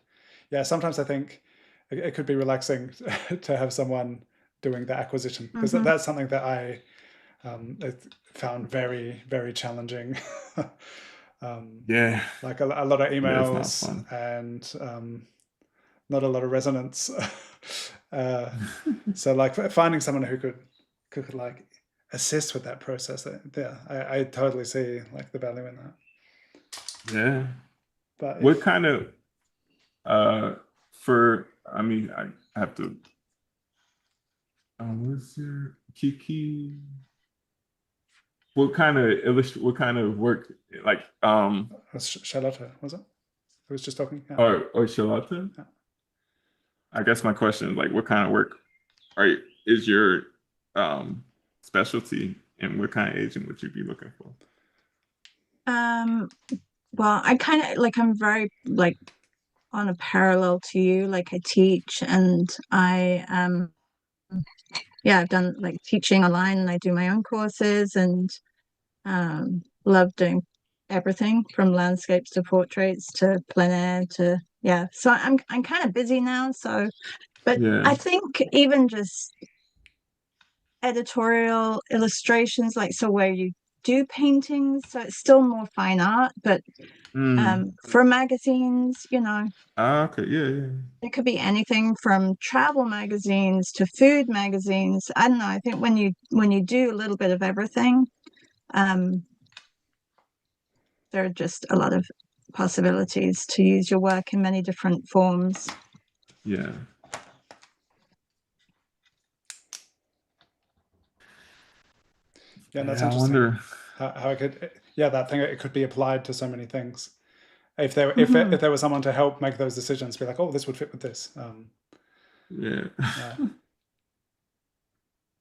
Speaker 1: yeah, sometimes I think it could be relaxing to have someone doing the acquisition, because
Speaker 3: Mhm.
Speaker 1: that's something that I found very, very challenging.
Speaker 2: Yeah.
Speaker 1: Like a lot of
Speaker 2: Yeah, it's not
Speaker 1: emails
Speaker 2: fun.
Speaker 1: and not a lot of resonance. So like finding someone who could like assist with that process, yeah, I totally see like the value in that.
Speaker 2: Yeah.
Speaker 1: But
Speaker 2: What
Speaker 1: if
Speaker 2: kind of for I mean I have to what's your Kiki? What kind of work like
Speaker 1: was Charlotte, was it? Who was just talking? Yeah.
Speaker 2: or Charlotte?
Speaker 1: Yeah.
Speaker 2: I guess my question is like what kind of work is your um specialty and what kind of agent would you be looking for?
Speaker 3: Um, well, I kind of like I'm very like on a parallel to you. Like I teach and I yeah, I've done like teaching online and I do my own courses and love doing everything from landscapes to portraits to plein air to yeah. So I'm kind of busy now, so but
Speaker 2: Yeah.
Speaker 3: I think even just editorial illustrations, like so where you do paintings, so it's still more fine art, but
Speaker 2: Mm.
Speaker 3: for magazines, you know,
Speaker 2: Ah, okay. Yeah, yeah.
Speaker 3: it could be anything from travel magazines to food magazines. I don't know. I think when you do a little bit of everything, um, there are just a lot of possibilities to use your work in many different forms.
Speaker 2: Yeah.
Speaker 1: Yeah, and that's
Speaker 2: Yeah, I
Speaker 1: interesting.
Speaker 2: wonder.
Speaker 1: How it could, yeah, that thing, it could be applied to so many things. If there
Speaker 3: Mhm.
Speaker 1: if there was someone to help make those decisions, be like, oh, this would fit with this.
Speaker 2: Yeah.
Speaker 1: Yeah,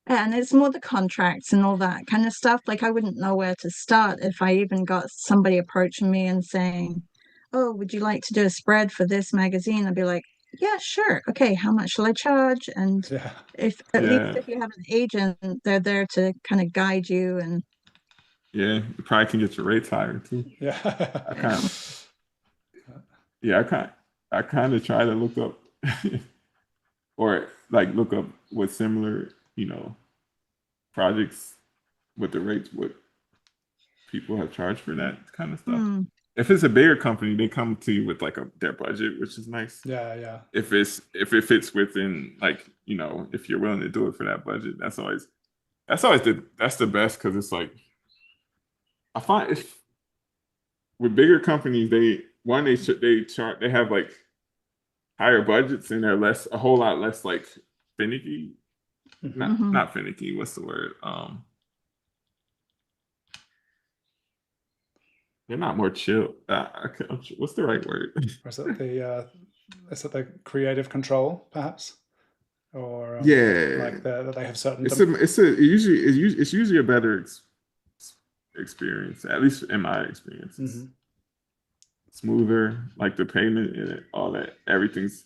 Speaker 3: And it's more the contracts and all that kind of stuff. Like I wouldn't know where to start if I even got somebody approaching me and saying, "Oh, would you like to do a spread for this magazine?" I'd be like, "Yeah, sure. Okay, how much shall I charge?" And
Speaker 1: yeah,
Speaker 3: if at least
Speaker 2: Yeah.
Speaker 3: if you have an agent, they're there to kind of guide you and
Speaker 2: Yeah. You probably can get your rates higher too. I
Speaker 1: yeah.
Speaker 2: kind of yeah, I kind of try to look up or like look up what similar, projects with the rates what people have charged for that kind of stuff.
Speaker 3: Hmm.
Speaker 2: If it's a bigger company, they come to you with like their budget, which is nice.
Speaker 1: Yeah, yeah,
Speaker 2: If it fits within like, if you're willing to do it for that budget, that's the best because it's like I find if with bigger companies they have like higher budgets and they're a whole lot less like finicky.
Speaker 1: hmm
Speaker 3: Mhm.
Speaker 2: Not finicky. What's the word? They're not more chill. What's the right word?
Speaker 1: Or is it the creative control, perhaps, or
Speaker 2: Yeah,
Speaker 1: like that they have certain.
Speaker 2: it's usually a better experience. At least in my experience, it's
Speaker 1: Mhm.
Speaker 2: smoother. Like the payment and all that, everything's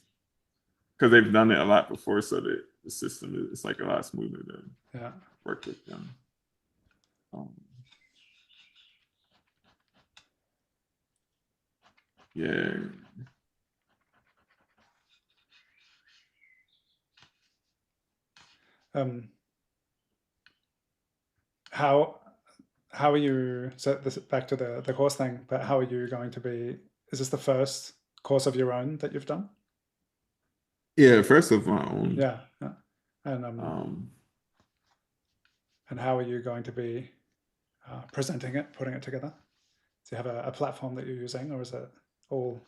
Speaker 2: because they've done it a lot before, so the system is like a lot smoother to
Speaker 1: Yeah.
Speaker 2: work with them. Um, yeah,
Speaker 1: Um, how how are you? So this back to the course thing, but how are you going to be? Is this the first course of your own that you've done?
Speaker 2: yeah. First of all,
Speaker 1: Yeah, yeah.
Speaker 2: um,
Speaker 1: And how are you going to be presenting it, putting it together? Do you have a platform that you're using, or is it all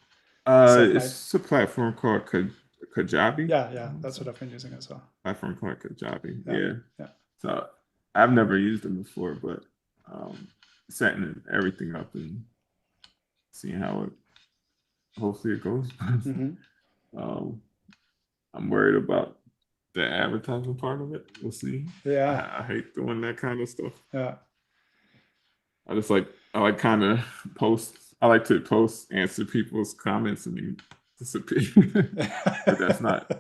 Speaker 1: self-made?
Speaker 2: it's a platform called Kajabi.
Speaker 1: Yeah, yeah, that's what I've been using as well.
Speaker 2: Platform called Kajabi.
Speaker 1: Yeah,
Speaker 2: Yeah.
Speaker 1: yeah.
Speaker 2: So I've never used them before, but setting everything up and seeing how it hopefully it goes.
Speaker 1: hmm
Speaker 2: um, I'm worried about the advertising part of it. We'll see.
Speaker 1: Yeah,
Speaker 2: I hate doing that kind of stuff.
Speaker 1: yeah.
Speaker 2: I like kind of post. I like to post, answer people's comments, and then disappear. But that's not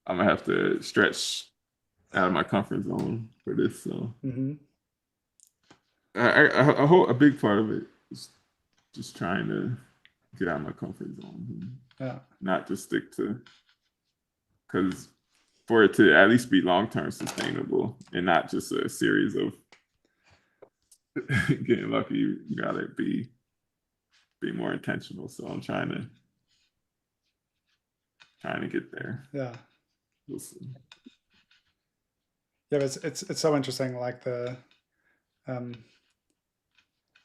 Speaker 2: I'm gonna have to stretch out of my comfort zone for this. So
Speaker 1: hmm
Speaker 2: I hope a big part of it is just trying to get out of my comfort zone.
Speaker 1: Yeah.
Speaker 2: Not just stick to, because for it to at least be long-term sustainable and not just a series of getting lucky, you gotta be more intentional. So I'm trying to get there.
Speaker 1: Yeah.
Speaker 2: We'll see.
Speaker 1: Yeah, but it's so interesting. Like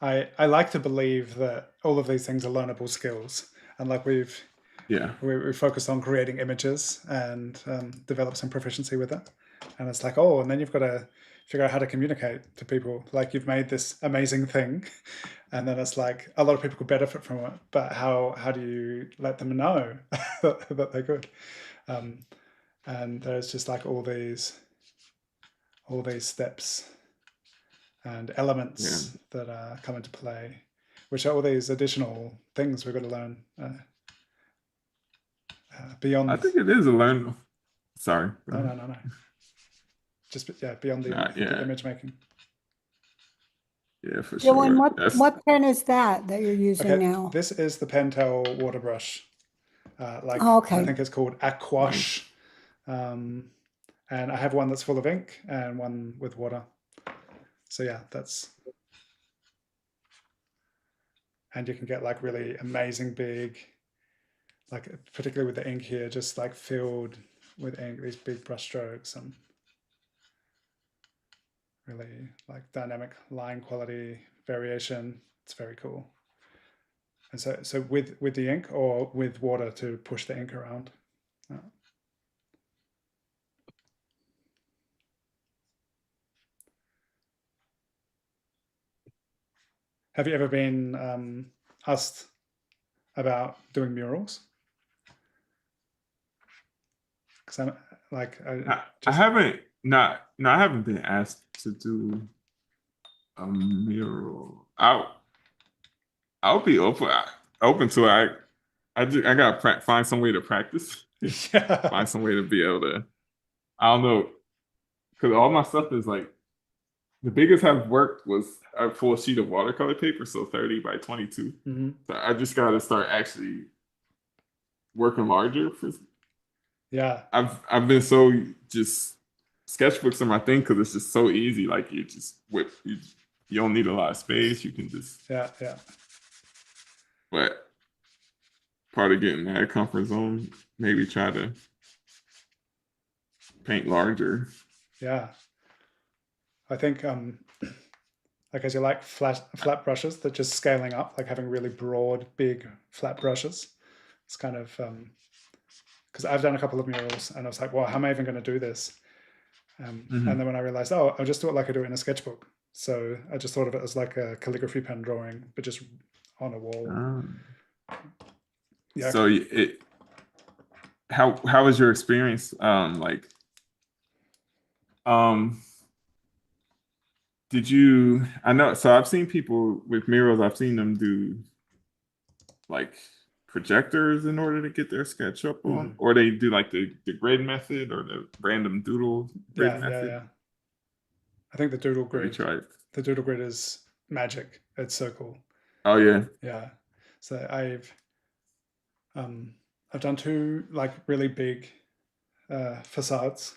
Speaker 1: I like to believe that all of these things are learnable skills, and like we focused on creating images and develop some proficiency with it. And it's like, oh, and then you've got to figure out how to communicate to people. Like you've made this amazing thing, and then it's like a lot of people could benefit from it, but how do you let them know that they could? And there's just like all these steps and elements that come into play, which are all these additional things we've got to learn beyond.
Speaker 2: I think it is a learn. Sorry.
Speaker 1: No. Just beyond the image making.
Speaker 2: Yeah, for sure.
Speaker 4: Dylan, what pen is that you're using now?
Speaker 1: This is the Pentel water brush.
Speaker 4: Okay.
Speaker 1: I think it's called Gouache. And I have one that's full of ink and one with water. So yeah, and you can get like really amazing big, like particularly with the ink here, just like filled with ink, these big brush strokes and really like dynamic line quality variation. It's very cool. And so with the ink or with water to push the ink around. Have you ever been asked about doing murals? Because I'm like,
Speaker 2: I haven't I haven't been asked to do a mural. I'll be open to it. I gotta find some way to practice.
Speaker 1: Yeah.
Speaker 2: Find some way to be able to. I don't know, because all my stuff is like, the biggest I've worked was a full sheet of watercolor paper, so 30 by 22.
Speaker 1: Mm-hmm.
Speaker 2: So I just got to start actually working larger.
Speaker 1: Yeah.
Speaker 2: I've been so just sketchbooks are my thing because it's just so easy. Like you just you don't need a lot of space. You can just
Speaker 1: yeah.
Speaker 2: But part of getting out of comfort zone, maybe try to paint larger.
Speaker 1: Yeah. I think like as you like flat brushes, they're just scaling up, like having really broad, big flat brushes. It's kind of because I've done a couple of murals and I was like, well, how am I even going to do this? And then when I realized, oh, I'll just do it like I do in a sketchbook. So I just thought of it as like a calligraphy pen drawing, but just on a wall.
Speaker 2: Yeah. So how was your experience? Did you? I know. So I've seen people with murals. I've seen them do like projectors in order to get their sketch up on, or they do like the grid method or the random doodle grid method.
Speaker 1: Yeah. I think the doodle grid.
Speaker 2: Have you tried?
Speaker 1: The doodle grid is magic. It's so cool.
Speaker 2: Oh yeah.
Speaker 1: Yeah. So I've done two like really big facades,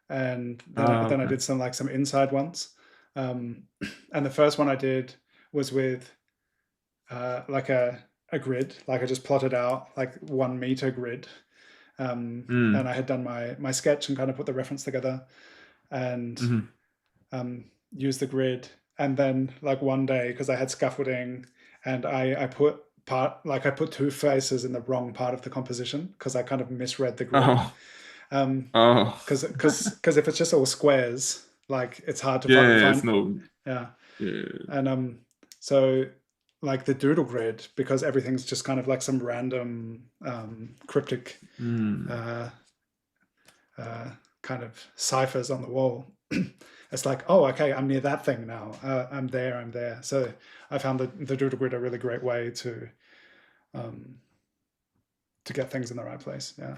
Speaker 1: and then I did some inside ones. And the first one I did was with like a grid, like I just plotted out like 1 meter grid. And I had done my sketch and kind of put the reference together and used the grid. And then like one day, because I had scaffolding and I put two faces in the wrong part of the composition because I kind of misread the grid. Because if it's just all squares, like it's hard to find. And so like the doodle grid, because everything's just kind of like some random cryptic kind of ciphers on the wall. It's like, oh, okay, I'm near that thing now. I'm there. So I found the doodle grid a really great way to get things in the right place. Yeah.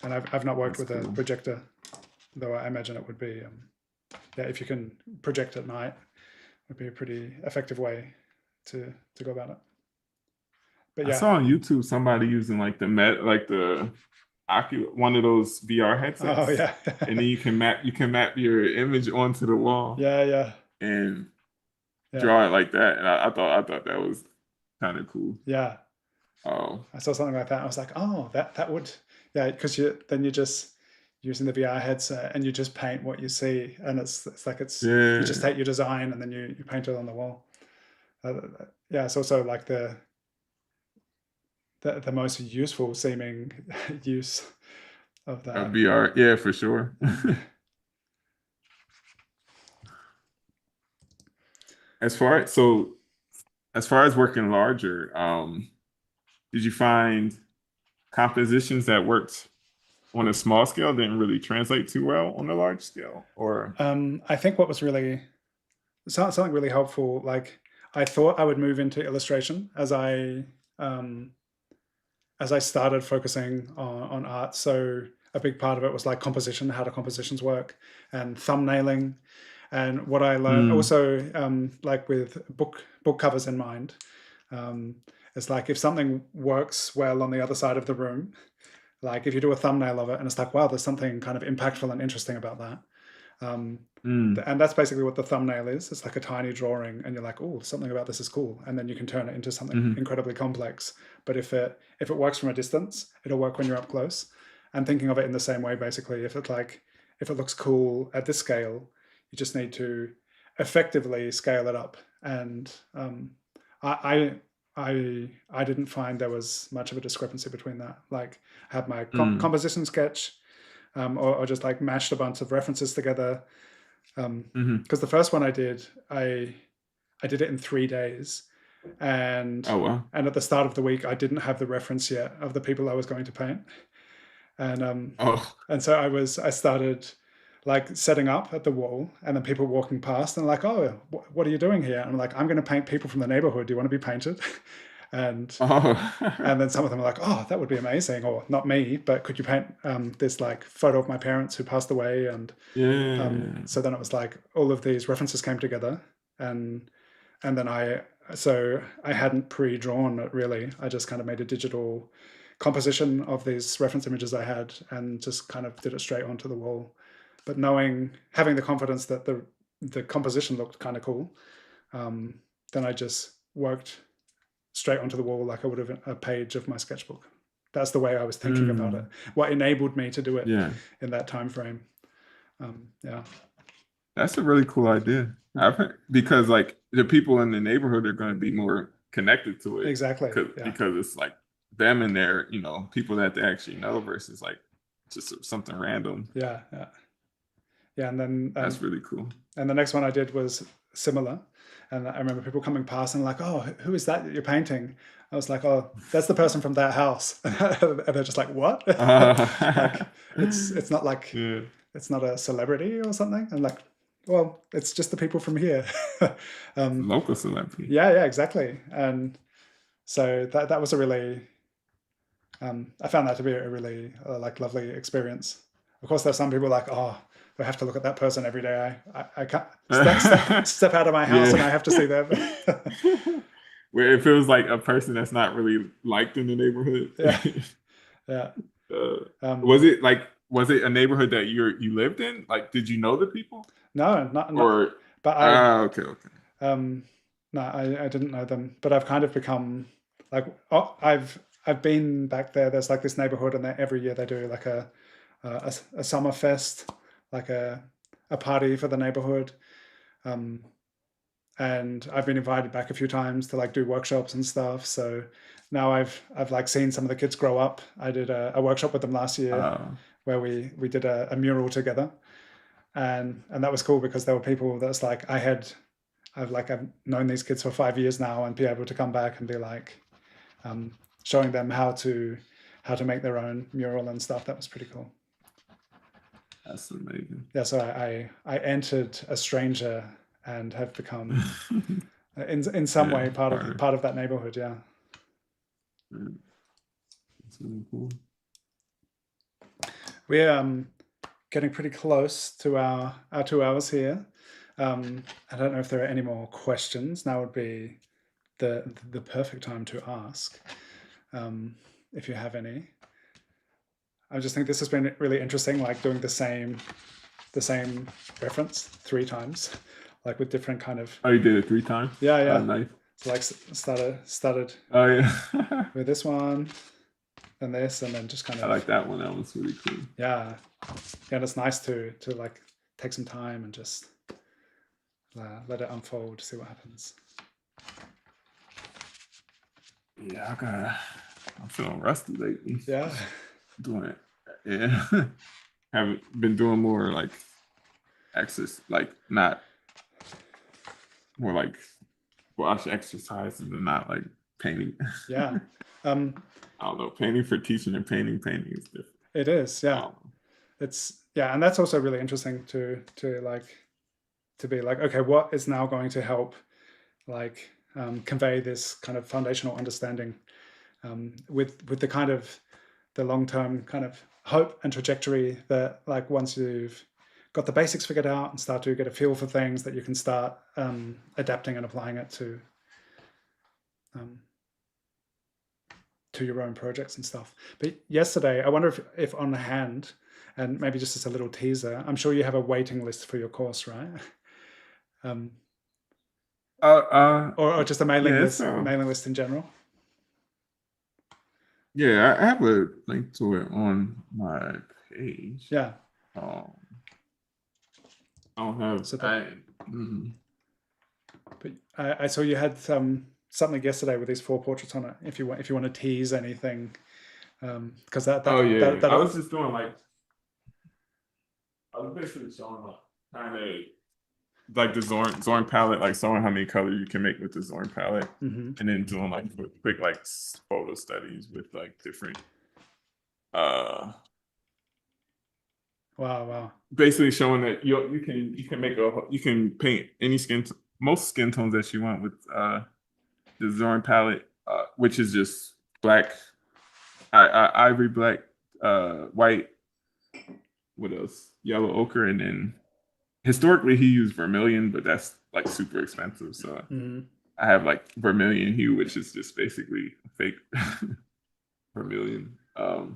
Speaker 1: And I've not worked with a projector, though I imagine it would be, if you can project at night, would be a pretty effective way to go about it. But
Speaker 2: I
Speaker 1: yeah.
Speaker 2: saw on YouTube somebody using like the one of those VR headsets.
Speaker 1: Oh yeah.
Speaker 2: And then you can map your image onto the wall
Speaker 1: Yeah.
Speaker 2: and
Speaker 1: Yeah.
Speaker 2: draw it like that. And I thought that was kind of cool.
Speaker 1: Yeah.
Speaker 2: Oh,
Speaker 1: I saw something like that. I was like, oh, that would, yeah, because you're just using the VR headset and you just paint what you see, and it's like
Speaker 2: yeah.
Speaker 1: you just take your design and then you paint it on the wall. Yeah, it's also like the most useful seeming use of that.
Speaker 2: VR, yeah, for sure. As far as working larger, did you find compositions that worked on a small scale didn't really translate too well on a large scale? Or
Speaker 1: I think what was really something really helpful, like I thought I would move into illustration as I started focusing on art. So a big part of it was like composition, how do compositions work, and thumbnailing. And what I learned also, like with book covers in mind, it's like if something works well on the other side of the room, like if you do a thumbnail of it and it's like, wow, there's something kind of impactful and interesting about that. And that's basically what the thumbnail is. It's like a tiny drawing and you're like, oh, something about this is cool. And then you can turn it into something incredibly complex. But if it works from a distance, it'll work when you're up close. And thinking of it in the same way, basically, if it looks cool at this scale, you just need to effectively scale it up. And I didn't find there was much of a discrepancy between that. Like I had my composition sketch, or just like mashed a bunch of references together. Because the first one I did it in 3 days, and
Speaker 2: oh wow.
Speaker 1: And at the start of the week I didn't have the reference yet of the people I was going to paint, and so I started like setting up at the wall, and then people walking past and like, oh, what are you doing here? And I'm like, I'm going to paint people from the neighborhood. Do you want to be painted? And and then some of them are like, oh, that would be amazing, or not me, but could you paint this like photo of my parents who passed away? And so then it was like all of these references came together, and then I hadn't pre-drawn it really. I just kind of made a digital composition of these reference images I had and just kind of did it straight onto the wall. But having the confidence that the composition looked kind of cool, then I just worked straight onto the wall like I would have a page of my sketchbook. That's the way I was thinking about it. What enabled me to do it in that time frame.
Speaker 2: That's a really cool idea. Because like the people in the neighborhood are going to be more connected to it.
Speaker 1: Exactly.
Speaker 2: Because it's like them and their, people that they actually know versus like just something random.
Speaker 1: Yeah. And then
Speaker 2: that's really cool.
Speaker 1: And the next one I did was similar. And I remember people coming past and like, oh, who is that you're painting? I was like, oh, that's the person from that house. And they're just like, what? Like, it's not like, it's not a celebrity or something. I'm like, well, it's just the people from here.
Speaker 2: Local celebrity.
Speaker 1: Yeah, exactly. And so that was a really, I found that to be a really like lovely experience. Of course, there's some people like, oh, I have to look at that person every day. I can't step out of my house and I have to see them.
Speaker 2: Where it feels like a person that's not really liked in the neighborhood.
Speaker 1: Yeah.
Speaker 2: Was it a neighborhood that you lived in? Like, did you know the people?
Speaker 1: No, not. But
Speaker 2: okay.
Speaker 1: No, I didn't know them. But I've kind of become like, I've been back there. There's like this neighborhood, and every year they do like a summer fest, like a party for the neighborhood. And I've been invited back a few times to like do workshops and stuff. So now I've like seen some of the kids grow up. I did a workshop with them last year where we did a mural together, and that was cool because there were people that's like I've known these kids for 5 years now, and be able to come back and be like showing them how to make their own mural and stuff. That was pretty cool.
Speaker 2: That's amazing.
Speaker 1: Yeah, so I entered a stranger and have become in some way part of that neighborhood. Yeah.
Speaker 2: That's really cool.
Speaker 1: We're getting pretty close to our 2 hours here. I don't know if there are any more questions. Now would be the perfect time to ask. if you have any. I just think this has been really interesting, like doing the same reference 3 times, like with different kind of.
Speaker 2: Oh, you did it 3 times?
Speaker 1: Yeah, yeah.
Speaker 2: Nice.
Speaker 1: So like started
Speaker 2: Oh yeah.
Speaker 1: with this one, and this, and then just kind of.
Speaker 2: I like that one. That was really cool.
Speaker 1: Yeah, yeah. And it's nice to like take some time and just let it unfold, see what happens.
Speaker 2: Yeah, I'm feeling rusty lately.
Speaker 1: Yeah.
Speaker 2: Doing it. Yeah. Haven't been doing more like like not more like gouache exercises and not like painting.
Speaker 1: Yeah.
Speaker 2: I don't know. Painting for teaching and painting is different.
Speaker 1: It is. Yeah. It's and that's also really interesting to be like, okay, what is now going to help like convey this kind of foundational understanding with the kind of the long-term kind of hope and trajectory that like once you've got the basics figured out and start to get a feel for things, that you can start adapting and applying it to your own projects and stuff. But yesterday, I wonder if on hand, and maybe just as a little teaser, I'm sure you have a waiting list for your course, right? Or just a mailing list in general.
Speaker 2: Yeah, I have a link to it on my page.
Speaker 1: Yeah.
Speaker 2: I don't have.
Speaker 1: So but I saw you had something yesterday with these 4 portraits on it. If you want to tease anything, because that
Speaker 2: I was just doing like, I was basically showing like kind of like the Zorn palette, like showing how many colors you can make with the Zorn palette, and then doing like quick like photo studies with like different.
Speaker 1: Wow.
Speaker 2: Basically showing that you can paint any most skin tones that you want with the Zorn palette, which is just black, ivory black, white, what else? Yellow ochre, and then historically he used vermilion, but that's like super expensive. So I have like vermilion hue, which is just basically fake vermilion. But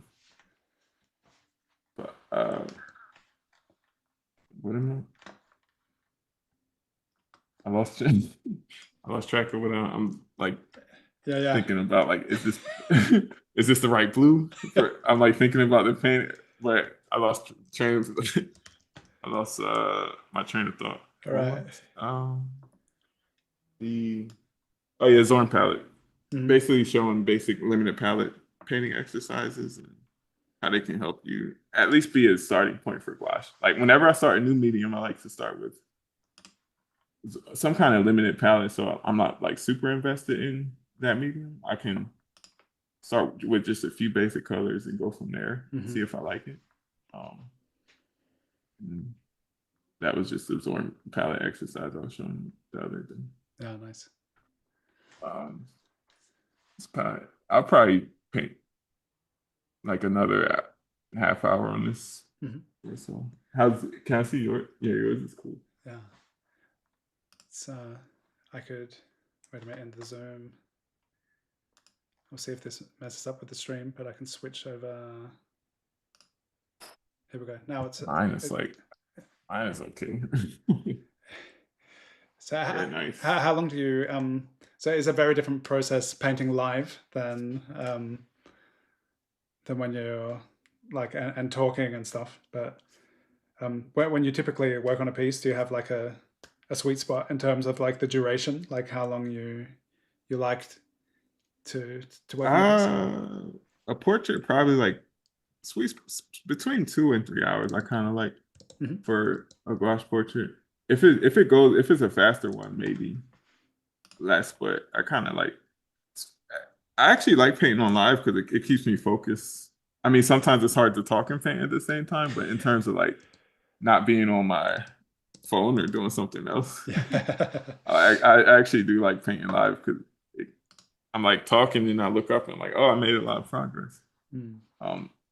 Speaker 2: what am I lost track of what I'm like.
Speaker 1: Yeah.
Speaker 2: Thinking about like, is this the right blue? I'm like thinking about the paint, but I lost my train of thought.
Speaker 1: All right.
Speaker 2: Zorn palette. Basically showing basic limited palette painting exercises and how they can help you at least be a starting point for gouache. Like whenever I start a new medium, I like to start with some kind of limited palette, so I'm not like super invested in that medium. I can start with just a few basic colors and go from there, see if I like it. That was just the Zorn palette exercise I was showing you the other day.
Speaker 1: Yeah, nice.
Speaker 2: This palette, I'll probably paint like another half hour on this. Or so. Can I see yours? Yeah, yours is cool.
Speaker 1: Yeah. It's I could wait a minute in the Zoom. We'll see if this messes up with the stream, but I can switch over. Here we go. Now it's
Speaker 2: mine is okay.
Speaker 1: So
Speaker 2: very nice.
Speaker 1: How long do you so it's a very different process painting live than when you're like and talking and stuff. But when you typically work on a piece, do you have like a sweet spot in terms of like the duration, like how long you liked to work on
Speaker 2: a portrait? Probably like between 2 and 3 hours. I kind of like for a gouache portrait. If it's a faster one, maybe less. But I kind of like. I actually like painting on live because it keeps me focused. I mean, sometimes it's hard to talk and paint at the same time, but in terms of like not being on my phone or doing something else, I actually do like painting live because I'm like talking and I look up and I'm like, oh, I made a lot of progress.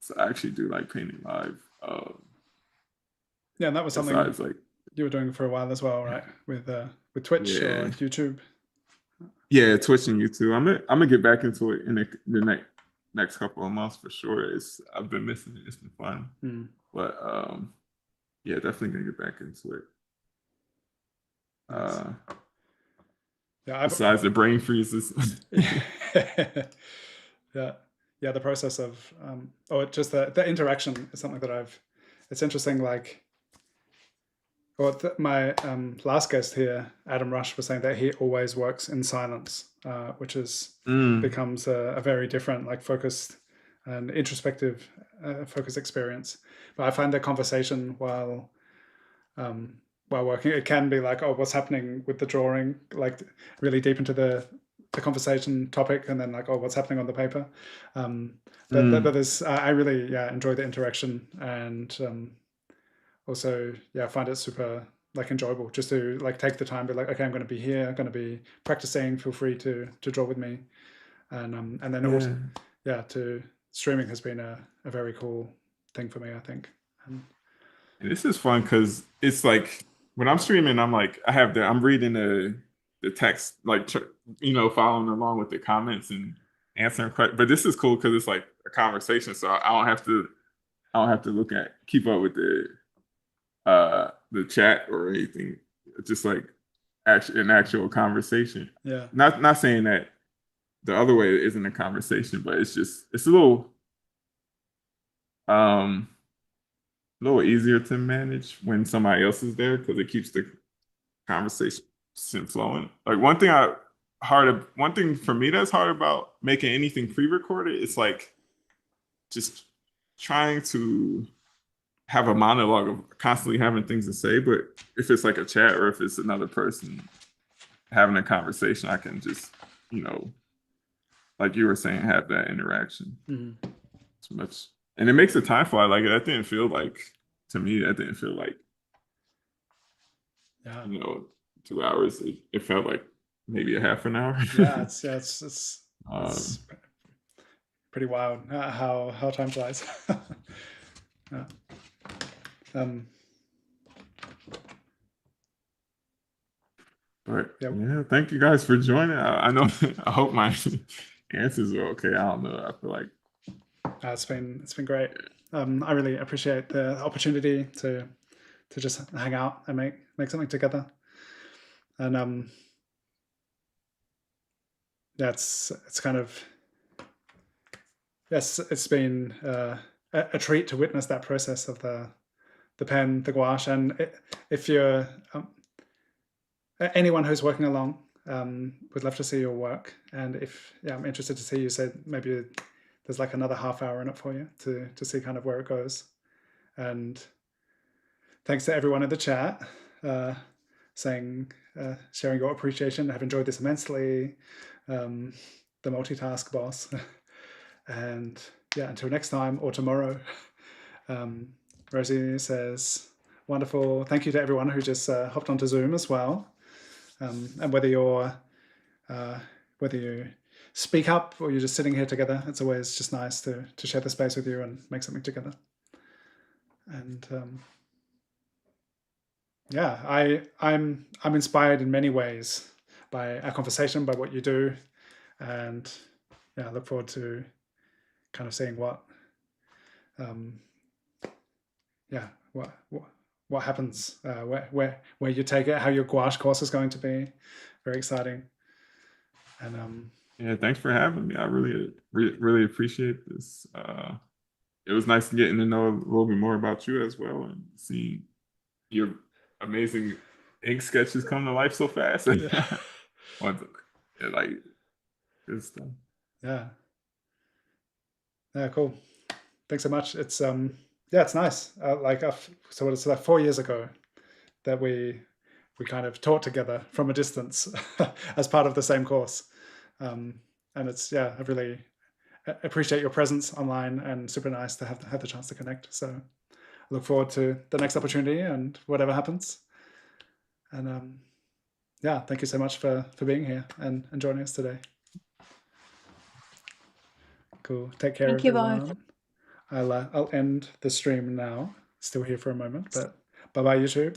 Speaker 2: So I actually do like painting live.
Speaker 1: Yeah, and that was something like you were doing for a while as well, right? With Twitch or YouTube.
Speaker 2: Yeah, Twitch and YouTube. I'm gonna get back into it in the next couple of months for sure. I've been missing it. It's been fun. But yeah, definitely gonna get back into it.
Speaker 1: Nice. Yeah,
Speaker 2: besides the brain freezes.
Speaker 1: yeah, the process of just the interaction is something that it's interesting. Like, my last guest here, Adam Rush, was saying that he always works in silence, which becomes a very different, like, focused and introspective focused experience. But I find that conversation while working, it can be like, oh, what's happening with the drawing, like really deep into the conversation topic, and then like, oh, what's happening on the paper. But there's, I really enjoy the interaction, and also I find it super like enjoyable just to like take the time to be like, okay, I'm going to be here, I'm going to be practicing, feel free to draw with me, and then also to streaming has been a very cool thing for me, I think.
Speaker 2: And this is fun because it's like when I'm streaming, I'm like, I'm reading the text, like, following along with the comments and answering questions. But this is cool because it's like a conversation, so I don't have to keep up with the chat or anything. It's just like an actual conversation.
Speaker 1: Yeah.
Speaker 2: Not saying that the other way isn't a conversation, but it's a little easier to manage when somebody else is there because it keeps the conversation flowing. Like one thing for me that's hard about making anything pre-recorded, it's like just trying to have a monologue of constantly having things to say. But if it's like a chat or if it's another person having a conversation, I can just, like you were saying, have that interaction. It's much, and it makes the time fly. Like that didn't feel like, to me, that didn't feel like, 2 hours. It felt like maybe a half an hour.
Speaker 1: Yeah, it's pretty wild how time flies.
Speaker 2: But thank you guys for joining. I know, I hope my answers are okay. I don't know. I feel like
Speaker 1: it's been great. I really appreciate the opportunity to just hang out and make something together. And it's kind of, it's been a treat to witness that process of the pen, the gouache, and if you're anyone who's working along, would love to see your work. And if I'm interested to see, you said maybe there's like another half hour in it for you to see kind of where it goes. And thanks to everyone in the chat saying, sharing your appreciation. I've enjoyed this immensely. The multitask boss. And until next time or tomorrow. Rosie says, wonderful. Thank you to everyone who just hopped onto Zoom as well. And whether you speak up or you're just sitting here together, it's always just nice to share the space with you and make something together. And I'm inspired in many ways by our conversation, by what you do, and I look forward to kind of seeing what happens, where you take it, how your gouache course is going to be. Very exciting. And
Speaker 2: thanks for having me. I really appreciate this. It was nice getting to know a little bit more about you as well and seeing your amazing ink sketches come to life so fast. Like good stuff.
Speaker 1: Yeah, cool. Thanks so much. It's it's nice. So it's like 4 years ago that we kind of taught together from a distance as part of the same course. And it's I really appreciate your presence online, and super nice to have the chance to connect. So I look forward to the next opportunity and whatever happens. And thank you so much for being here and joining us today. Cool. Take care,
Speaker 3: Thank you
Speaker 1: everyone.
Speaker 3: both.
Speaker 1: I'll end the stream now. Still here for a moment, but bye-bye, YouTube.